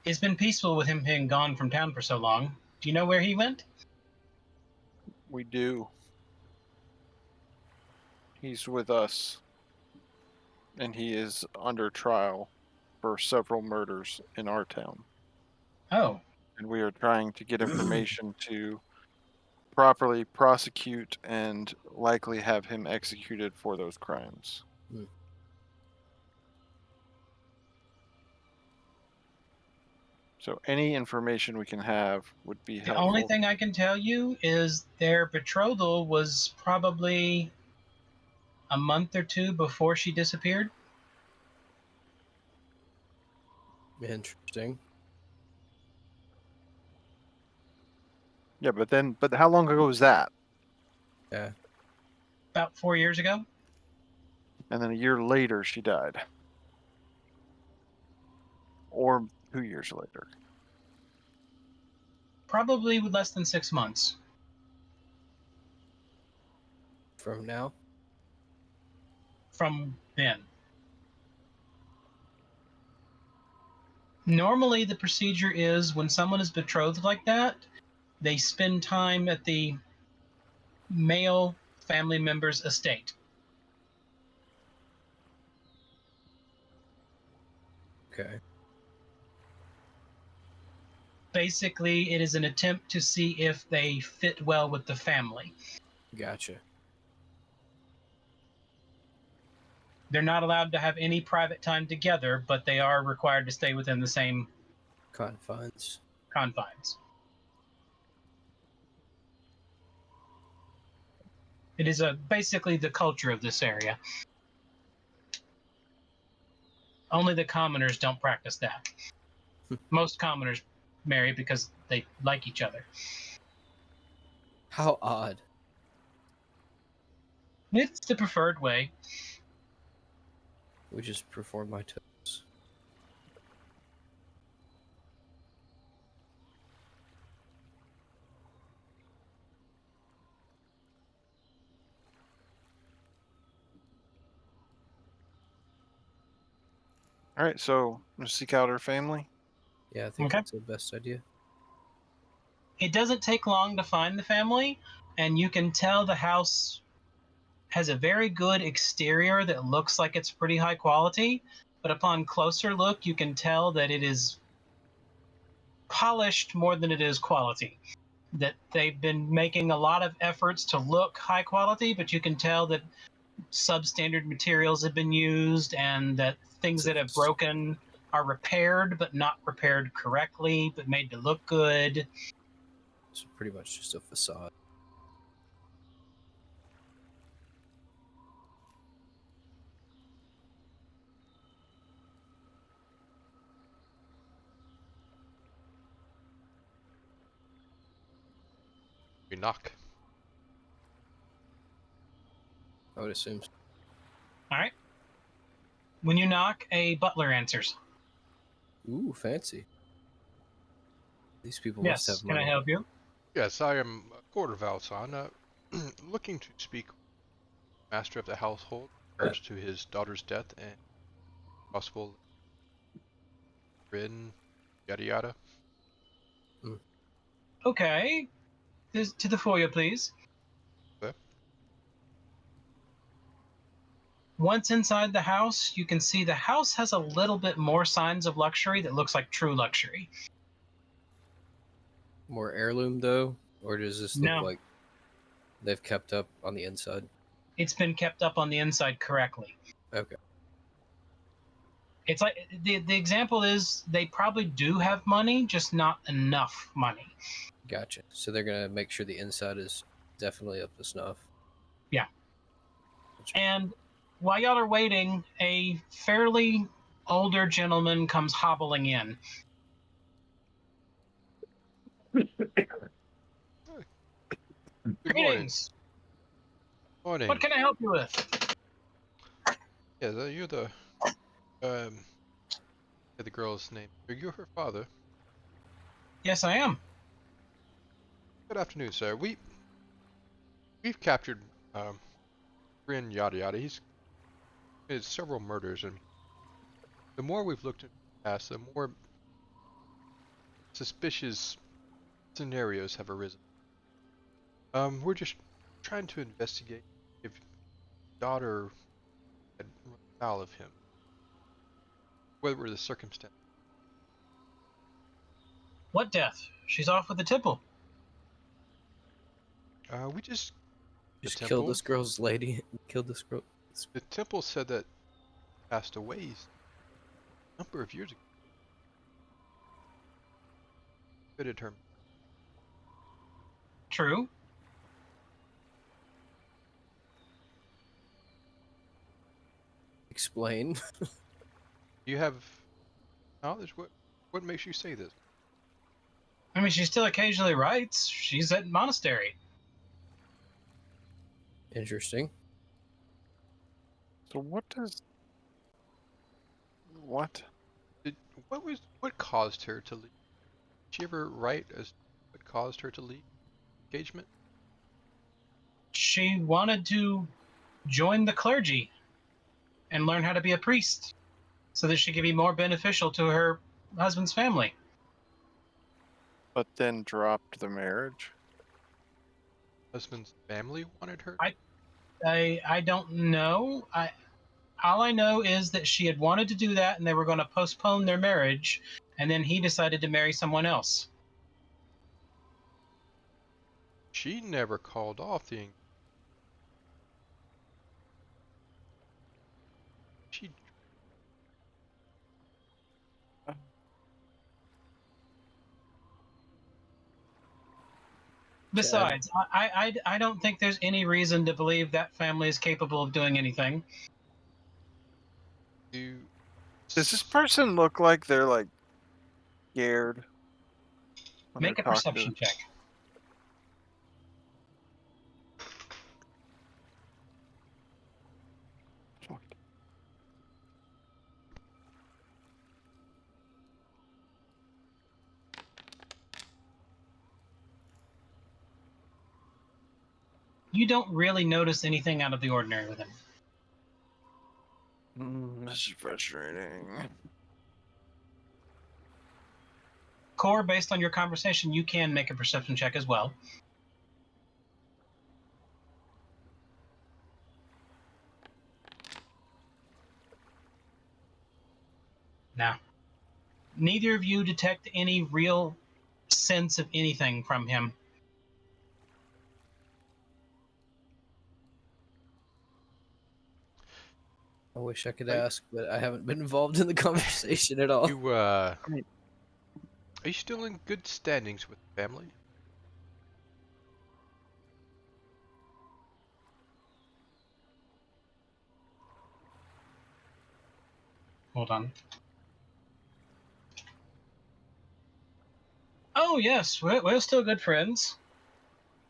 It's been peaceful with him being gone from town for so long. Do you know where he went? We do. He's with us, and he is under trial for several murders in our town. Oh, And we are trying to get information to properly prosecute and likely have him executed for those crimes. Hmm. So any information we can have would be the helpful. only thing I can tell you is their betrothal was probably a month or two before she disappeared. Interesting. Yeah, but how long ago was that? Yeah. About 4 years ago. And then a year later she died. Or 2 years later. Probably with less than 6 months. From now. From then. Normally, the procedure is when someone is betrothed like that, they spend time at the male family member's estate. Okay. Basically, it is an attempt to see if they fit well with the family. Gotcha. They're not allowed to have any private time together, but they are required to stay within the same Confines. confines. It is basically the culture of this area. Only the commoners don't practice that. Most commoners marry because they like each other. How odd. It's the preferred way. We just perform my toes. Alright, so let's seek out her family. Yeah, I think Okay. that's the best idea. It doesn't take long to find the family, and you can tell the house has a very good exterior that looks like it's pretty high quality, but upon closer look, you can tell that it is polished more than it is quality. That they've been making a lot of efforts to look high quality, but you can tell that substandard materials have been used and that things that have broken are repaired, but not repaired correctly, but made to look good. It's pretty much just a facade. We knock. I would assume so. All right. When you knock, a butler answers. Ooh, fancy. These people must Yes, have can I money. help you? Yes, I am Quarter Valson, looking to speak with the master of the household in regards to his daughter's death and possible Rin, yada yada. Okay. To the foyer, please. Okay. Once inside the house, you can see the house has a little bit more signs of luxury that looks like true luxury. More heirloom, though? Or does this look No, like they've kept up on the inside? it's been kept up on the inside correctly. Okay. It's like the example is they probably do have money, just not enough money. Gotcha. So they're going to make sure the inside is definitely up to snuff. Yeah. Gotcha. And while y'all are waiting, a fairly older gentleman comes hobbling in. Good morning. Greetings. Morning. What can I help you with? Yeah, you're the girl's name. Are you her father? Yes, I am. Good afternoon, sir. We've captured Rin yada yada. He's committed several murders, and the more we've looked into the past, the more suspicious scenarios have arisen. We're just trying to investigate if daughter had run foul of him. What were the circumstances? What death? She's off with the tipple. We just Just temple? killed this girl's lady. Killed this girl. the temple said that passed away a number of years ago. Fitted her. True. Explain. Do you have knowledge? What makes you say this? I mean, she still occasionally writes. She's at monastery. Interesting. So what does what? What caused her to leave? Did she ever write as what caused her to leave engagement? She wanted to join the clergy and learn how to be a priest so that she could be more beneficial to her husband's family. But then dropped the marriage. Husband's family wanted her. I don't know. All I know is that she had wanted to do that and they were going to postpone their marriage, and then he decided to marry someone else. She never called off the engagement. She Besides, I don't think there's any reason to believe that family is capable of doing anything. do. Does this person look like they're like scared when Make a they're talking perception to? check. You don't really notice anything out of the ordinary with him. This is frustrating. Core, based on your conversation, you can make a perception check as well. Now, neither of you detect any real sense of anything from him. I wish I could Are- ask, but I haven't been involved in the conversation at all. Are you still in good standings with the family? Hold on. Oh, yes, we're still good friends.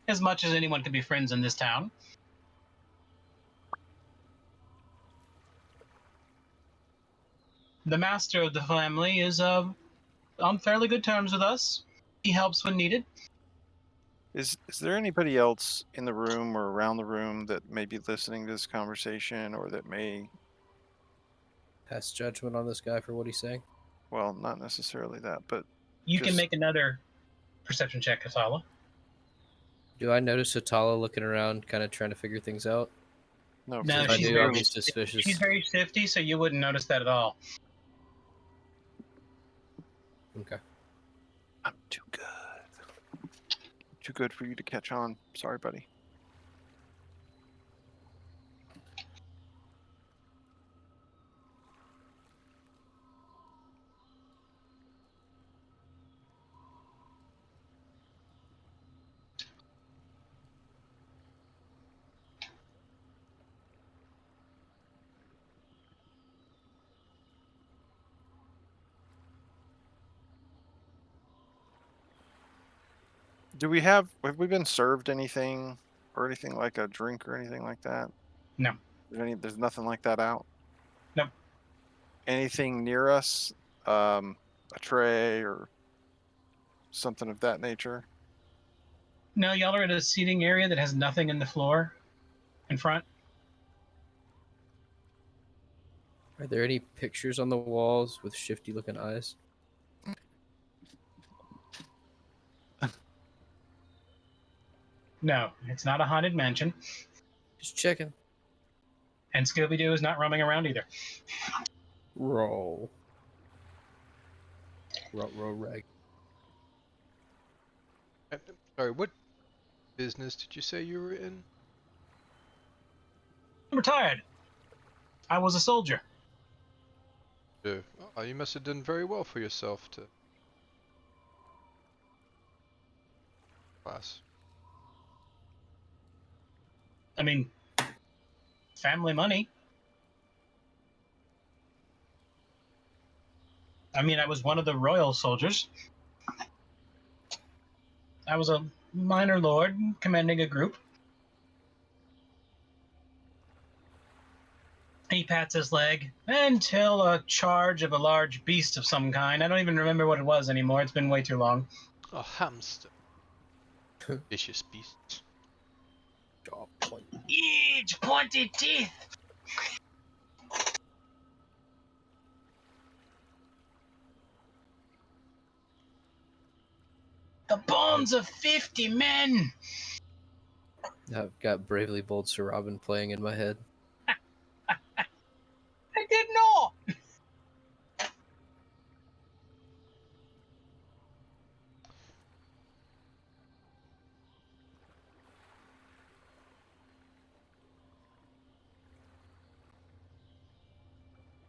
As much as anyone can be friends in this town. The master of the family is on fairly good terms with us. He helps when needed. Is there anybody else in the room or around the room that may be listening to this conversation or that may, Pass judgment on this guy for what he's saying. well, not necessarily that, but You can Just- make another perception check, Katala. Do I notice Atala looking around, kind of trying to figure things out? no, No, If I she's do, I'll very- be suspicious. She's very shifty, so you wouldn't notice that at all. Okay. I'm too good. Too good for you to catch on. Sorry, buddy. Have we been served anything or anything like a drink or anything like that? No. There's nothing like that out? Nope. Anything near us? A tray or something of that nature? No, y'all are at a seating area that has nothing in the floor in front. Are there any pictures on the walls with shifty-looking eyes? No, it's not a haunted mansion, Just checking. and Scooby-Doo is not roaming around either. Roll. Roll, rag. Sorry, what business did you say you were in? I'm retired. I was a soldier. Oh, you must have done very well for yourself to class. I mean, family money. I mean, I was one of the royal soldiers. I was a minor lord commanding a group. He pats his leg until a charge of a large beast of some kind. I don't even remember what it was anymore. It's been way too long. A hamster. Vicious beast. Jaw point. Huge pointed teeth. The bones of 50 men. I've got Bravely Bold Sir Robin playing in my head. I did not.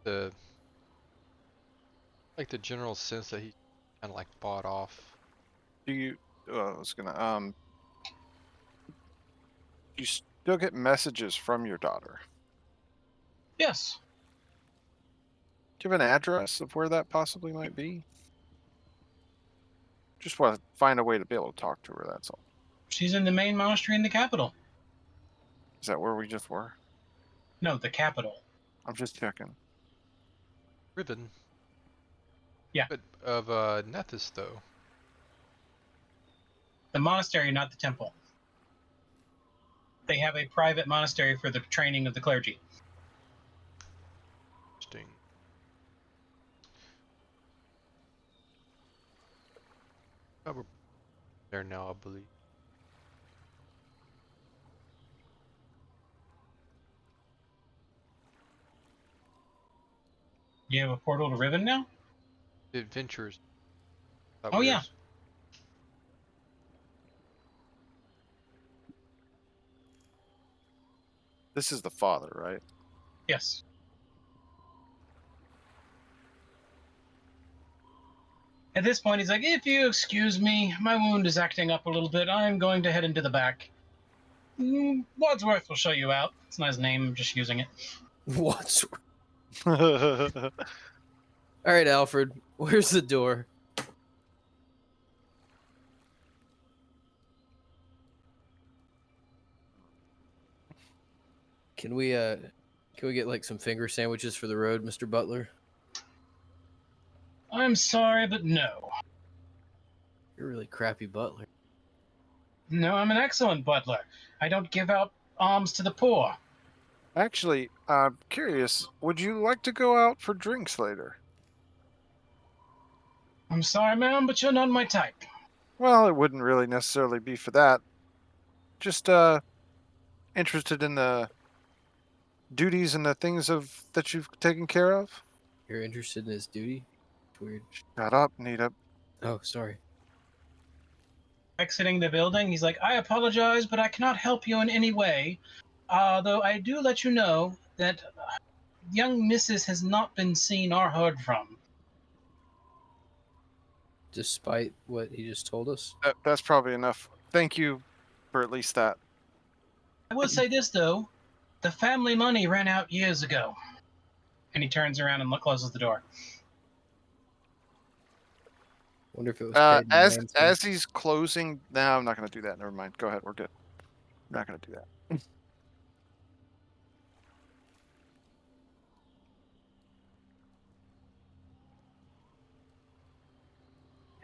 The the general sense that he kind of like bought off. Do you? I was gonna. You still get messages from your daughter. Yes. Do you have an address of where that possibly might be? Just want to find a way to be able to talk to her. That's all. She's in the main monastery in the capital. Is that where we just were? No, the capital. I'm just checking. Ribbon. Yeah. But of Nethys though. The monastery, not the temple. They have a private monastery for the training of the clergy. Interesting. Oh, we're there now, I believe. You have a portal to Riven now? Adventures. Oh, yeah. This is the father, right? Yes. At this point, he's like, if you excuse me, my wound is acting up a little bit. I'm going to head into the back. Wadsworth will show you out. It's not his name, I'm just using it. What's all right, Alfred? Where's the door? Can we get like some finger sandwiches for the road, Mr. Butler? I'm sorry, but no. You're a really crappy butler. No, I'm an excellent butler. I don't give out alms to the poor. Actually, I'm curious. Would you like to go out for drinks later? I'm sorry, ma'am, but you're not my type. Well, it wouldn't really necessarily be for that. Just interested in the duties and the things that you've taken care of. You're interested in his duty? It's weird. Shut up, Nita. Oh, sorry. Exiting the building, he's like, I apologize, but I cannot help you in any way. Though I do let you know that young Mrs. has not been seen or heard from. Despite what he just told us. That's probably enough. Thank you for at least that. I will say this, though. The family money ran out years ago. And he turns around and closes the door. Wonder if it was paid in As ransom. he's closing, no, I'm not going to do that. Never mind. Go ahead. We're good. I'm not going to do that.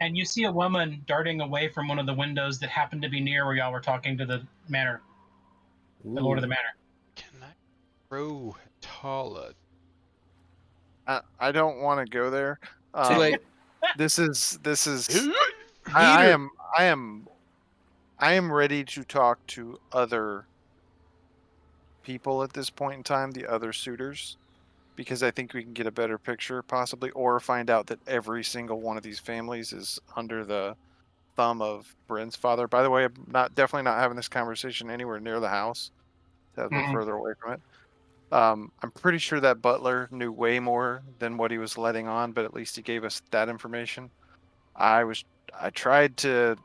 And you see a woman darting away from one of the windows that happened to be near where y'all were talking to the manor, the Lord of the Manor. Can I grow taller? I don't want to go there. Too late. This is Heater. I am ready to talk to other people at this point in time, the other suitors, because I think we can get a better picture possibly, or find out that every single one of these families is under the thumb of Bryn's father. By the way, I'm definitely not having this conversation anywhere near the house. Definitely Mhm. further away from it. I'm pretty sure that Butler knew way more than what he was letting on, but at least he gave us that information. I tried to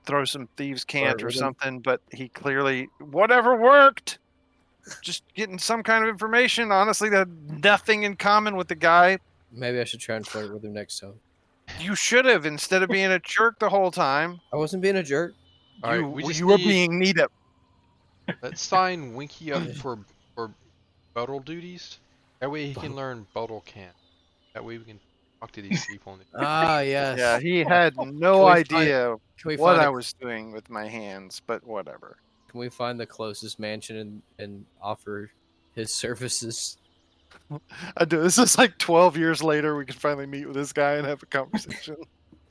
throw some thieves' cant Flirt or with him. something, but he clearly whatever worked. Just getting some kind of information. Honestly, that had nothing in common with the guy. Maybe I should try and flirt with him next time. You should have, instead of being a jerk the whole time. I wasn't being a jerk. All right, we just You were need. being neat up. Let's sign Winky up for bottle duties. That way he can learn bottle can. That way we can talk to these people. Ah, yes. Yeah, he had no Can we idea Can we what find I a, was doing with my hands, but whatever. Can we find the closest mansion and offer his services? I do. This is like 12 years later. We can finally meet with this guy and have a conversation.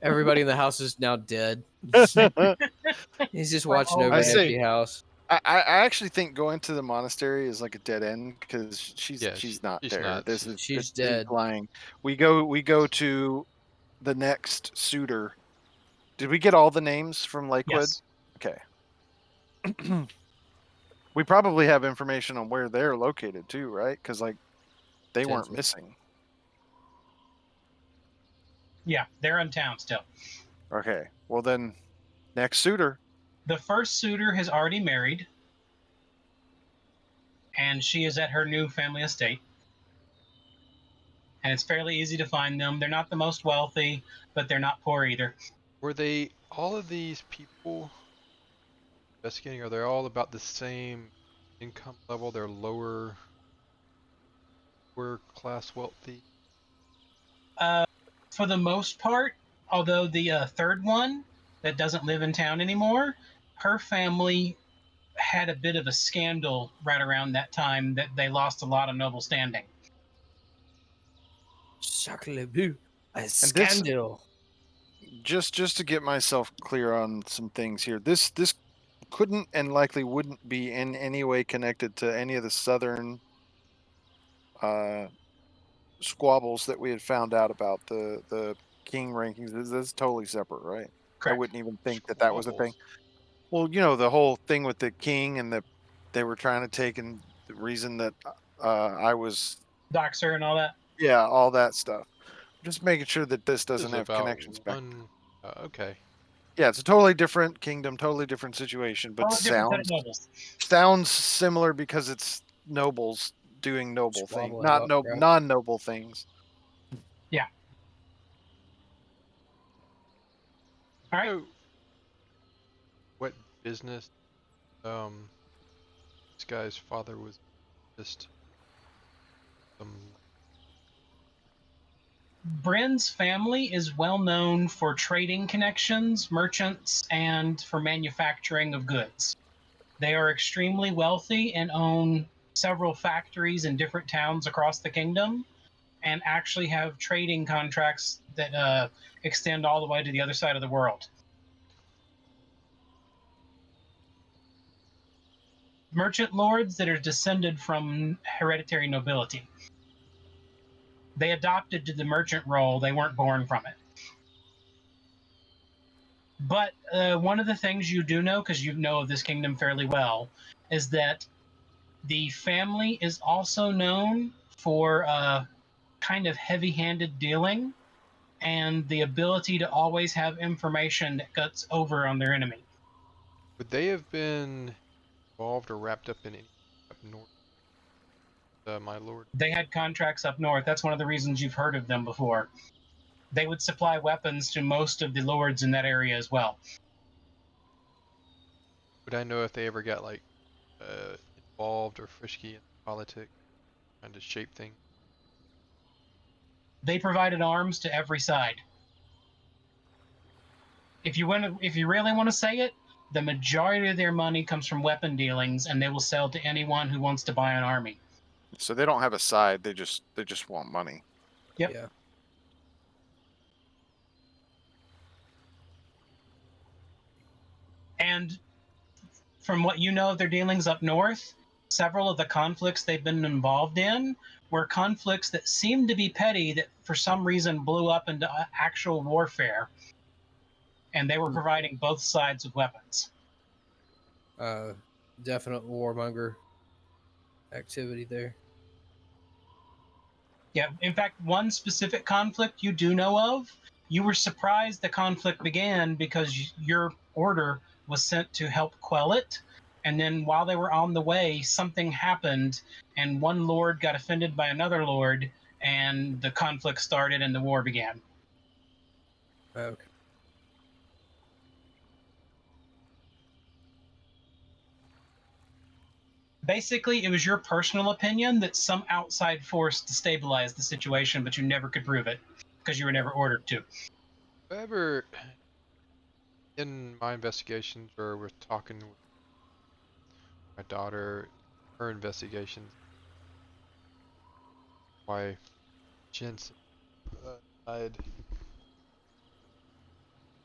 Everybody in the house is now dead. He's just watching Well, over I an say- empty house. I actually think going to the monastery is like a dead end because she's not she's there. not. This She's is dead. lying. We go to the next suitor. Did we get all the names from Lakewood? yes. Okay. We probably have information on where they're located too, right? Because like they weren't Potentially. missing. Yeah, they're in town still. Okay. Well then, next suitor. The first suitor has already married, and she is at her new family estate. And it's fairly easy to find them. They're not the most wealthy, but they're not poor either. Were they all of these people investigating? Are they all about the same income level? They're lower class wealthy. For the most part, although the third one that doesn't live in town anymore, her family had a bit of a scandal right around that time that they lost a lot of noble standing. Sacre bleu. A this- scandal. Just to get myself clear on some things here. This couldn't and likely wouldn't be in any way connected to any of the southern squabbles that we had found out about the king rankings. That's totally separate, right? I Correct. wouldn't even think that was a thing. Squabbles. Well, you know, the whole thing with the king and they were trying to take, and the reason that I was, Doxer and all that. yeah, all that stuff. Just making sure that this This doesn't is have about connections back. one. Okay. Yeah, it's a totally different kingdom, totally different situation, but All a different set of nobles. sounds similar because it's nobles doing noble things, Squabbling not about crap. non-noble things. All right. So, what business? This guy's father was just Bryn's family is well known for trading connections, merchants, and for manufacturing of goods. They are extremely wealthy and own several factories in different towns across the kingdom, and actually have trading contracts that extend all the way to the other side of the world. Merchant lords that are descended from hereditary nobility. They adopted to the merchant role, they weren't born from it. But one of the things you do know, because you know of this kingdom fairly well, is that the family is also known for kind of heavy-handed dealing and the ability to always have information that cuts over on their enemy. Would they have been involved or wrapped up in any up north? My lord. They had contracts up north. That's one of the reasons you've heard of them before. They would supply weapons to most of the lords in that area as well. Would I know if they ever got like involved or frisky in politics, trying to shape things? They provided arms to every side. If you really want to say it, the majority of their money comes from weapon dealings, and they will sell to anyone who wants to buy an army. So they don't have a side. They just want money. Yep. Yeah. And from what you know of their dealings up north, several of the conflicts they've been involved in were conflicts that seemed to be petty that for some reason blew up into actual warfare. And they were providing both sides of weapons. Definite warmonger activity there. Yeah, in fact, one specific conflict you do know of, you were surprised the conflict began because your order was sent to help quell it. And then while they were on the way, something happened, and one lord got offended by another lord, and the conflict started and the war began. Okay. Basically, it was your personal opinion that some outside force destabilized the situation, but you never could prove it because you were never ordered to. However, in my investigations or with talking with my daughter, her investigations, why Jensen died.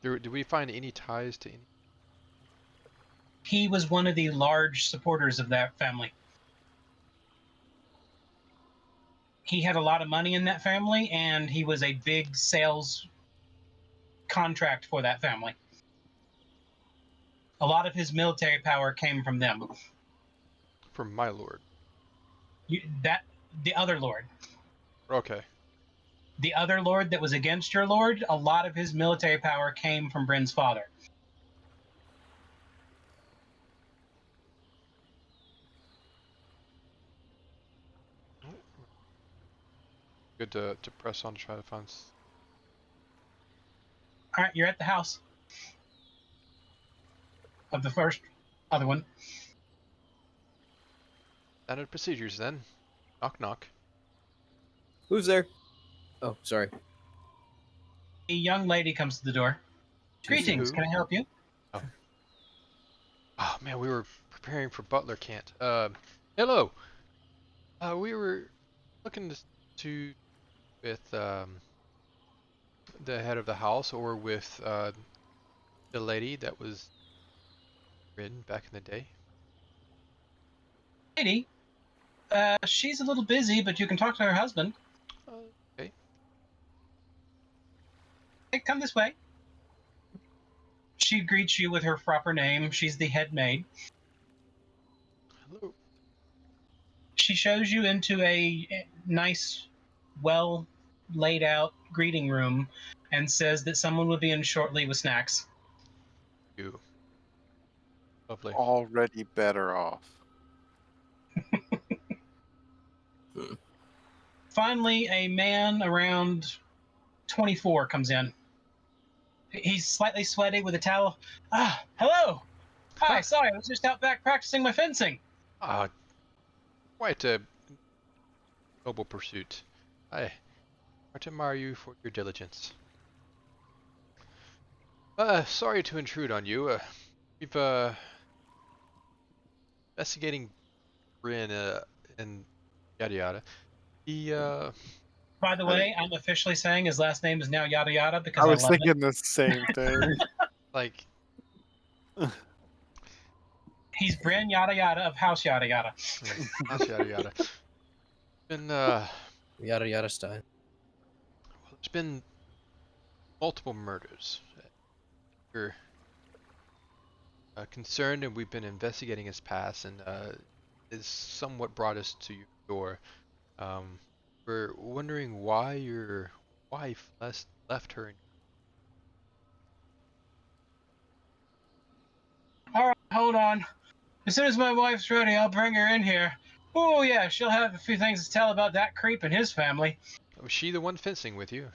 Did we find any ties to any? He was one of the large supporters of that family. He had a lot of money in that family, and he was a big sales contract for that family. A lot of his military power came from them. From my lord. The other lord, Okay. the other lord that was against your lord, a lot of his military power came from Bryn's father. Good to press on to try to find. All right, you're at the house of the first other one. Standard procedures then. Knock knock. Who's there? Oh, sorry. A young lady comes to the door. Greetings, Who? can I help you? Oh man, we were preparing for Butler Can't. Hello. We were looking to with the head of the house or with the lady that was written back in the day. Lady, she's a little busy, but you can talk to her husband. Okay. Hey, come this way. She greets you with her proper name. She's the head maid. Hello. She shows you into a nice, well laid out greeting room and says that someone will be in shortly with snacks. You. Lovely. Already better off. Finally, a man around 24 comes in. He's slightly sweaty with a towel. Ah, hello. Hi, sorry, I was just out back practicing my fencing. Ah, quite a noble pursuit. I quite admire you for your diligence. Sorry to intrude on you. We've investigating Bryn and yada yada. He By the way, I'm officially saying his last name is now Yada Yada because I I was love it. thinking the same thing. like He's Bryn Yada Yada of House Yada Yada. that's yada yada. Been Yada yada Stein. there's been multiple murders. We're concerned, and we've been investigating his past, and it's somewhat brought us to your door. Um, we're wondering why your wife left her. All right, hold on. As soon as my wife's ready, I'll bring her in here. Oh, yeah, she'll have a few things to tell about that creep and his family. Was she the one fencing with you?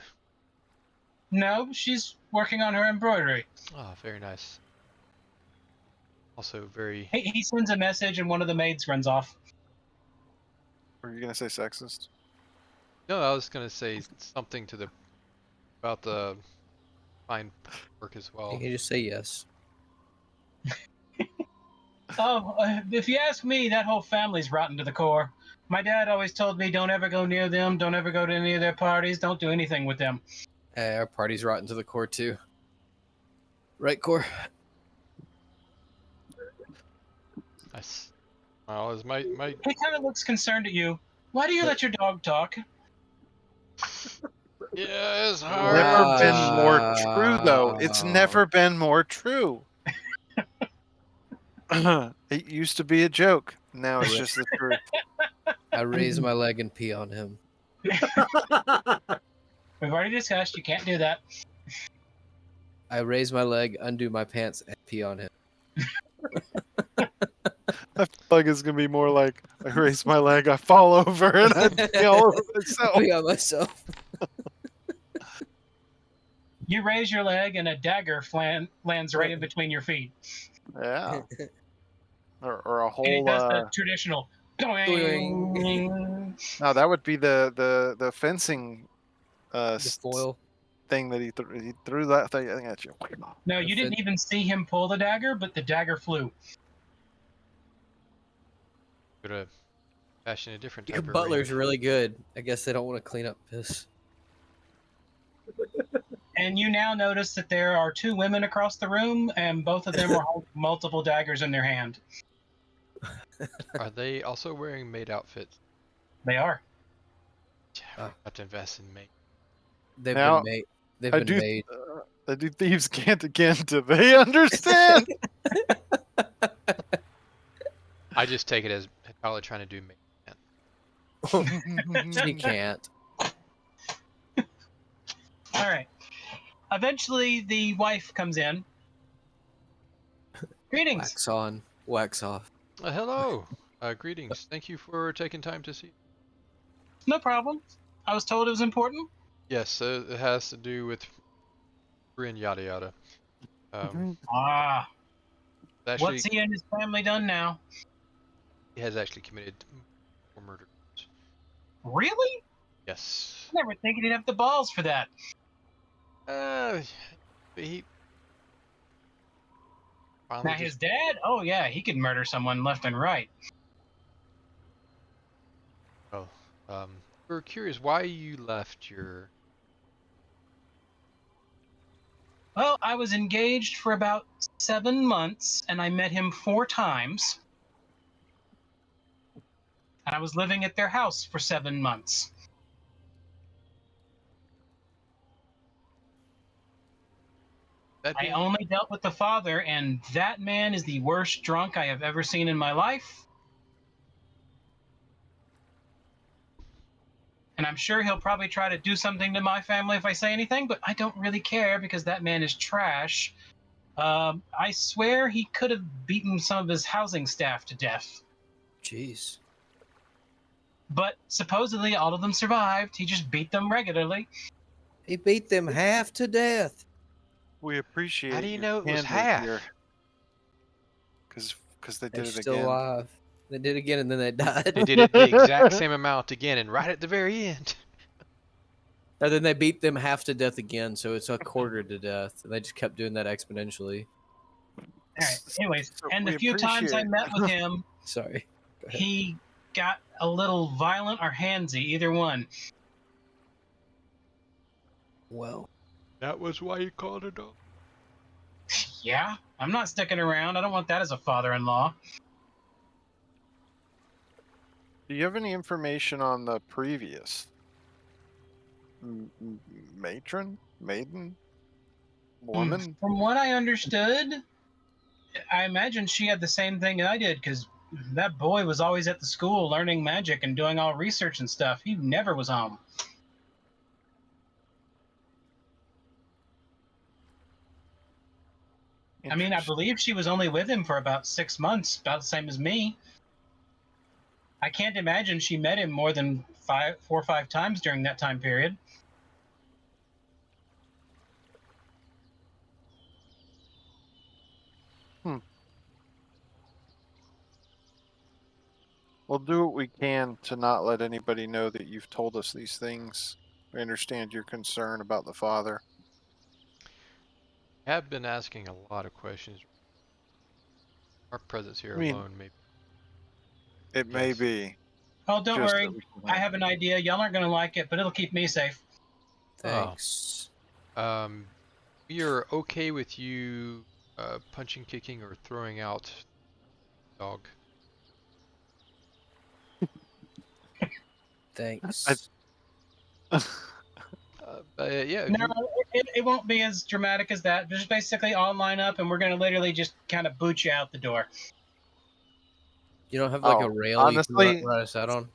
No, she's working on her embroidery. Ah, very nice. Also very. He sends a message, and one of the maids runs off. Were you gonna say sexist? No, I was gonna say something to the about the fine work as You well. can just say yes. Oh, if you ask me, that whole family's rotten to the core. My dad always told me don't ever go near them, don't ever go to any of their parties, don't do anything with them. Hey, our party's rotten to the core too. Right, core? Nice. Well, as my He kind of looks concerned at you. Why do you let your dog talk? yeah, it's hard. Never to been more sh- true, though. It's never been more true. It used to be a joke. Now it's just the truth. I raise my leg and pee on him. We've already discussed you can't do that. I raise my leg, undo my pants, and pee on him. I feel like it's gonna be more like I raise my leg, I fall over, and I pee all over myself. Pee on myself. You raise your leg and a dagger lands right in between your feet. Yeah. Or a And it whole. does the traditional. Doing. No, that would be the fencing The foil. thing that he threw that thing at you. No, you didn't even see him pull the dagger, but the dagger flew. Could have fashioned a different type Your of butler's raid. really good. I guess they don't want to clean up piss. And you now notice that there are two women across the room, and both of them are holding multiple daggers in their hand. Are they also wearing maid outfits? They are. Yeah, we got to invest in maid. They've Now, been made. They've I been do. made. I do thieves can't again. Do they understand? I just take it as probably trying to do maid. She can't. All right. Eventually, the wife comes in. Greetings. Wax on, wax off. Hello. Greetings. Thank you for taking time to see. No problem. I was told it was important. Yes, it has to do with and yada yada. Actually, What's he and his family done now? he has actually committed 4 murders. Really? Yes. Never thinking he'd have the balls for that. He Now finally his just dad? Oh yeah, he could murder someone left and right. we're curious why you left your. Well, I was engaged for about 7 months, and I met him 4 times. And I was living at their house for 7 months. I only dealt with the father, and that man is the worst drunk I have ever seen in my life. And I'm sure he'll probably try to do something to my family if I say anything, but I don't really care because that man is trash. I swear he could have beaten some of his housing staff to death. Jeez. But supposedly all of them survived. He just beat them regularly. He beat them half to death. We appreciate. How do you your know it was candor half? here. Because they They're did it still again. alive. They did it again and then they died. They did it the exact same amount again, and right at the very end. And then they beat them half to death again, so it's a quarter to death. And they just kept doing that exponentially. All right. Anyways, So and we the few times I appreciate- met with him, Sorry. Go ahead. he got a little violent or handsy, either one. Well, That was why you called it off. Yeah, I'm not sticking around. I don't want that as a father-in-law. Do you have any information on the previous maiden, woman? From what I understood, I imagine she had the same thing I did, because that boy was always at the school learning magic and doing all research and stuff. He never was home. I mean, I believe she was only with him for about 6 months, about the same as me. I can't imagine she met him more than 4 or 5 times during that time period. We'll do what we can to not let anybody know that you've told us these things. We understand your concern about the father. I have been asking a lot of questions. Our presence here I mean, alone, maybe. It may Yes. be. Oh, don't just worry. that we can I have an idea. Y'all aren't going to like it, but it'll keep me safe. Thanks. We are okay with you punching, kicking, or throwing out dog. Thanks. But yeah, if No, you it won't be as dramatic as that. Just basically all line up, and we're going to literally just kind of boot you out the door. You don't have like Oh, a rail you can honestly, ride us out on?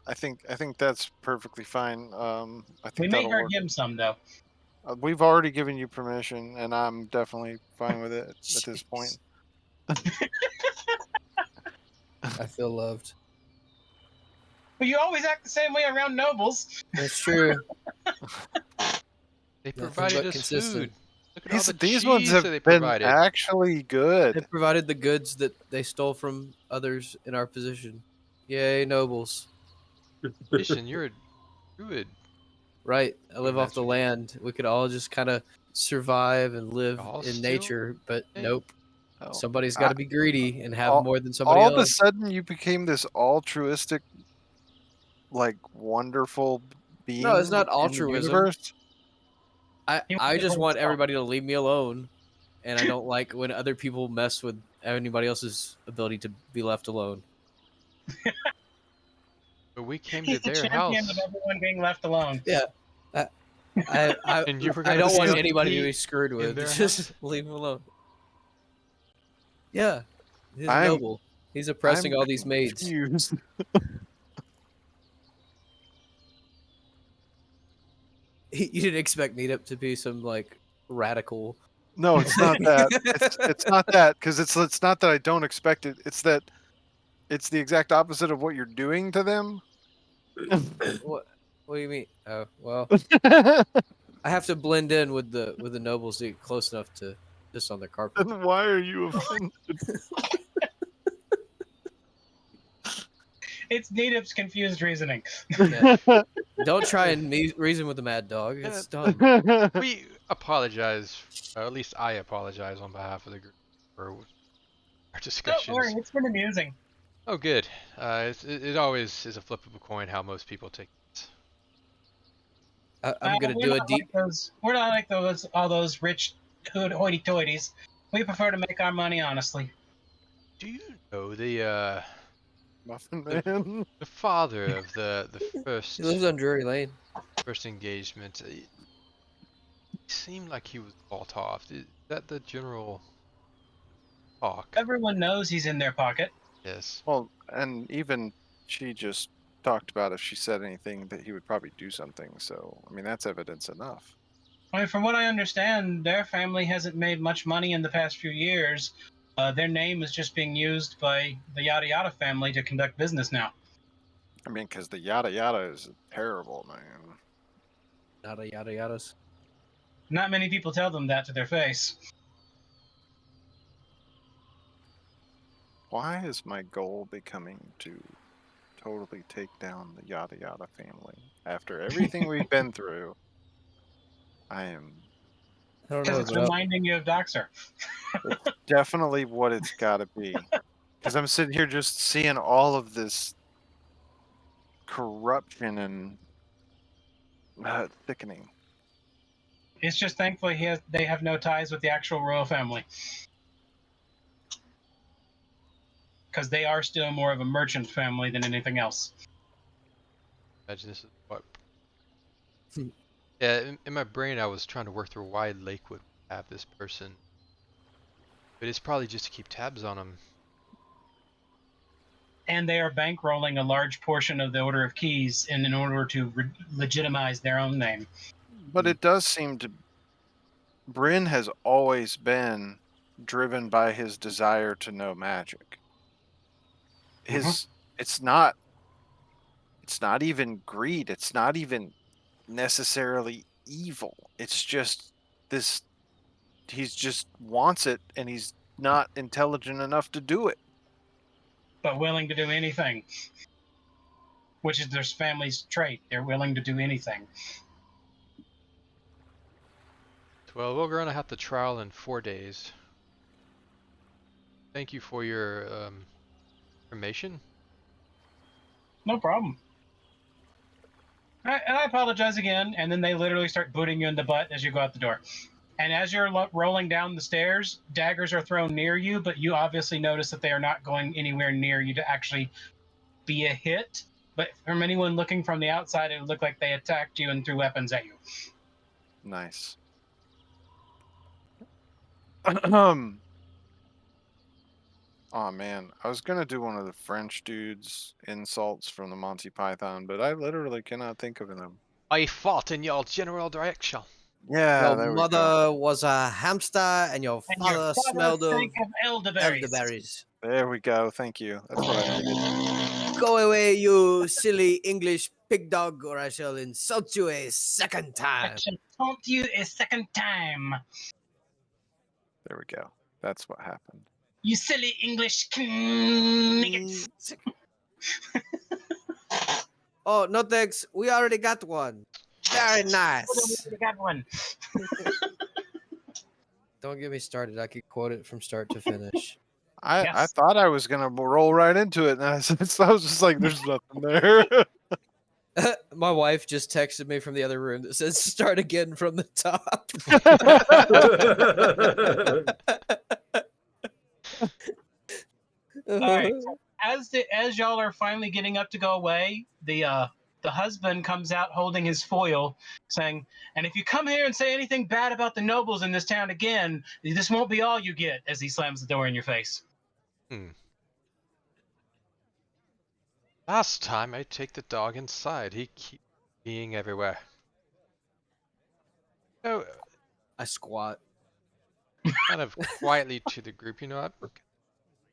I think that's perfectly fine. I We think may that'll hurt work. him some, though. We've already given you permission, and I'm definitely fine with it at this point. I feel loved. But you always act the same way around nobles. That's true. they Nothing provided but us consistent. food. Look at all the These ones cheese have that they been provided. actually They good. provided the goods that they stole from others in our position. Yay, nobles. Jason, you're a druid. Right. I live off the Master. land. We could all just kind of survive and live Y'all in still nature, but hey, nope. Oh, Somebody's got I, to be greedy and have all, more than somebody all of a else. sudden, you became this altruistic, like wonderful No, it's being not in the altruism. universe. He I wants just to want stop. everybody to leave me alone, and I don't like when other people mess with anybody else's ability to be left alone. But we came He's to the their champion of house, everyone being left alone. Yeah, I I and you were I gonna don't want still anybody to eat be screwed in with. their Just house. leave him alone. Yeah, he's a I'm noble. He's oppressing all these maids. confused. You didn't expect Meetup to be some like radical. No, it's not that. It's not that because it's not that I don't expect it. It's that it's the exact opposite of what you're doing to them. What? What do you mean? Oh well, I have to blend in with the nobles to get close enough to piss on their carpet. Then why are you offended? It's Needup's confused reasoning. Yeah. Don't try and reason with the mad dog. It's dumb. We apologize, or at least I apologize on behalf of the group for our Don't discussions. worry, it's been amusing. Oh, good. It always is a flip of a coin how most people take it. I'm gonna We're do a not like deep. those. We're not like those all those rich hoity-toities. We prefer to make our money honestly. Do you know the Muffin the, Man. the father of the He lives on Drury Lane. first engagement? He seemed like he was bought off. Is that the general talk? Everyone knows he's in their pocket. Yes. Well, and even she just talked about if she said anything that he would probably do something. So, I mean, that's evidence enough. I mean, from what I understand, their family hasn't made much money in the past few years. Their name is just being used by the Yada Yada family to conduct business now. I mean, because the yada yada is terrible, man. Yada yada yadas. Not many people tell them that to their face. Why is my goal becoming to totally take down the yada yada family? After everything we've been through, I am. I don't Because know, it's but reminding you of Doxer. It's definitely what it's got to be. Because I'm sitting here just seeing all of this corruption and thickening. It's just thankfully they have no ties with the actual royal family. Because they are still more of a merchant family than anything else. Imagine this is what. Yeah, in my brain, I was trying to work through why Lakewood would have this person, but it's probably just to keep tabs on him. And they are bankrolling a large portion of the Order of Keys in order to legitimize their own name. But it does seem to. Bryn has always been driven by his desire to know magic. His it's not even greed. It's not even necessarily evil. It's just this he's just wants it and he's not intelligent enough to do it. But willing to do anything. Which is their family's trait. They're willing to do anything. Well, we're gonna have to trial in 4 days. Thank you for your information. No problem. And I apologize again. And then they literally start booting you in the butt as you go out the door. And as you're rolling down the stairs, daggers are thrown near you, but you obviously notice that they are not going anywhere near you to actually be a hit. But from anyone looking from the outside, it would look like they attacked you and threw weapons at you. Nice. Oh man, I was gonna do one of the French dude's insults from the Monty Python, but I literally cannot think of them. I fought in your general direction. Yeah, Your there we go. mother was a hamster, and your And father your father smelled of stank of elderberries. elderberries. There we go. Thank you. That's what I needed. Go away, you silly English pig dog, or I shall insult you a second I time. shall taunt you a second time. There we go. That's what happened. You silly English kniggets. Oh, no thanks. We already got one. Very nice. We got one. Don't get me started. I could quote it from start to finish. I Yes. thought I was gonna roll right into it, and I was just like, "There's nothing there." My wife just texted me from the other room that says start again from the top. All right. As y'all are finally getting up to go away, the husband comes out holding his foil, saying, "And if you come here and say anything bad about the nobles in this town again, this won't be all you get." As he slams the door in your face. Last time I take the dog inside, he keeps peeing everywhere. So, I squat. kind of quietly to the group, I'm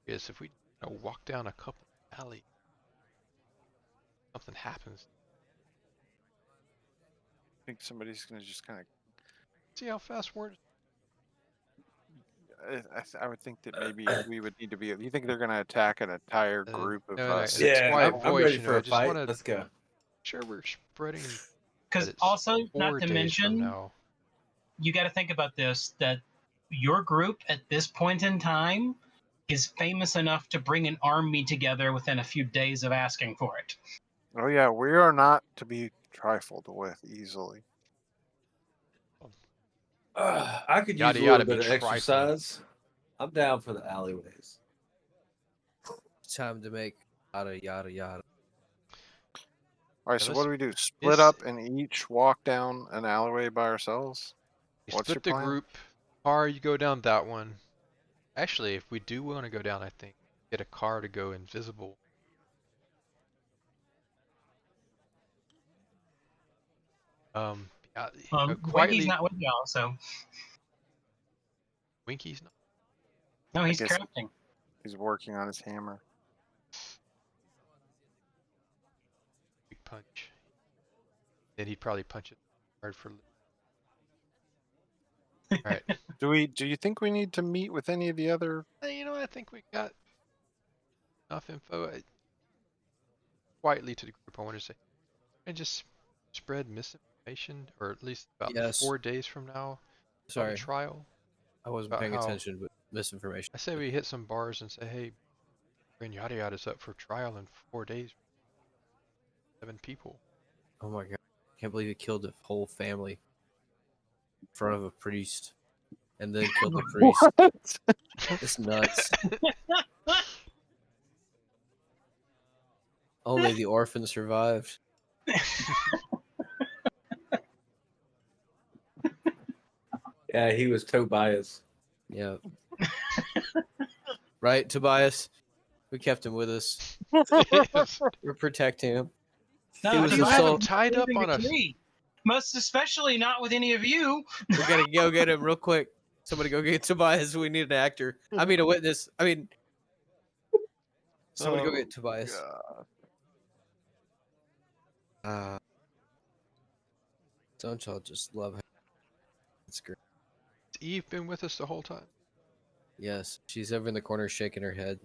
curious if we walk down a couple alley, something happens. I think somebody's gonna just kind of. See how fast we're. I would think that maybe we would need to be. You think they're gonna attack an entire group of no, us? it's Yeah, quiet I'm voice, ready for I a just fight. want to Let's go. sure we're spreading. Because it's also, 4 not to days from mention, now. you got to think about this: that your group at this point in time is famous enough to bring an army together within a few days of asking for it. Oh yeah, we are not to be trifled with easily. I could use Yada a yada little be bit of trifling. exercise. I'm down for the alleyways. Time to make yada yada yada. All right, Yeah, so let's- what do we do? Split up and each walk down an alleyway by ourselves? You What's your split the plan? group, car, you go down that one. Actually, if we do want to go down, I think get a car to go invisible. Yeah, Winky's quietly. not with y'all, so Winky's not. no, I he's guess crafting. he's working on his hammer. Big punch. Then he'd probably punch it hard for. All right. Do you think we need to meet with any of the other? I think we got enough info. Quietly to the group, I want to say, and just spread misinformation, or at least about Yes. 4 days from now, about Sorry, the trial. I wasn't about paying how- attention, but misinformation. I say we hit some bars and say, hey, Grand Yada Yada's up for trial in 4 days. 7 people. Oh my god. Can't believe he killed a whole family in front of a priest and then killed the priest. It's nuts. Only the orphan survived. Yeah, he was Tobias. Yeah. Right, Tobias? We kept him with us. We're protecting him. No, He was you the have soul- him tied up leaving on a. tree. Most especially not with any of you. We gotta go get him real quick. Somebody go get Tobias. We need an actor. I mean, a witness. I mean, somebody go get Tobias. God. Don't y'all just love him? It's great. Has Eve been with us the whole time? Yes, she's over in the corner shaking her head.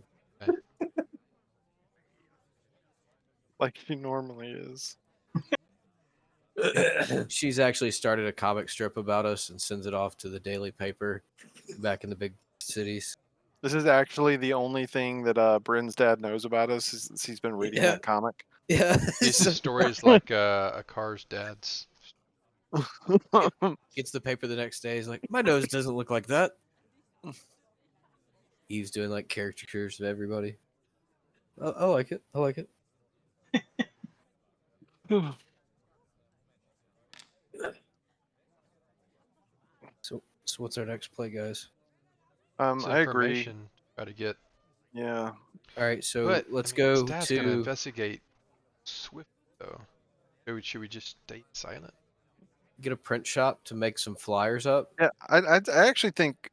Like he normally is. She's actually started a comic strip about us and sends it off to the daily paper back in the big cities. This is actually the only thing that Bryn's dad knows about us. Is he's been reading Yeah. that comic. Yeah. Jason's story is like a car's dad's. Gets the paper the next day. He's like, my nose doesn't look like that. Eve's doing like caricatures of everybody. I like it. I like it. So what's our next play, guys? It's I agree. information to try to get. Yeah. All right, so But let's I mean, his go dad's gonna to investigate Swift though. Should we just stay silent? get a print shop to make some flyers up. Yeah. I actually think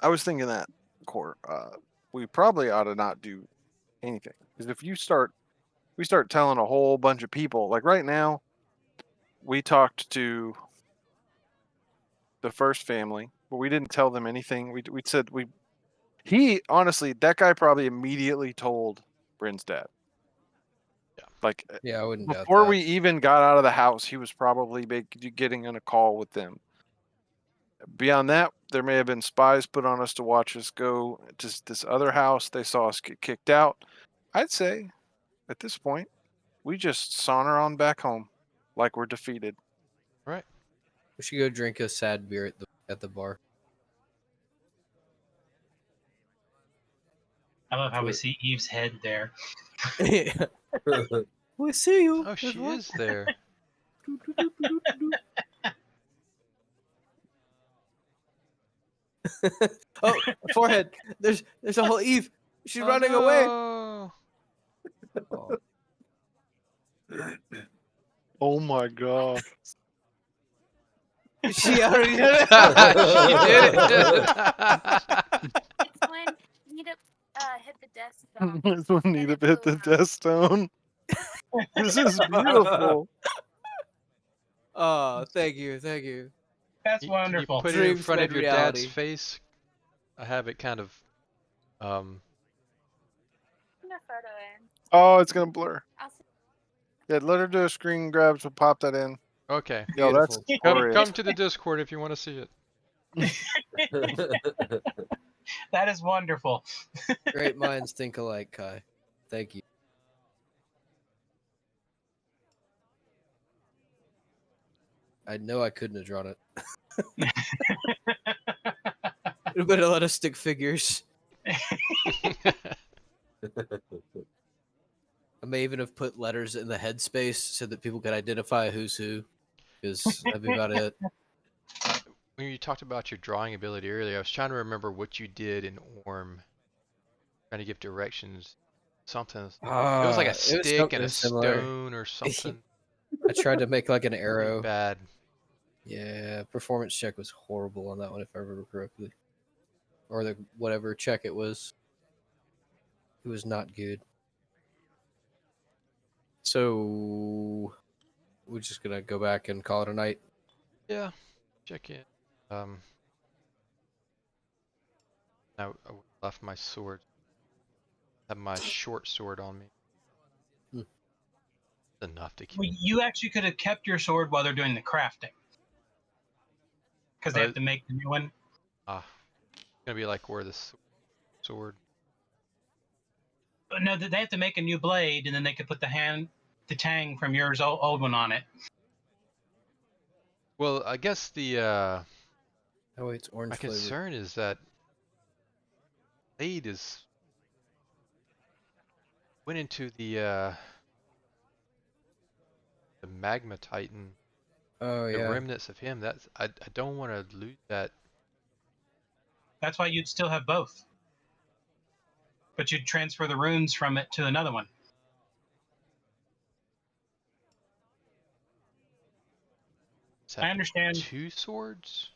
I was thinking that, Core. We probably ought to not do anything because if we start telling a whole bunch of people, like right now, we talked to the first family, but we didn't tell them anything. We said he honestly, that guy probably immediately told Bryn's dad. Yeah. Like Yeah, I wouldn't doubt before that. we even got out of the house, he was probably getting in a call with them. Beyond that, there may have been spies put on us to watch us go to this other house. They saw us get kicked out. I'd say at this point, we just saunter on back home like we're defeated. Right. We should go drink a sad beer at the bar. I love how we What- see Eve's head there. we see you. Oh, she is there. Oh, forehead. There's a whole Eve. She's Oh, running away. no. Oh, Oh my god. she already did it. She did it. It's when you need to hit the desk stone. This one need to it hit the blew out. death stone. This is beautiful. Oh, thank you, thank you. That's You wonderful. put it in Dreams front met of your dad's reality. face. I have it kind of Put a photo in. Oh, it's gonna blur. I'll see. Yeah, let her do a screen grab to pop that in. okay. Yo, that's Beautiful. glorious. Come to the Discord if you want to see it. That is wonderful. Great minds think alike, Kai. Thank you. I know I couldn't have drawn it. It better let us stick figures. I may even have put letters in the headspace so that people could identify who's who. Because that'd be about it. When you talked about your drawing ability earlier, I was trying to remember what you did in Orm. Trying to give directions. Something. It was like a stick and a similar. stone or something. I tried to make like an Really arrow. bad. Yeah, performance check was horrible on that one, if I remember correctly. Or the whatever check it was. It was not good. So we're just gonna go back and call it a night. Yeah. Check in. I left my sword. Have my short sword on me. Hmm. Enough to keep. Well, you actually could have kept your sword while they're doing the crafting. Because they have to make the new one. It's gonna be like where this sword. But no, they have to make a new blade, and then they could put the tang from yours old one on it. Well, I guess the Oh wait, it's my orange flavor. concern is that blade went into the magma titan. Oh The yeah. remnants of him. That's I don't want to lose that. That's why you'd still have both. But you'd transfer the runes from it to another one. I understand. 2 swords.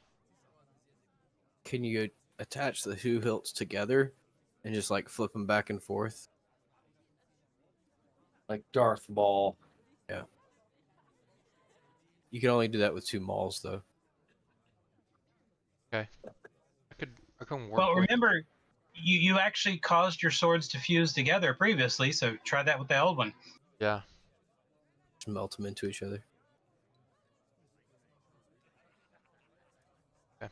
Can you attach the two hilts together and just like flip them back and forth? Like Darth Maul. You can only do that with two mauls, though. I can work. Well, with. remember, you actually caused your swords to fuse together previously, so try that with the old one. Yeah. Just melt them into each other. Okay.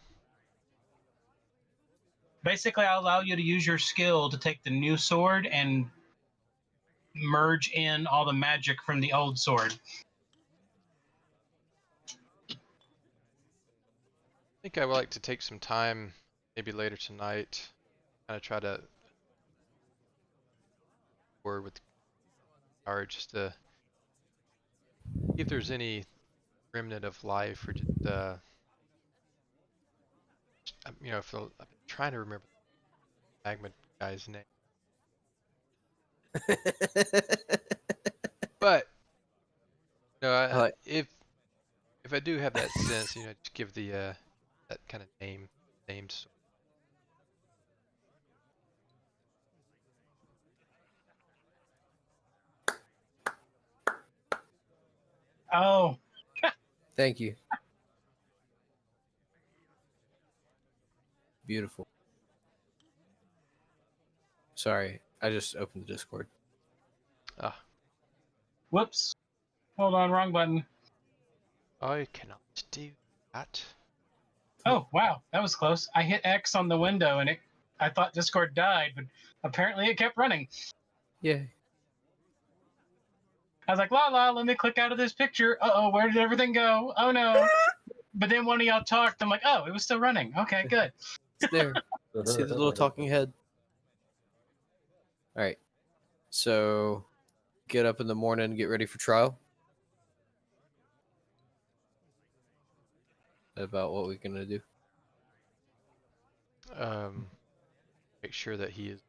Basically, I'll allow you to use your skill to take the new sword and merge in all the magic from the old sword. I think I would like to take some time, maybe later tonight, kind of try to word with or just to see if there's any remnant of life or just you know, I've been trying to remember the magma guy's name, but no, like- if I do have that sense, you know, just give the that kind of named. Oh, Thank you. Beautiful. Sorry, I just opened the Discord. Ah, whoops. Hold on, wrong button. I cannot do that. Oh, wow, that was close. I hit X on the window and I thought Discord died, but apparently it kept running. Yeah. I was like, let me click out of this picture. Uh-oh, where did everything go? Oh, no. But then one of y'all talked. I'm like, oh, it was still running. Okay, good. It's there. See the little talking head? All right. So get up in the morning, get ready for trial. About what we're going to do. Make sure that he is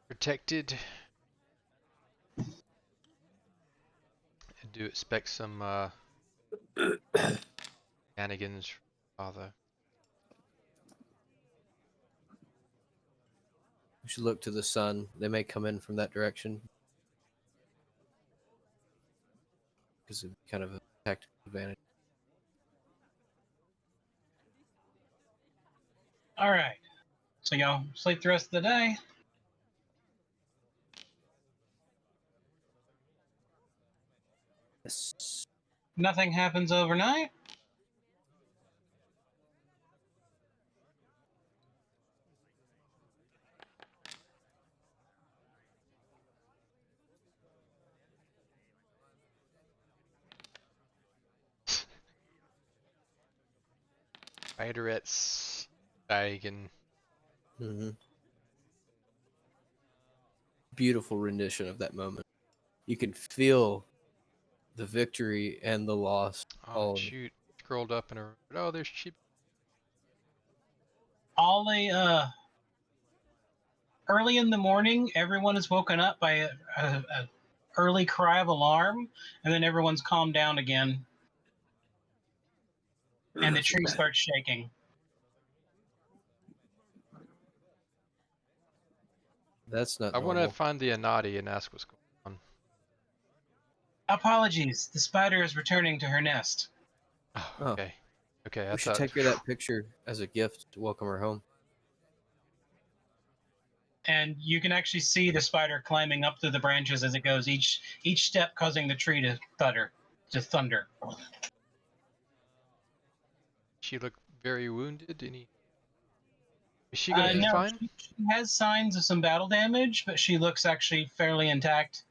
protected. I do expect some shenanigans from father. We should look to the sun. They may come in from that direction. Because it's kind of a tactical advantage. All right. So y'all sleep the rest of the day. Yes. Nothing happens overnight. Spiderettes, Dragon. Mm-hmm. Beautiful rendition of that moment. You can feel the victory and the loss. Oh all shoot! Scrolled up and oh, there's sheep. All early in the morning, everyone is woken up by a early cry of alarm, and then everyone's calmed down again, and the tree starts shaking. That's not I want to normal. find the Anati and ask what's going on. Apologies, the spider is returning to her nest. Oh, Oh. okay. Okay, I We should thought. take her that picture as a gift to welcome her home. And you can actually see the spider climbing up through the branches as it goes, each step causing the tree to thunder. She looked very wounded. Is she gonna be No, fine? she has signs of some battle damage, but she looks actually fairly intact.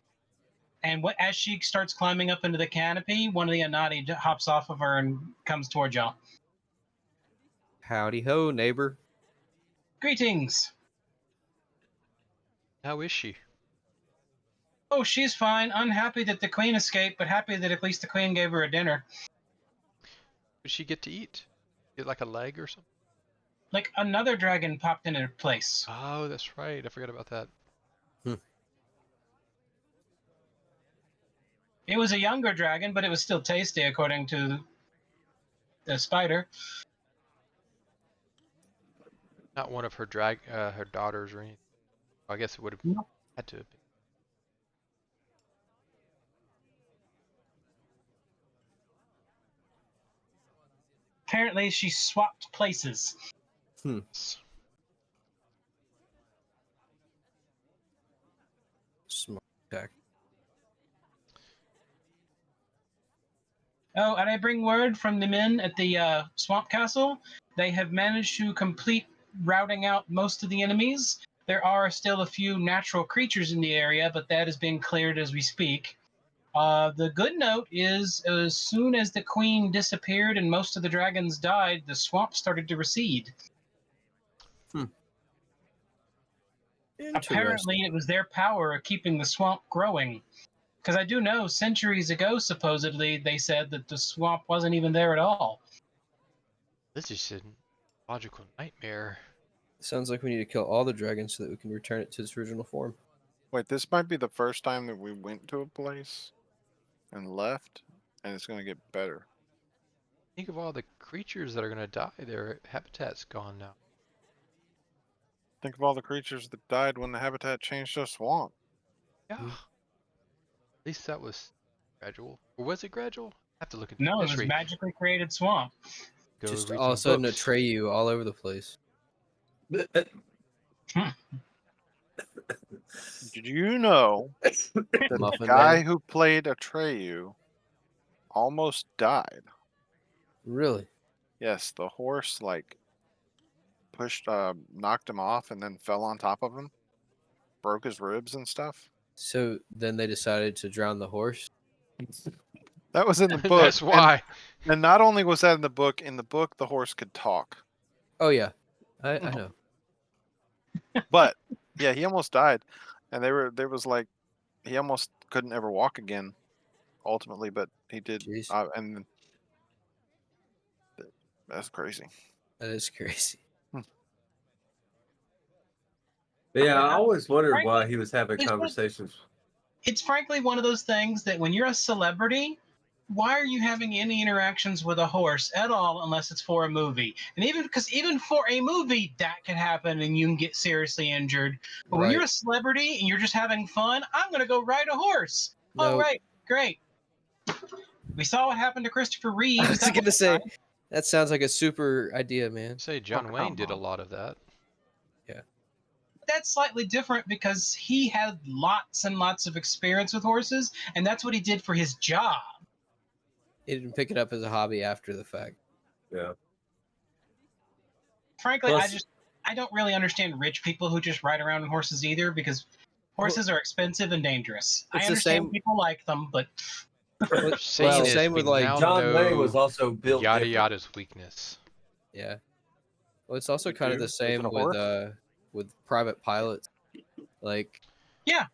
And as she starts climbing up into the canopy, one of the Anati hops off of her and comes towards y'all. Howdy ho, neighbor. Greetings. How is she? Oh, she's fine. Unhappy that the queen escaped, but happy that at least the queen gave her a dinner. Did she get to eat? Get like a leg or something? Like another dragon popped in her place. Oh, that's right. I forgot about that. It was a younger dragon, but it was still tasty, according to the spider. Not one of her her daughters or anything. I guess it would have Nope. had to have been. Apparently, she swapped places. Smart attack. Oh, and I bring word from the men at the swamp castle. They have managed to complete routing out most of the enemies, There are still a few natural creatures in the area, but that is being cleared as we speak. The good note is, as soon as the queen disappeared and most of the dragons died, the swamp started to recede. Apparently, Interesting. it was their power keeping the swamp growing. Because I do know centuries ago, supposedly, they said that the swamp wasn't even there at all. This is a logical nightmare. Sounds like we need to kill all the dragons so that we can return it to its original form. Wait, this might be the first time that we went to a place and left, and it's gonna get better. Think of all the creatures that are gonna die. Their habitat's gone now. Think of all the creatures that died when the habitat changed to a swamp. Yeah. Mhm. At least that was gradual. Or was it gradual? I have to look into No, it was history. magically created swamp. Go Just read all of a some sudden books. Atreyu all over the place. Did you know that the Muffin guy Man? who played Atreyu almost died? Really? Yes, the horse knocked him off and then fell on top of him, broke his ribs and stuff. So then they decided to drown the horse? That was in the book. That's why. And not only was that in the book the horse could talk. Oh, yeah. I know. But yeah, he almost died. And there was like he almost couldn't ever walk again ultimately, but he did Jeez. and that's crazy. That is crazy. Yeah, I always wondered Frankly, why he was having it's conversations. It's frankly one of those things that when you're a celebrity, why are you having any interactions with a horse at all unless it's for a movie? And even for a movie, that can happen and you can get seriously injured. But when you're a celebrity and you're just having fun, I'm going to go ride a horse. All Nope. right, great. We saw what happened to Christopher I Reeves. was That going to was say, fun. that sounds like a super idea, man. Say John Wayne did a lot of that. That's slightly different because he had lots and lots of experience with horses, and that's what he did for his job. He didn't pick it up as a hobby after the fact. Yeah. Frankly, Plus- I don't really understand rich people who just ride around on horses either, because horses are expensive and dangerous. I It's the understand same- people like them, but What you're saying Well, is same we with, like, now John Wayne was know also built yada different. yada's weakness. Yeah. Well, it's also You kind of do? the same With a horse? with private pilots. Like, yeah.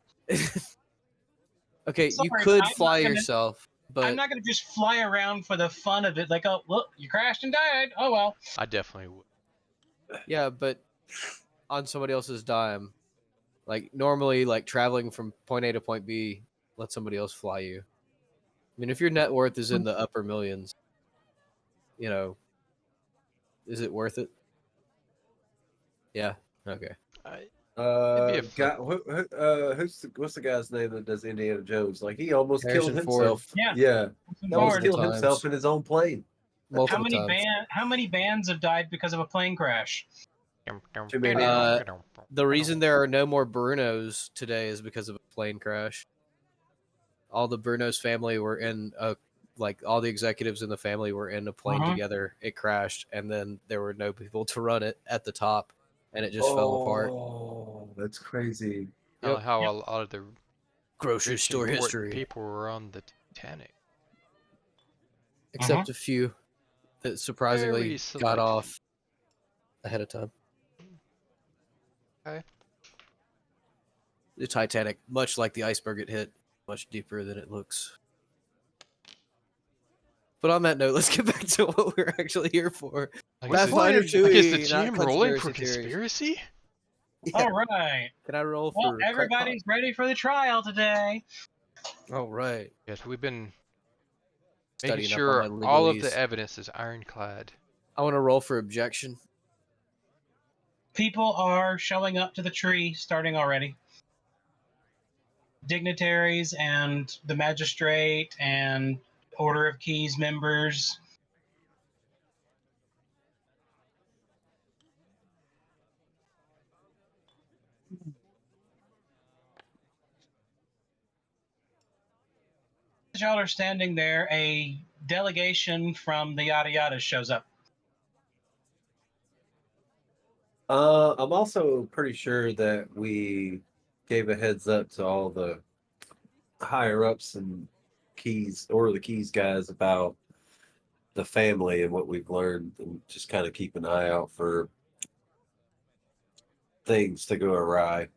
okay, you Sorry, could I'm fly not gonna- yourself, I'm but not going to just fly around for the fun of it. Like, oh, look, you crashed and died. Oh, well. I definitely would. yeah, but on somebody else's dime. Like normally, like traveling from point A to point B, let somebody else fly you. I mean, if your net worth is in the upper millions, you know, is it worth it? Yeah. Okay. It'd be a Guy, flip. what's the guy's name that does Indiana Jones? Like he almost Harrison killed Ford. himself. Yeah. Yeah. He almost Ford. killed times. himself in his own plane. Multiple times. How many bands have died because of a plane crash? Too many. The reason there are no more Brunos today is because of a plane crash. All the Bruno's family were in like all the executives in the family were in a plane together. It crashed, and then there were no people to run it at the top, and it just fell apart. Oh, that's crazy. Yep. How a lot of the Grocery rich, store important history. people were on the Titanic. Except a few that surprisingly Very got select off ahead of time. Okay. The Titanic, much like the iceberg it hit, much deeper than it looks. But on that note, let's get back to what we're actually here for. Like, Pathfinder is the 2E, not team rolling for conspiracy theories. conspiracy? Yeah. All right. Can I roll Well, for everybody's ready for the trial today. All right. Yes, we've been Studying making up sure on my all of legalese. the evidence is ironclad. I want to roll for objection. People are showing up to the tree starting already. Dignitaries and the magistrate and Order of Keys members. As y'all are standing there, a delegation from the Yada Yadas shows up. I'm also pretty sure that we gave a heads up to all the higher ups and the keys guys about the family and what we've learned, and just kind of keep an eye out for things to go awry.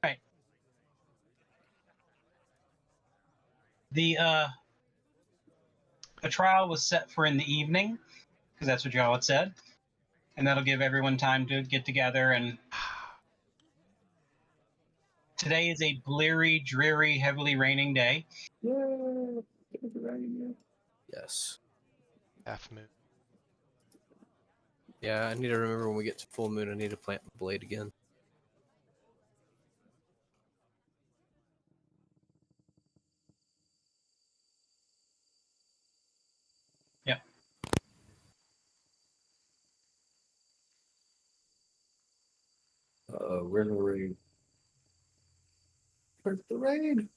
Right. The trial was set for in the evening because that's what y'all had said, and that'll give everyone time to get together. And today is a bleary, dreary, heavily raining day. Yes. Half moon. Yeah, I need to remember when we get to full moon, I need to plant the blade again. Yep. We're in the rain. Where's the rain?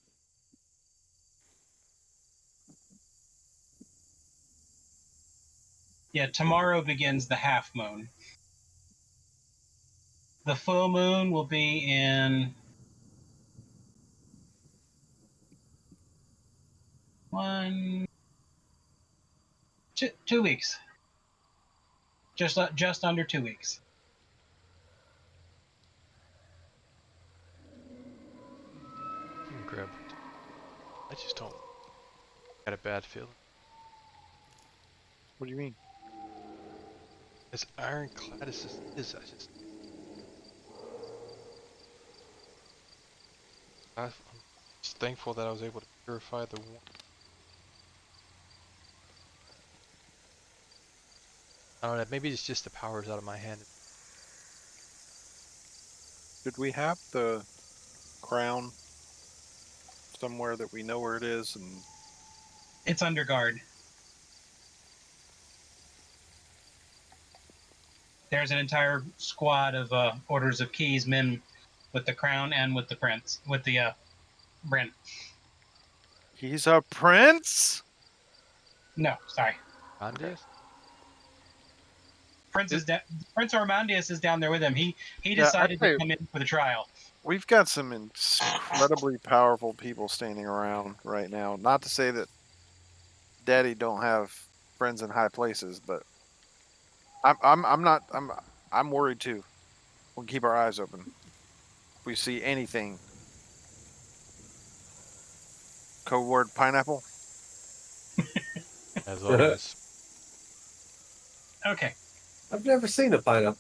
Yeah, tomorrow begins the half moon. The full moon will be in 2 weeks. Just under 2 weeks. I'm gonna grab. I just don't. Got a bad feeling. What do you mean? As ironclad as this is, I'm just thankful that I was able to purify the one. I don't know, maybe it's just the powers out of my hand. Did we have the crown somewhere that we know where it is? And It's under guard. There's an entire squad of orders of keys men with the crown and with the prince, with the Brent. he's a prince? No, sorry. Andius? Prince Ormandius is down there with him. He Yeah, decided to come in for the trial. We've got some incredibly powerful people standing around right now. Not to say that Daddy don't have friends in high places, but I'm worried too. We'll keep our eyes open. If we see anything. Code word pineapple. As always. Okay. I've never seen a pineapple.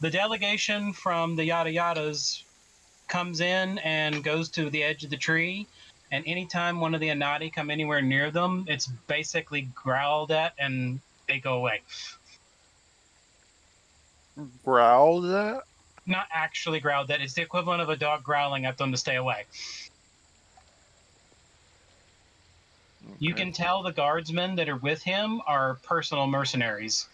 The delegation from the Yada Yadas comes in and goes to the edge of the tree, and anytime one of the Anati come anywhere near them, it's basically growled at and they go away. Growled at? Not actually growled at. It's the equivalent of a dog growling at them to stay away. Okay. You can tell the guardsmen that are with him are personal mercenaries.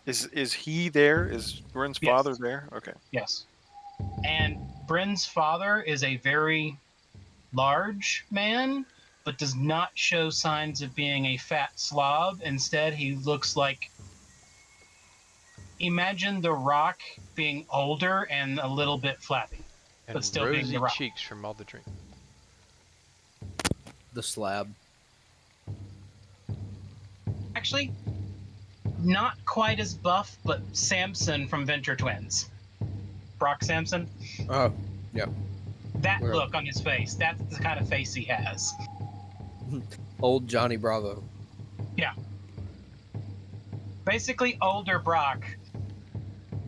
Is he there? Is Bryn's Yes. father there? Okay. Yes. And Bryn's father is a very large man, but does not show signs of being a fat slob. Instead, he looks like, imagine The Rock being older and a little bit flabby, And but still being rosy The Rock. cheeks from all the drink. The slab. Actually, not quite as buff, but Samson from Venture Twins. Brock Samson. Oh, yeah. That Well. look on his face, that's the kind of face he has. Old Johnny Bravo. Yeah. Basically older Brock,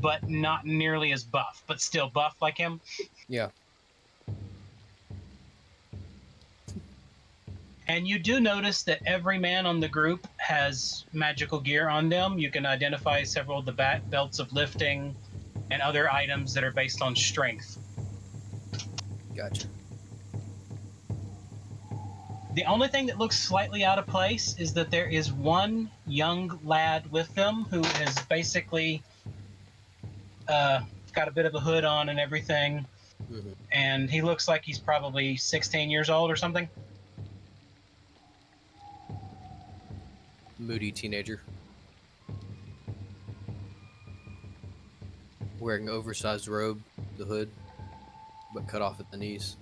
but not nearly as buff, but still buff like him. Yeah. And you do notice that every man on the group has magical gear on them. You can identify several of the belts of lifting and other items that are based on strength. Gotcha. The only thing that looks slightly out of place is that there is one young lad with them who is basically got a bit of a hood on and everything. Mm-hmm. And he looks like he's probably 16 years old or something. moody teenager. Wearing an oversized robe, the hood, but cut off at the knees.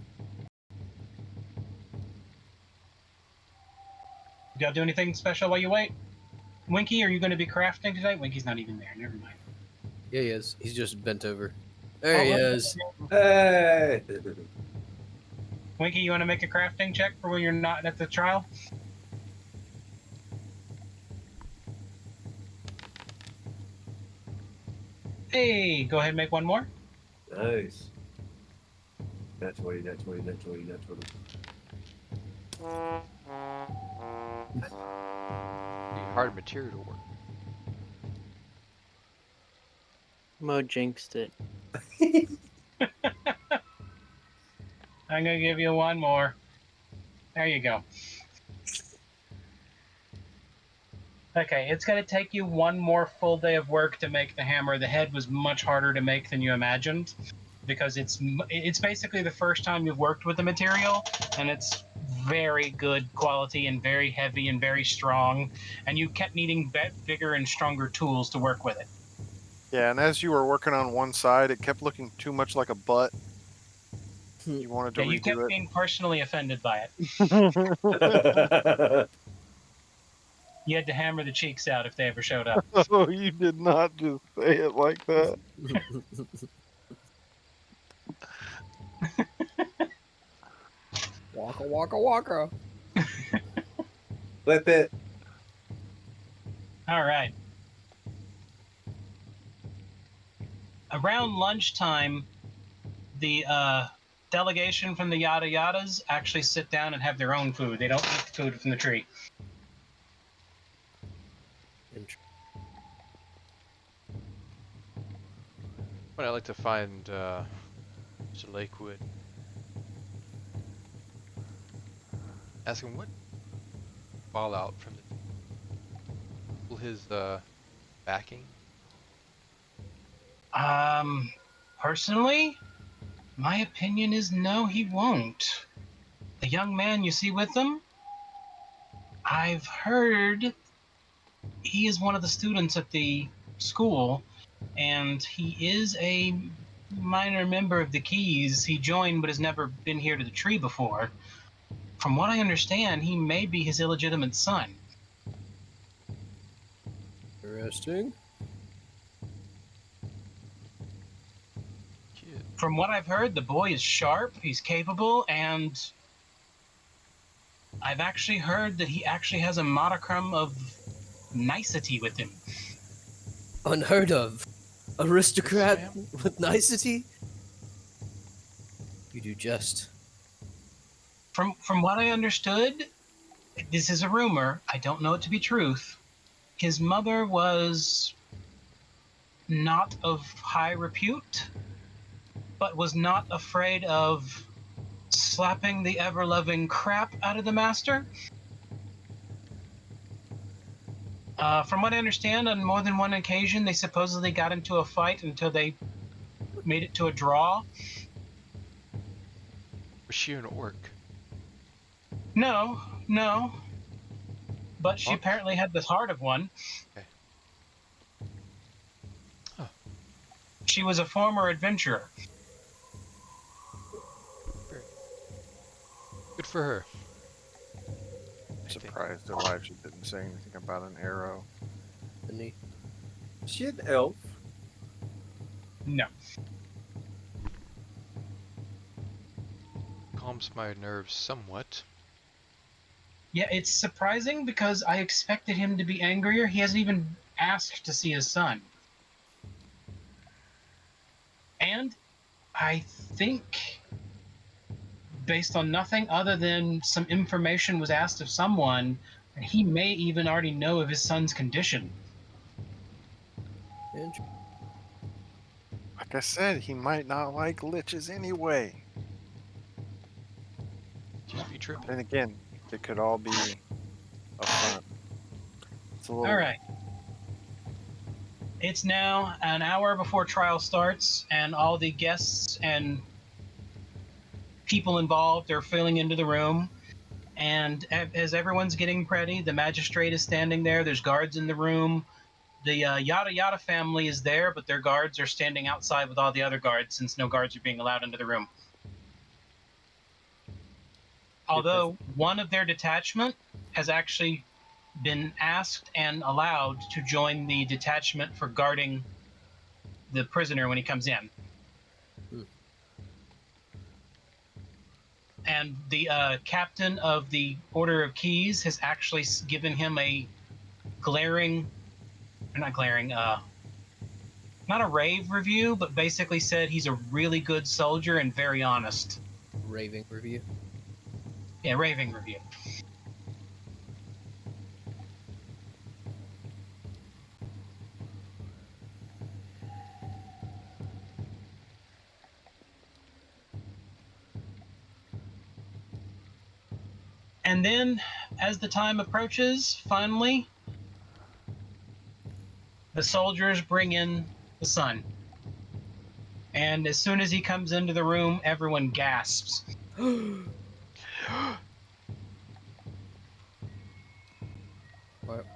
Do y'all do anything special while you wait? Winky, are you going to be crafting today? Winky's not even there. Never mind. Yeah, he is. He's just bent over. There he is. Hey! Winky, you want to make a crafting check for when you're not at the trial? Hey, go ahead and make one more. Nice. That's 20, that's 20, that's 20, that's 20. Hard material work. Mo jinxed it. I'm going to give you one more. There you go. Okay, it's going to take you one more full day of work to make the hammer. The head was much harder to make than you imagined because it's basically the first time you've worked with the material, and it's very good quality and very heavy and very strong, and you kept needing bigger and stronger tools to work with it. Yeah, and as you were working on one side, it kept looking too much like a butt. You wanted to Yeah, you kept redo being personally offended by it. it. You had to hammer the cheeks out if they ever showed up. Oh, you did not just say it like that. Waka waka waka. Flip it. All right. Around lunchtime, the delegation from the Yada Yadas actually sit down and have their own food. They don't eat the food from the tree. But I like to find Mr. Lakewood. Ask him what fallout from the his backing. Personally, my opinion is no, he won't. The young man you see with them, I've heard he is one of the students at the school, and he is a minor member of the Keys. He joined but has never been here to the tree before. From what I understand, he may be his illegitimate son. Interesting. Kid. From what I've heard, the boy is sharp, he's capable, and I've actually heard that he actually has a modicum of nicety with him. Unheard of. Aristocrat with nicety? You do jest. From what I understood, this is a rumor, I don't know it to be truth. His mother was not of high repute, but was not afraid of slapping the ever-loving crap out of the master. From what I understand, on more than one occasion, they supposedly got into a fight until they made it to a draw. Was she an orc? No. But she Oh. apparently had the heart of one. Okay. Oh. She was a former adventurer. Good for her. Surprised Elijah didn't say anything about an arrow. Didn't he? Is she an elf? No. Calms my nerves somewhat. Yeah, it's surprising because I expected him to be angrier. He hasn't even asked to see his son. And I think, based on nothing other than some information was asked of someone, he may even already know of his son's condition. Interesting. Like I said, he might not like liches anyway. Just be tripping. And again, it could all be a front. It's a little. All right. It's now an hour before trial starts, and all the guests and people involved are filling into the room. And as everyone's getting ready, the magistrate is standing there. There's guards in the room. The Yada Yada family is there, but their guards are standing outside with all the other guards since no guards are being allowed into the room. Although one of their detachment has actually been asked and allowed to join the detachment for guarding the prisoner when he comes in. And the captain of the Order of Keys has actually given him a not a rave review, but basically said he's a really good soldier and very honest. Raving review. Yeah, raving review. And then, as the time approaches, finally, the soldiers bring in the sun. And as soon as he comes into the room, everyone gasps. Why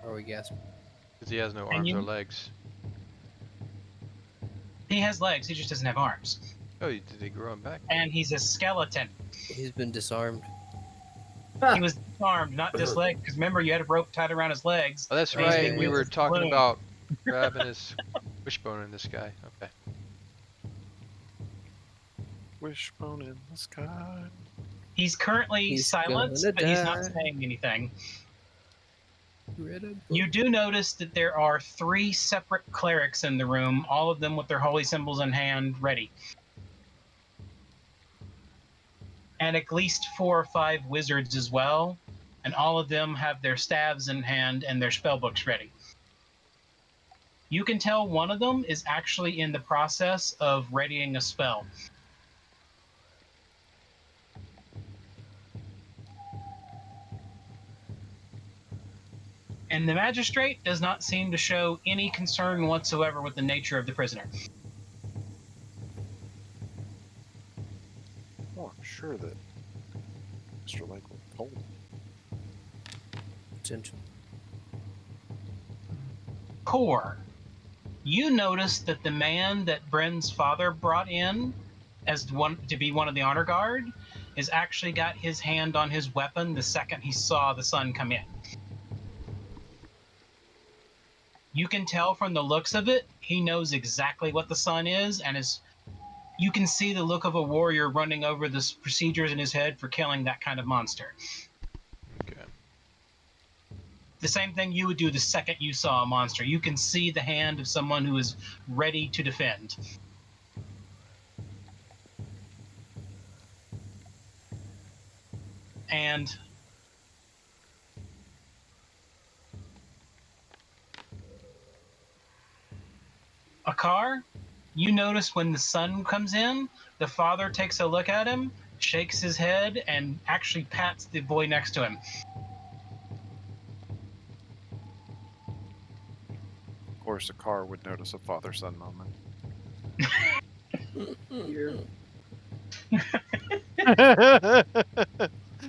are we gasping? Because he has no arms or legs. He has legs, he just doesn't have arms. Oh, did he grow them back? And he's a skeleton. He's been disarmed. He was disarmed, not just legs, because remember, you had a rope tied around his legs. Oh, that's right. We were talking about grabbing his wishbone in this guy. Okay. Wishbone in the sky. He's currently silenced, but he's not saying anything. You do notice that there are 3 separate clerics in the room, all of them with their holy symbols in hand, ready. And at least 4 or 5 wizards as well, and all of them have their staves in hand and their spellbooks ready. You can tell one of them is actually in the process of readying a spell. And the magistrate does not seem to show any concern whatsoever with the nature of the prisoner. Oh, I'm sure that Mr. Lake will hold him. Attention. Core, you notice that the man that Bren's father brought in as one to be one of the honor guard has actually got his hand on his weapon the second he saw the sun come in. You can tell from the looks of it, he knows exactly what the sun is, and you can see the look of a warrior running over the procedures in his head for killing that kind of monster. Okay. The same thing you would do the second you saw a monster. You can see the hand of someone who is ready to defend. And Akar, you notice when the sun comes in, the father takes a look at him, shakes his head, and actually pats the boy next to him. Of course, a car would notice a father-son moment.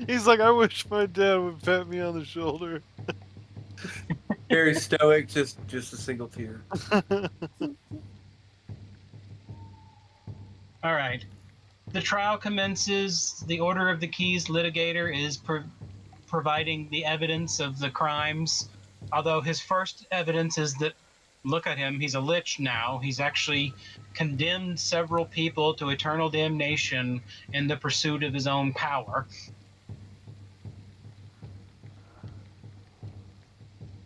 He's like, I wish my dad would pat me on the shoulder. Very stoic, just a single tear. All right. The trial commences. The Order of the Keys litigator is providing the evidence of the crimes. Although his first evidence is that, look at him, he's a lich now. He's actually condemned several people to eternal damnation in the pursuit of his own power.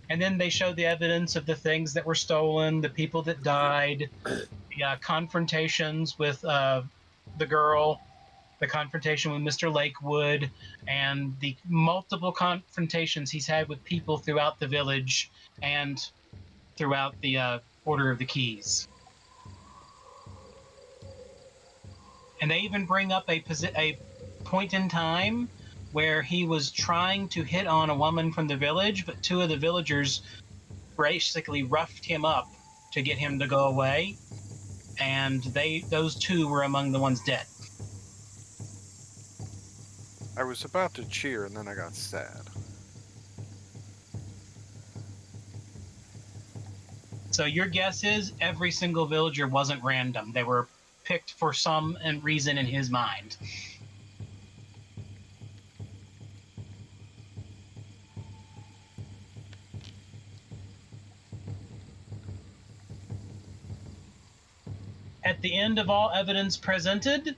And then they show the evidence of the things that were stolen, the people that died, the confrontations with the girl, the confrontation with Mr. Lakewood, and the multiple confrontations he's had with people throughout the village and throughout the Order of the Keys. And they even bring up a point in time where he was trying to hit on a woman from the village, but 2 of the villagers basically roughed him up to get him to go away, and those 2 were among the ones dead. I was about to cheer and then I got sad. So your guess is every single villager wasn't random. They were picked for some reason in his mind. At the end of all evidence presented,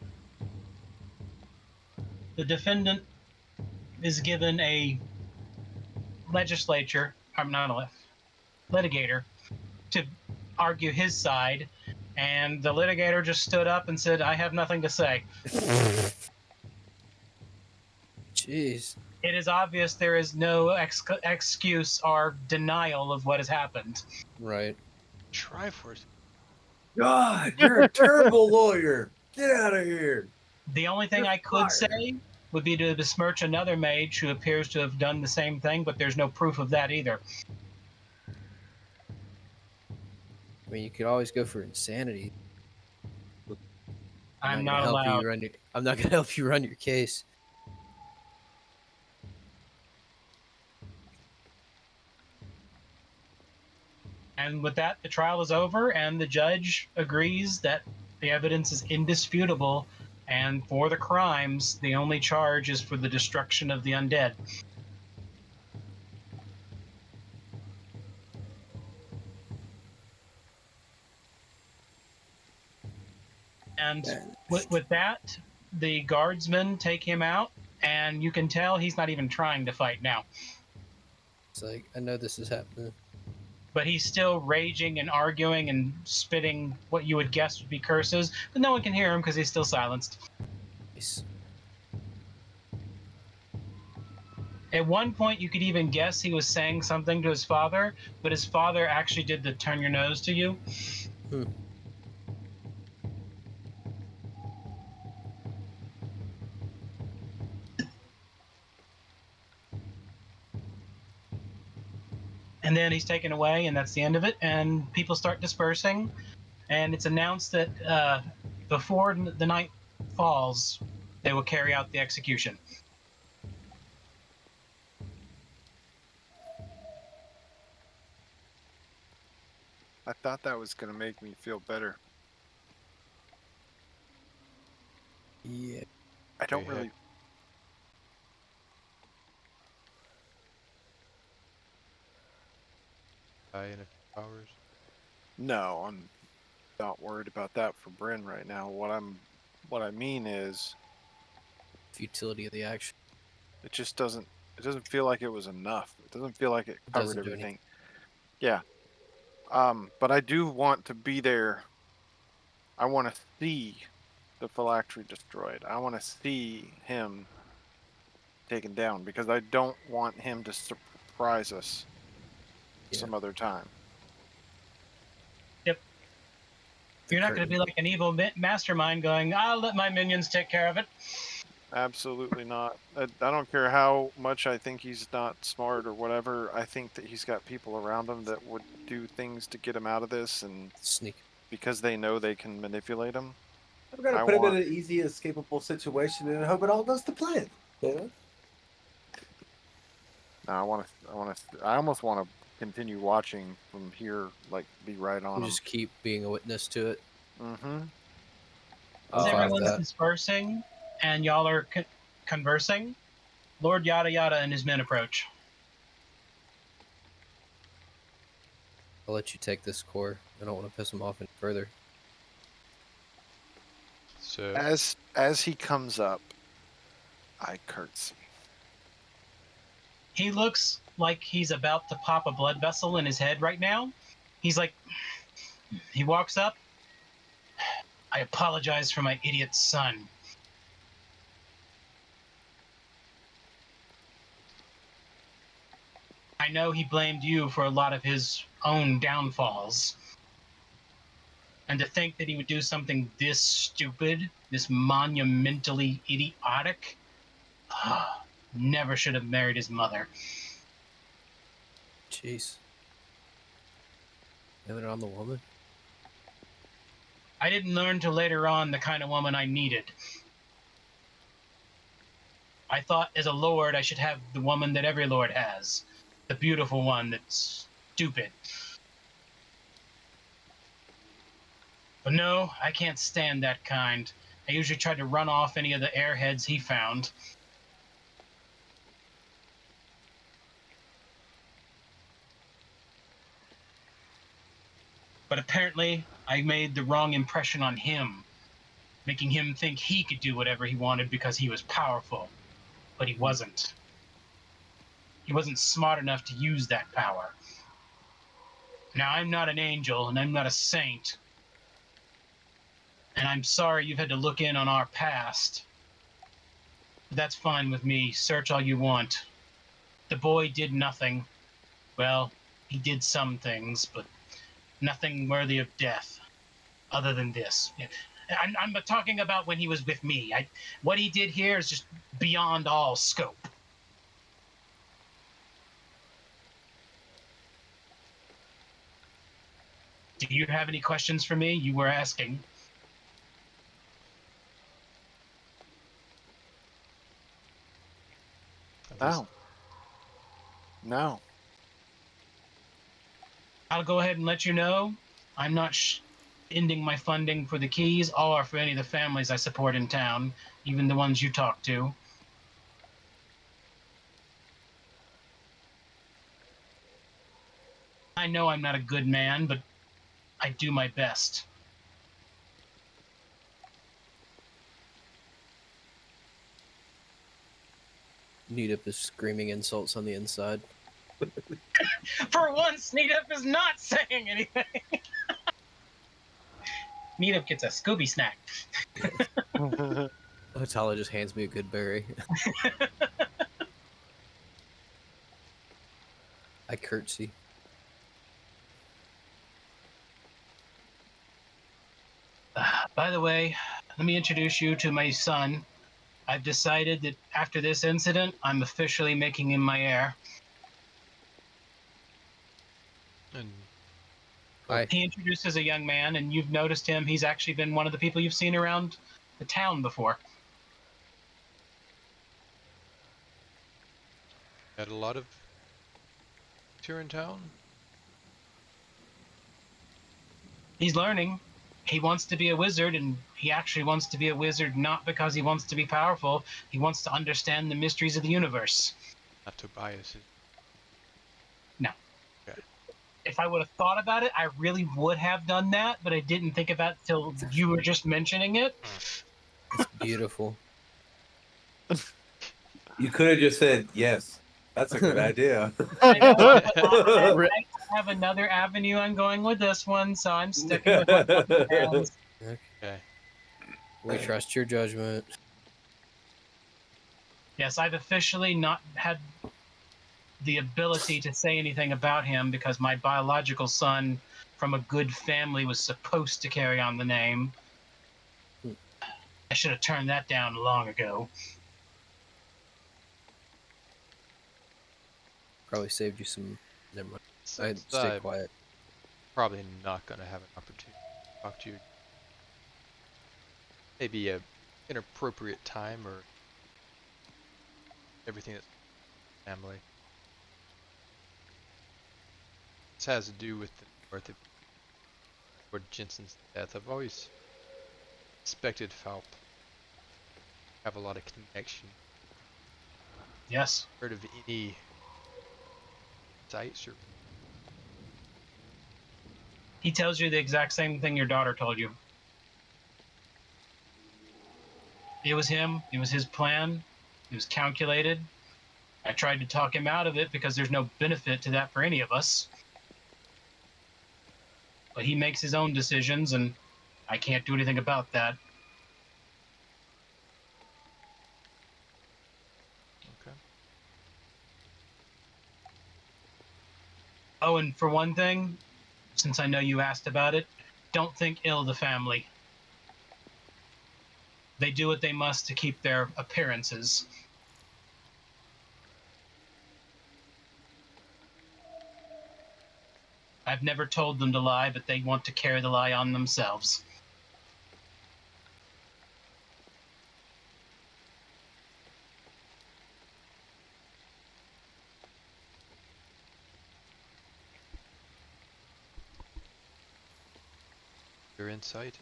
the defendant is given a legislature, I'm not a litigator, to argue his side, and the litigator just stood up and said, I have nothing to say. Jeez. It is obvious there is no excuse or denial of what has happened. Right. Triforce. God, you're a terrible lawyer. Get out of here. The only thing You're I could fired. say would be to besmirch another mage who appears to have done the same thing, but there's no proof of that either. I mean, you could always go for insanity. I'm gonna not help allowed. you run your, I'm not gonna help you run your case. And with that, the trial is over, and the judge agrees that the evidence is indisputable, and for the crimes, the only charge is for the destruction of the undead. And with that, the guardsmen take him out, and you can tell he's not even trying to fight now. It's like, I know this is happening. But he's still raging and arguing and spitting what you would guess would be curses, but no one can hear him because he's still silenced. Nice. At one point, you could even guess he was saying something to his father, but his father actually did the turn your nose to you. And then he's taken away, and that's the end of it. And people start dispersing, and it's announced that before the night falls, they will carry out the execution. I thought that was going to make me feel better. Yeah. I don't Okay, really. Die in a few hours. No, I'm not worried about that for Bryn right now. What I mean is, Futility of the action. it just doesn't. It doesn't feel like it was enough. It doesn't feel like it covered Doesn't do everything. Yeah. But I do want to be there. I want to see the phylactery destroyed. I want to see him taken down because I don't want him to surprise us some other time. Yep. You're not going to be like an evil mastermind going, I'll let my minions take care of it. Absolutely not. I don't care how much I think he's not smart or whatever. I think that he's got people around him that would do things to get him out of this, and Sneak. because they know they can manipulate him. I'm gonna I put him in want- an easy, escapable situation and hope it all goes to plan. Yeah. No, I almost want to continue watching from here, like be right on You him. just keep being a witness to it. Mm-hmm. As I'm fine with everyone's that. dispersing and y'all are conversing, Lord Yada Yada and his men approach. I'll let you take this core. I don't want to piss him off any further. So As he comes up, I curtsy. He looks like he's about to pop a blood vessel in his head right now. He's like, he walks up. I apologize for my idiot son. I know he blamed you for a lot of his own downfalls. And to think that he would do something this stupid, this monumentally idiotic, never should have married his mother. Jeez. Blame it on the woman? I didn't learn till later on the kind of woman I needed. I thought as a lord I should have the woman that every lord has. The beautiful one that's stupid. But no, I can't stand that kind. I usually try to run off any of the airheads he found. But apparently, I made the wrong impression on him, making him think he could do whatever he wanted because he was powerful. But he wasn't. He wasn't smart enough to use that power. Now, I'm not an angel, and I'm not a saint. And I'm sorry you've had to look in on our past. But that's fine with me. Search all you want. The boy did nothing. Well, he did some things, but nothing worthy of death, other than this. I'm talking about when he was with me. What he did here is just beyond all scope. Do you have any questions for me? You were asking. No. No. I'll go ahead and let you know. I'm not ending my funding for the keys or for any of the families I support in town, even the ones you talk to. I know I'm not a good man, but I do my best. Neetup is screaming insults on the inside. For once, Neetup is not saying anything. Neetup gets a Scooby snack. Tyler just hands me a good berry. I curtsy. By the way, let me introduce you to my son. I've decided that after this incident, I'm officially making him my heir. And He introduces a young man, and you've noticed him. He's actually been one of the people you've seen around the town before. had a lot of here in town. He's learning. He wants to be a wizard, and he actually wants to be a wizard not because he wants to be powerful. He wants to understand the mysteries of the universe. Not Tobias. No. Okay. If I would have thought about it, I really would have done that, but I didn't think about it till you were just mentioning it. It's beautiful. You could have just said yes. That's a good idea. I know, but I have another avenue I'm going with this one, so I'm sticking with my plans. Okay. We trust your judgment. Yes, I've officially not had the ability to say anything about him because my biological son from a good family was supposed to carry on the name. I should have turned that down long ago. Probably saved you some. Never mind. I'd Since stay I'm quiet. probably not gonna have an opportunity to talk to you. Maybe a inappropriate time or everything that's family. This has to do with the North of Lord Jensen's death. I've always suspected Falp have a lot of connection. Yes. Heard of any sites or He tells you the exact same thing your daughter told you. It was him. It was his plan. It was calculated. I tried to talk him out of it because there's no benefit to that for any of us. But he makes his own decisions, and I can't do anything about that. okay. Oh, and for one thing, since I know you asked about it, don't think ill of the family. They do what they must to keep their appearances. I've never told them to lie, but they want to carry the lie on themselves. their insight.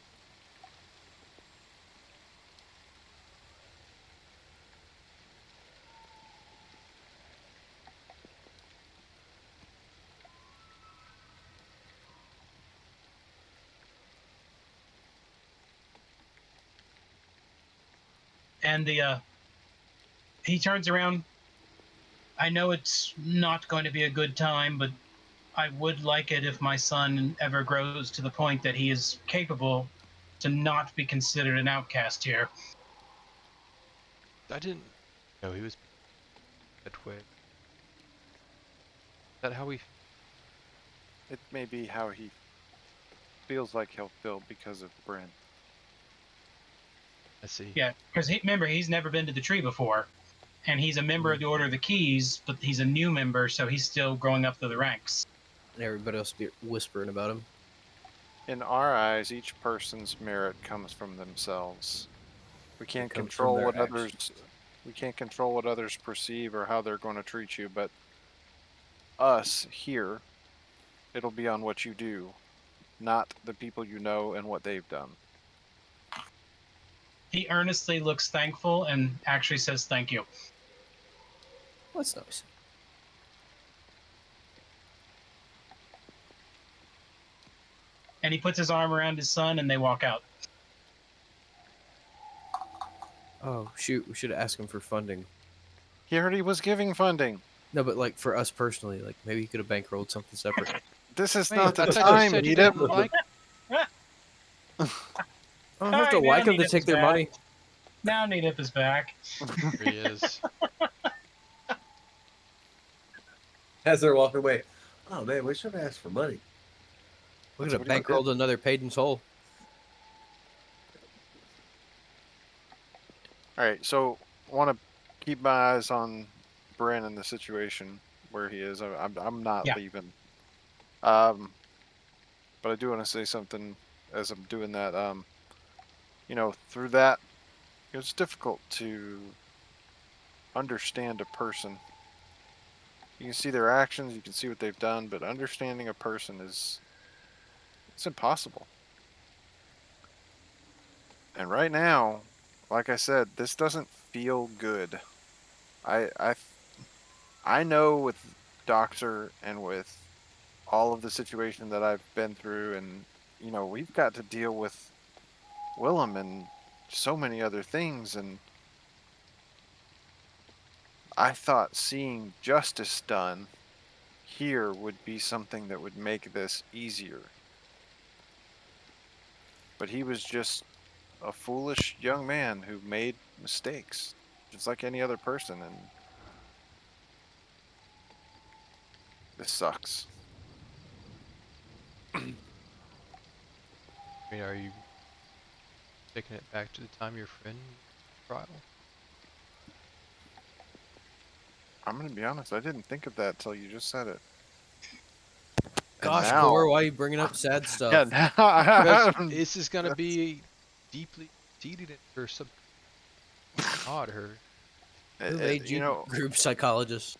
And he turns around. I know it's not going to be a good time, but I would like it if my son ever grows to the point that he is capable to not be considered an outcast here. I didn't know he was that way. Is that how we? It may be how he feels like he'll feel because of Bryn. I see. Yeah, because remember, he's never been to the tree before. And he's a member of the Order of the Keys, but he's a new member, so he's still growing up through the ranks. And everybody else be whispering about him. In our eyes, each person's merit comes from themselves. We can't comes from control their what actions. others we can't control what others perceive or how they're going to treat you, but us here, it'll be on what you do, not the people you know and what they've done. He earnestly looks thankful and actually says thank you. Well, that's nice. And he puts his arm around his son and they walk out. Oh shoot, we should have asked him for funding. He already was giving funding. No, but like for us personally, like maybe he could have bankrolled something separate. This is Wait, not the I thought you time, said you Edith. didn't like. I don't have to Alright, like now them to Needham take is their back. money. Now Needham is back. There he is. As they're walking away, oh man, we should have asked for money. We That's could have what he did. bankrolled another paid in soul. All right, so I want to keep my eyes on Bryn in the situation where he is. I'm not Yeah. leaving. But I do want to say something as I'm doing that. Through that, it was difficult to understand a person. You can see their actions, you can see what they've done, but understanding a person it's impossible. And right now, like I said, this doesn't feel good. I know with Doctor and with all of the situation that I've been through, and we've got to deal with Willem and so many other things, and I thought seeing justice done here would be something that would make this easier. But he was just a foolish young man who made mistakes, just like any other person, and this sucks. I mean, are you taking it back to the time your friend trial? I'm gonna be honest, I didn't think of that till you just said it. And Gosh, now, Core, why are you bringing up sad stuff? yeah, Because now this is gonna be deeply seated in her sub. Odd her. Who made you group psychologist?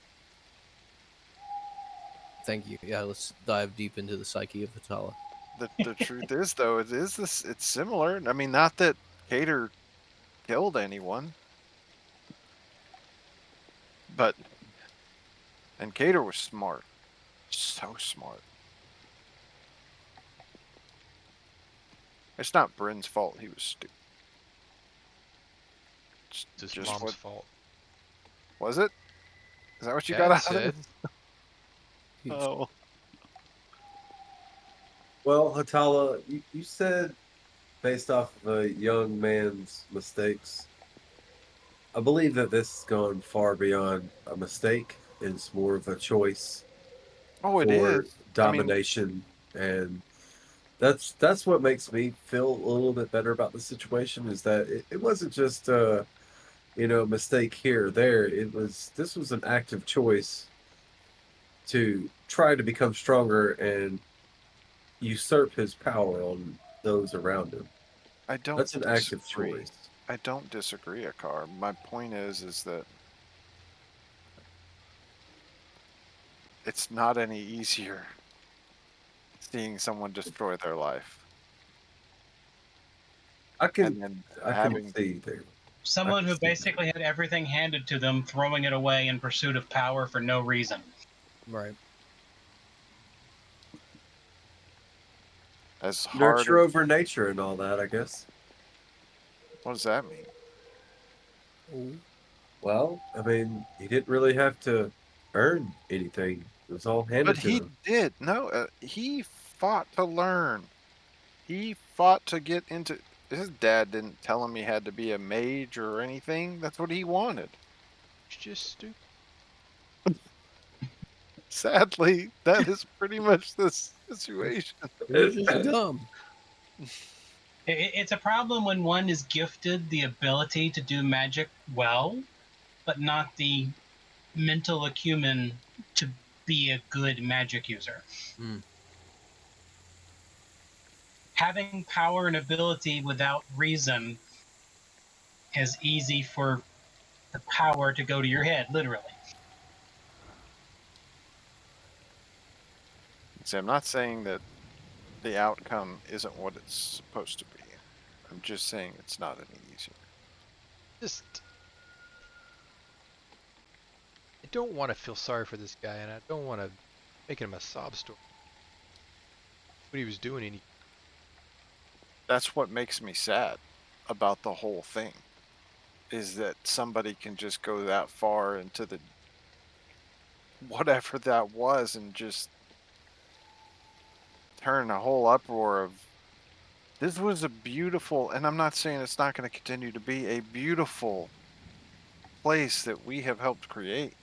Thank you. Yeah, let's dive deep into the psyche of Atala. the truth is though, it's similar. I mean, not that Cater killed anyone, but and Cater was smart, so smart. It's not Bryn's fault. He was stupid. It's It's his just mom's what fault. was it? Is that what you Dad got out said. of it? Oh, Well, Hatala, you said based off of a young man's mistakes. I believe that this has gone far beyond a mistake. It's more of a choice oh, it for is. I mean, domination, and that's what makes me feel a little bit better about the situation. Is that it wasn't just mistake here or there. This was an active choice to try to become stronger and usurp his power on those around him. I don't That's an active disagree. choice. I don't disagree, Akar. My point is that it's not any easier seeing someone destroy their life. I can and then I having can see there. Someone who see that. basically had everything handed to them, throwing it away in pursuit of power for no reason. Right. as hard Nurture as over nature and all that, I guess. what does that mean? Ooh. Well, I mean, he didn't really have to earn anything. It was all But handed to he him. did. No, he fought to learn. He fought to get into. His dad didn't tell him he had to be a mage or anything. That's what he wanted. It's just stupid. Sadly, that is pretty much the situation. He was just dumb. It's a problem when one is gifted the ability to do magic well, but not the mental acumen to be a good magic user. Mm. Having power and ability without reason is easy for the power to go to your head, literally. See, I'm not saying that the outcome isn't what it's supposed to be. I'm just saying it's not any easier. Just, I don't want to feel sorry for this guy, and I don't want to make him a sob story. What he was doing, and That's what makes me sad about the whole thing. Is that somebody can just go that far into the whatever that was and just turn a whole uproar of this was a beautiful, and I'm not saying it's not going to continue to be a beautiful place that we have helped create,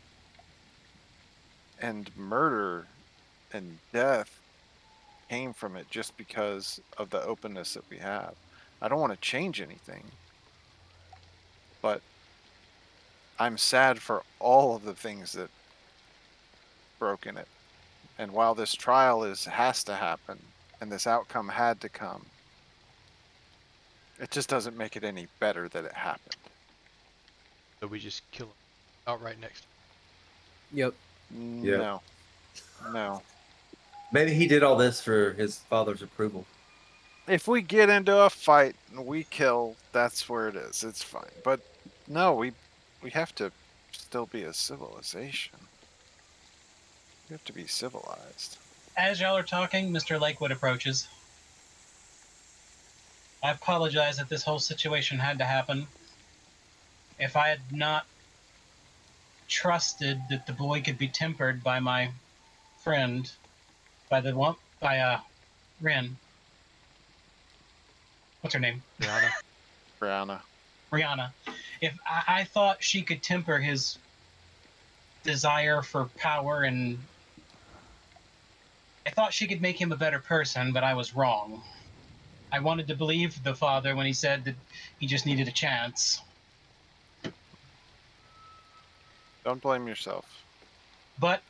and murder and death came from it just because of the openness that we have. I don't want to change anything, but I'm sad for all of the things that broke in it. And while this trial has to happen and this outcome had to come, it just doesn't make it any better that it happened. so we just kill him outright next. Yep. Yep. No. No. Maybe he did all this for his father's approval. If we get into a fight and we kill, that's where it is. It's fine. But no, we have to still be a civilization. We have to be civilized. As y'all are talking, Mr. Lakewood approaches. I apologize that this whole situation had to happen. If I had not trusted that the boy could be tempered by my friend, by Rin. What's her name? Rihanna. Brianna. Rihanna. If I thought she could temper his desire for power, and I thought she could make him a better person, but I was wrong. I wanted to believe the father when he said that he just needed a chance. Don't blame yourself. But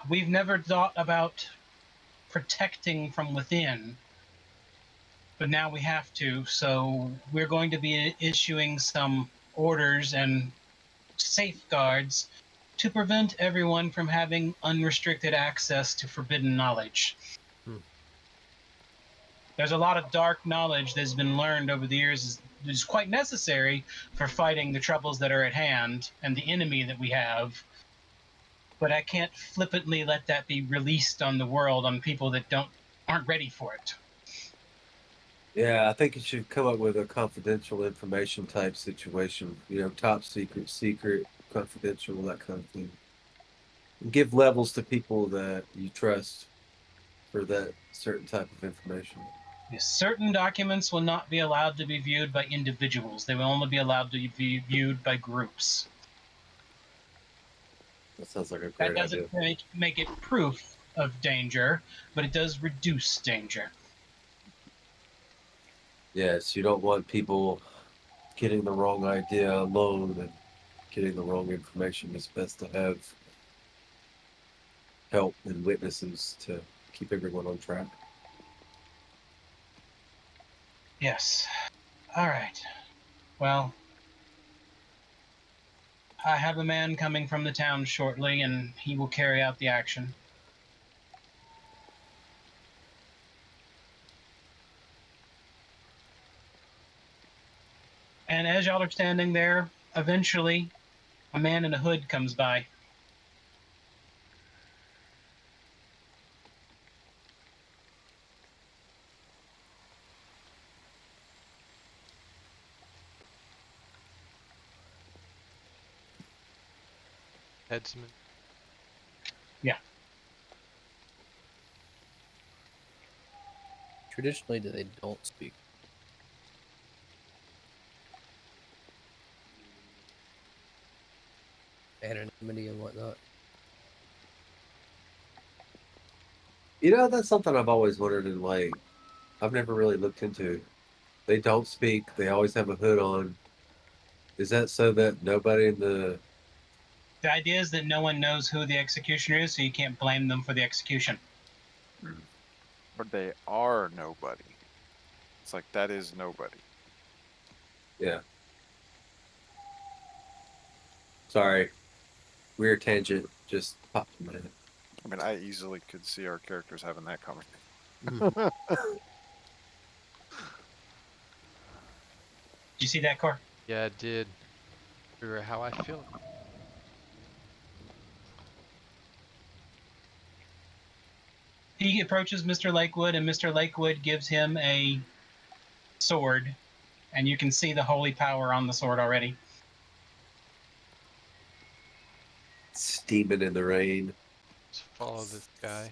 we've never thought about protecting from within. But now we have to, so we're going to be issuing some orders and safeguards to prevent everyone from having unrestricted access to forbidden knowledge. Hmm. There's a lot of dark knowledge that's been learned over the years that is quite necessary for fighting the troubles that are at hand and the enemy that we have. But I can't flippantly let that be released on the world on people that aren't ready for it. Yeah, I think you should come up with a confidential information type situation. Top secret, secret, confidential, that kind of thing. And give levels to people that you trust for that certain type of information. Certain documents will not be allowed to be viewed by individuals. They will only be allowed to be viewed by groups. That sounds like a That great idea. doesn't make it proof of danger, but it does reduce danger. Yes, you don't want people getting the wrong idea alone and getting the wrong information. It's best to have help and witnesses to keep everyone on track. Yes. All right. Well, I have a man coming from the town shortly, and he will carry out the action. And as y'all are standing there, eventually a man in a hood comes by. Headsman. Traditionally, they don't speak. Anonymity and whatnot. You know, that's something I've always wondered, and like, I've never really looked into. They don't speak. They always have a hood on. Is that so that nobody in the? The idea is that no one knows who the executioner is, so you can't blame them for the execution. Or they are nobody. It's like that is nobody. Yeah. Sorry, weird tangent. Just popped in my head. I mean, I easily could see our characters having that conversation. Did you see that, Cor? Yeah, I did. Figure out how I feel. He approaches Mr. Lakewood, and Mr. Lakewood gives him a sword, and you can see the holy power on the sword already. Steaming in the rain. Just follow this guy.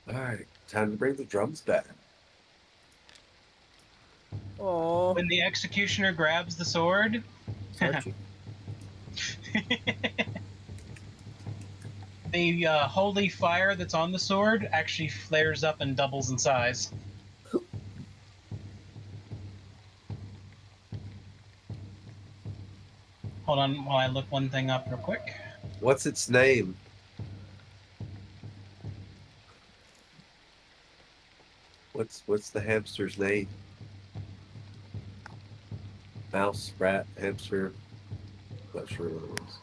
All right, time to bring the drums back. Oh, When the executioner grabs the sword, touchy. the holy fire that's on the sword actually flares up and doubles in size. Hold on while I look one thing up real quick. What's its name? What's the hamster's name? Mouse, rat, hamster. Not sure what it was.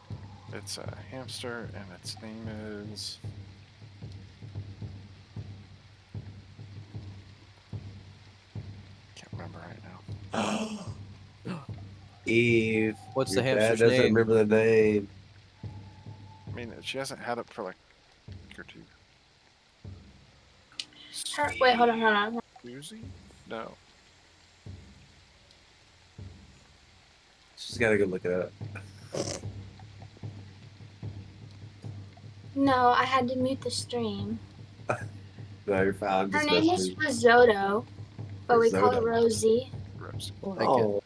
It's a hamster, and its name is. Can't remember right now. Eve. What's Your the dad hamster's doesn't name? remember the name. I mean, she hasn't had it for like a week or two. Wait, hold on. Susie? No. She's got to go look it up. No, I had to mute the stream. No, you're fine. I'm Her just name messing is with you. Risotto, but we call her Risotto. Rosie. Rosie. Thank you.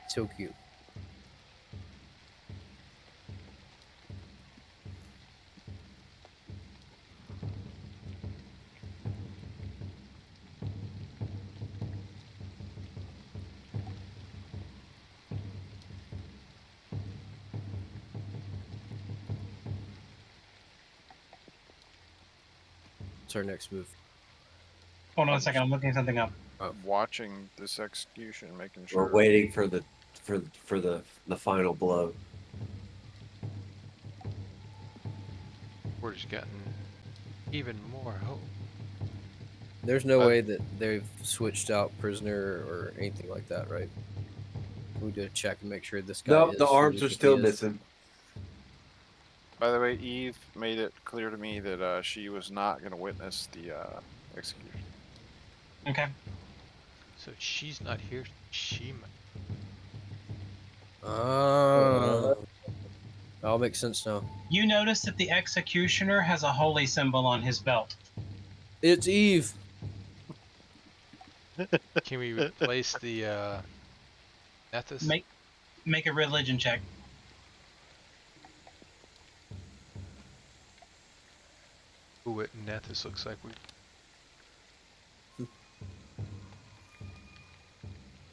So cute. What's our next move? Hold on a second, I'm looking something up. Watching this execution, making We're sure. waiting for the final blow. We're just getting even more hope. There's no way that they've switched out prisoner or anything like that, right? We do a check and make sure this guy Nope, is the who arms we are think still he is. missing. By the way, Eve made it clear to me that she was not going to witness the execution. Okay. So she's not here. She might. All makes sense now. You notice that the executioner has a holy symbol on his belt. It's Eve. Can we replace the Nethys? Make a religion check. Ooh, what Nethys looks like.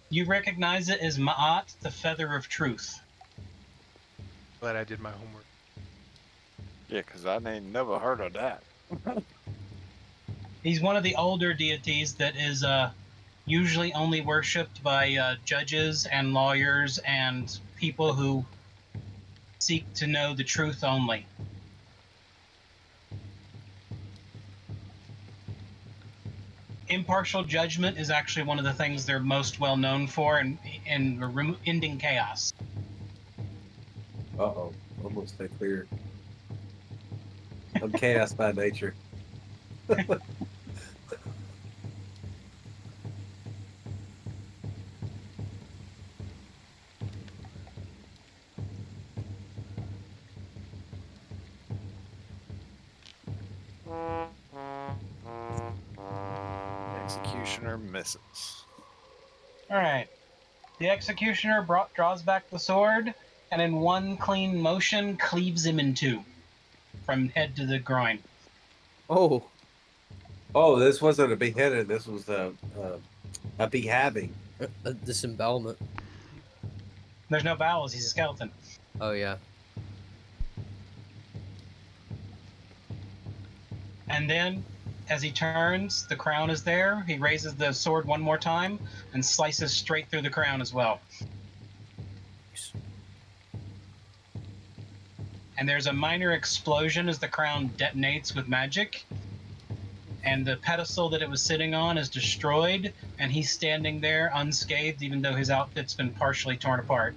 You recognize it as Ma'at, the Feather of Truth. Glad I did my homework. Yeah, because I ain't never heard of that. He's one of the older deities that is usually only worshipped by judges and lawyers and people who seek to know the truth only. Impartial judgment is actually one of the things they're most well known for in ending chaos. Uh-oh. Almost that clear. I'm chaos by nature. Executioner misses. All right. The executioner draws back the sword and in one clean motion cleaves him in two from head to the groin. Oh, Oh, this wasn't a beheading. This was a behaving. a disembowelment. There's no bowels. He's a skeleton. Oh yeah. And then, as he turns, the crown is there. He raises the sword one more time and slices straight through the crown as well. And there's a minor explosion as the crown detonates with magic. And the pedestal that it was sitting on is destroyed, and he's standing there unscathed, even though his outfit's been partially torn apart.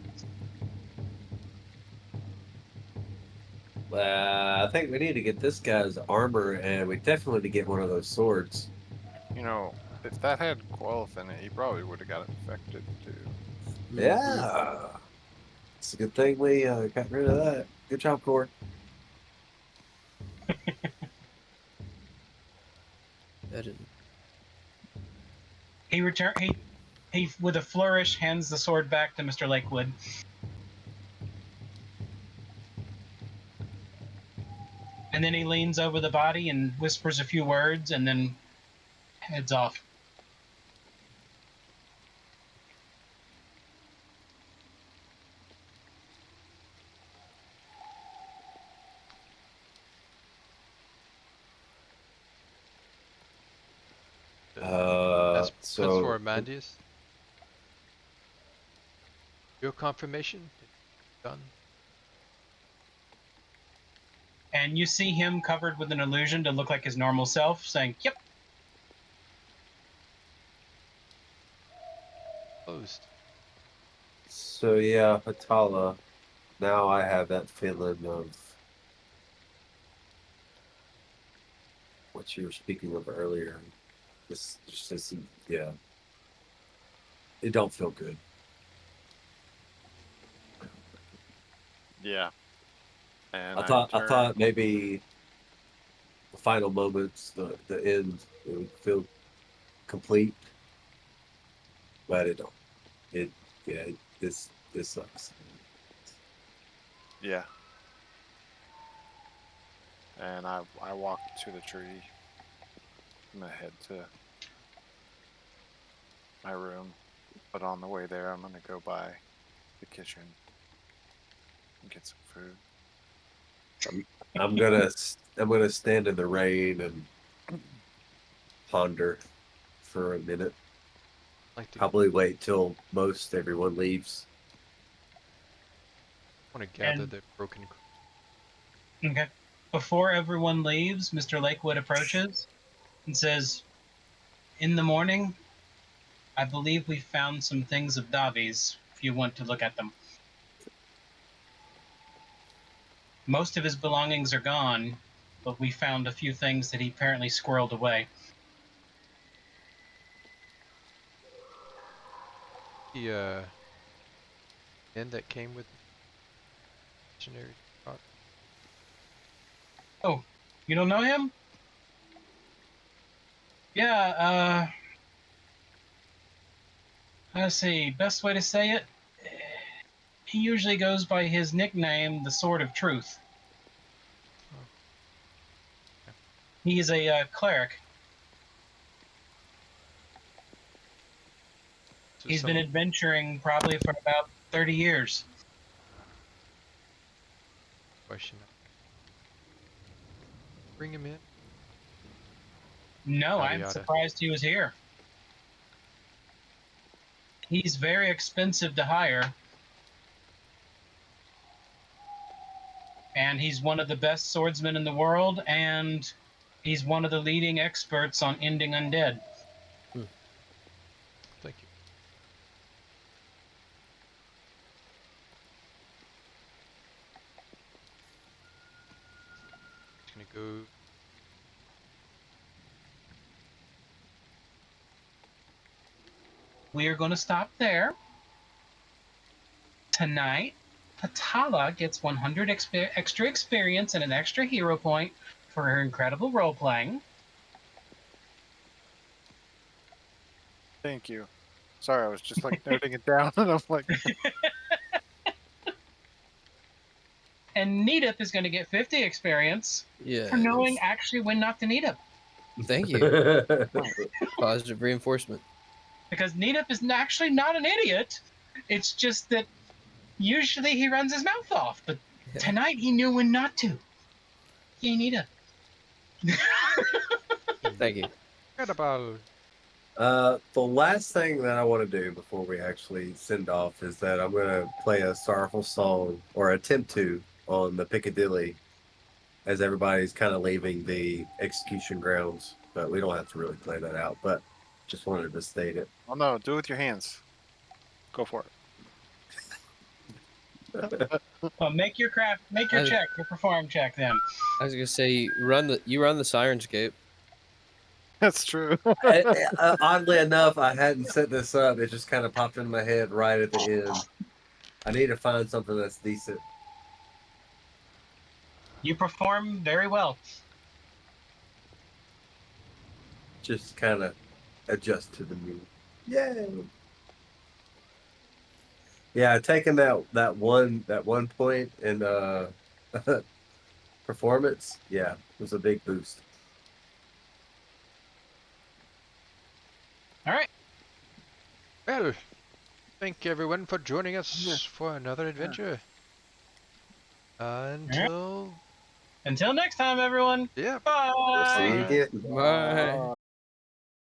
I think we need to get this guy's armor, and we definitely need to get one of those swords. You know, if that had Quel'Th in it, he probably would have got infected too. Mhm. Yeah. It's a good thing we got rid of that. Good job, Cord. I didn't. He with a flourish hands the sword back to Mr. Lakewood. And then he leans over the body and whispers a few words and then heads off. That's So for Amandius. Your confirmation done. And you see him covered with an illusion to look like his normal self, saying, "Yep." Closed. So yeah, Atala. Now I have that feeling of what you were speaking of earlier. This, yeah. It don't feel good. Yeah. And I thought maybe the final moments, the end, it would feel complete, but it don't. This sucks. Yeah. And I walked to the tree. I'm gonna head to my room, but on the way there, I'm gonna go by the kitchen and get some food. I'm gonna stand in the rain and ponder for a minute. Like to Probably wait till most everyone leaves. want to gather And- the broken. Okay. Before everyone leaves, Mr. Lakewood approaches and says, "In the morning, I believe we found some things of Davi's, if you want to look at them. Most of his belongings are gone, but we found a few things that he apparently squirreled away." The end that came with missionary talk. Oh, you don't know him? Yeah, let's see, best way to say it? He usually goes by his nickname, the Sword of Truth. Oh. Okay. He is a cleric. So He's been adventuring probably for about 30 years. question. Bring him in. No, Yada, I'm yada. surprised he was here. He's very expensive to hire. And he's one of the best swordsmen in the world, and he's one of the leading experts on ending undead. go. We are going to stop there. Tonight, Patala gets 100 extra experience and an extra hero point for her incredible role playing. Thank you. Sorry, I was just like noting it down, and I'm like, And Needip is going to get 50 experience Yeah. for knowing actually when not to Needip. Thank you. Positive reinforcement. Because Needip is actually not an idiot. It's just that usually he runs his mouth off, but Yeah. tonight he knew when not to. Yay, Needip. Thank you. Incredible. The last thing that I want to do before we actually send off is that I'm going to play a sorrowful song, or attempt to, on the Piccadilly as everybody's kind of leaving the execution grounds. But we don't have to really play that out. But just wanted to state it. oh no, do it with your hands. Go for it. Well, make your check, your perform check then. I was gonna say you run the Sirenscape. That's true. Oddly enough, I hadn't set this up. It just kind of popped in my head right at the end. I need to find something that's decent. You perform very well. Just kind of adjust to the mood. Yay! Yeah, taking that one point in performance, yeah, was a big boost. All right. Well, thank you everyone for joining us for another adventure. Until Until next time, everyone. yeah. Bye. See you again. Bye.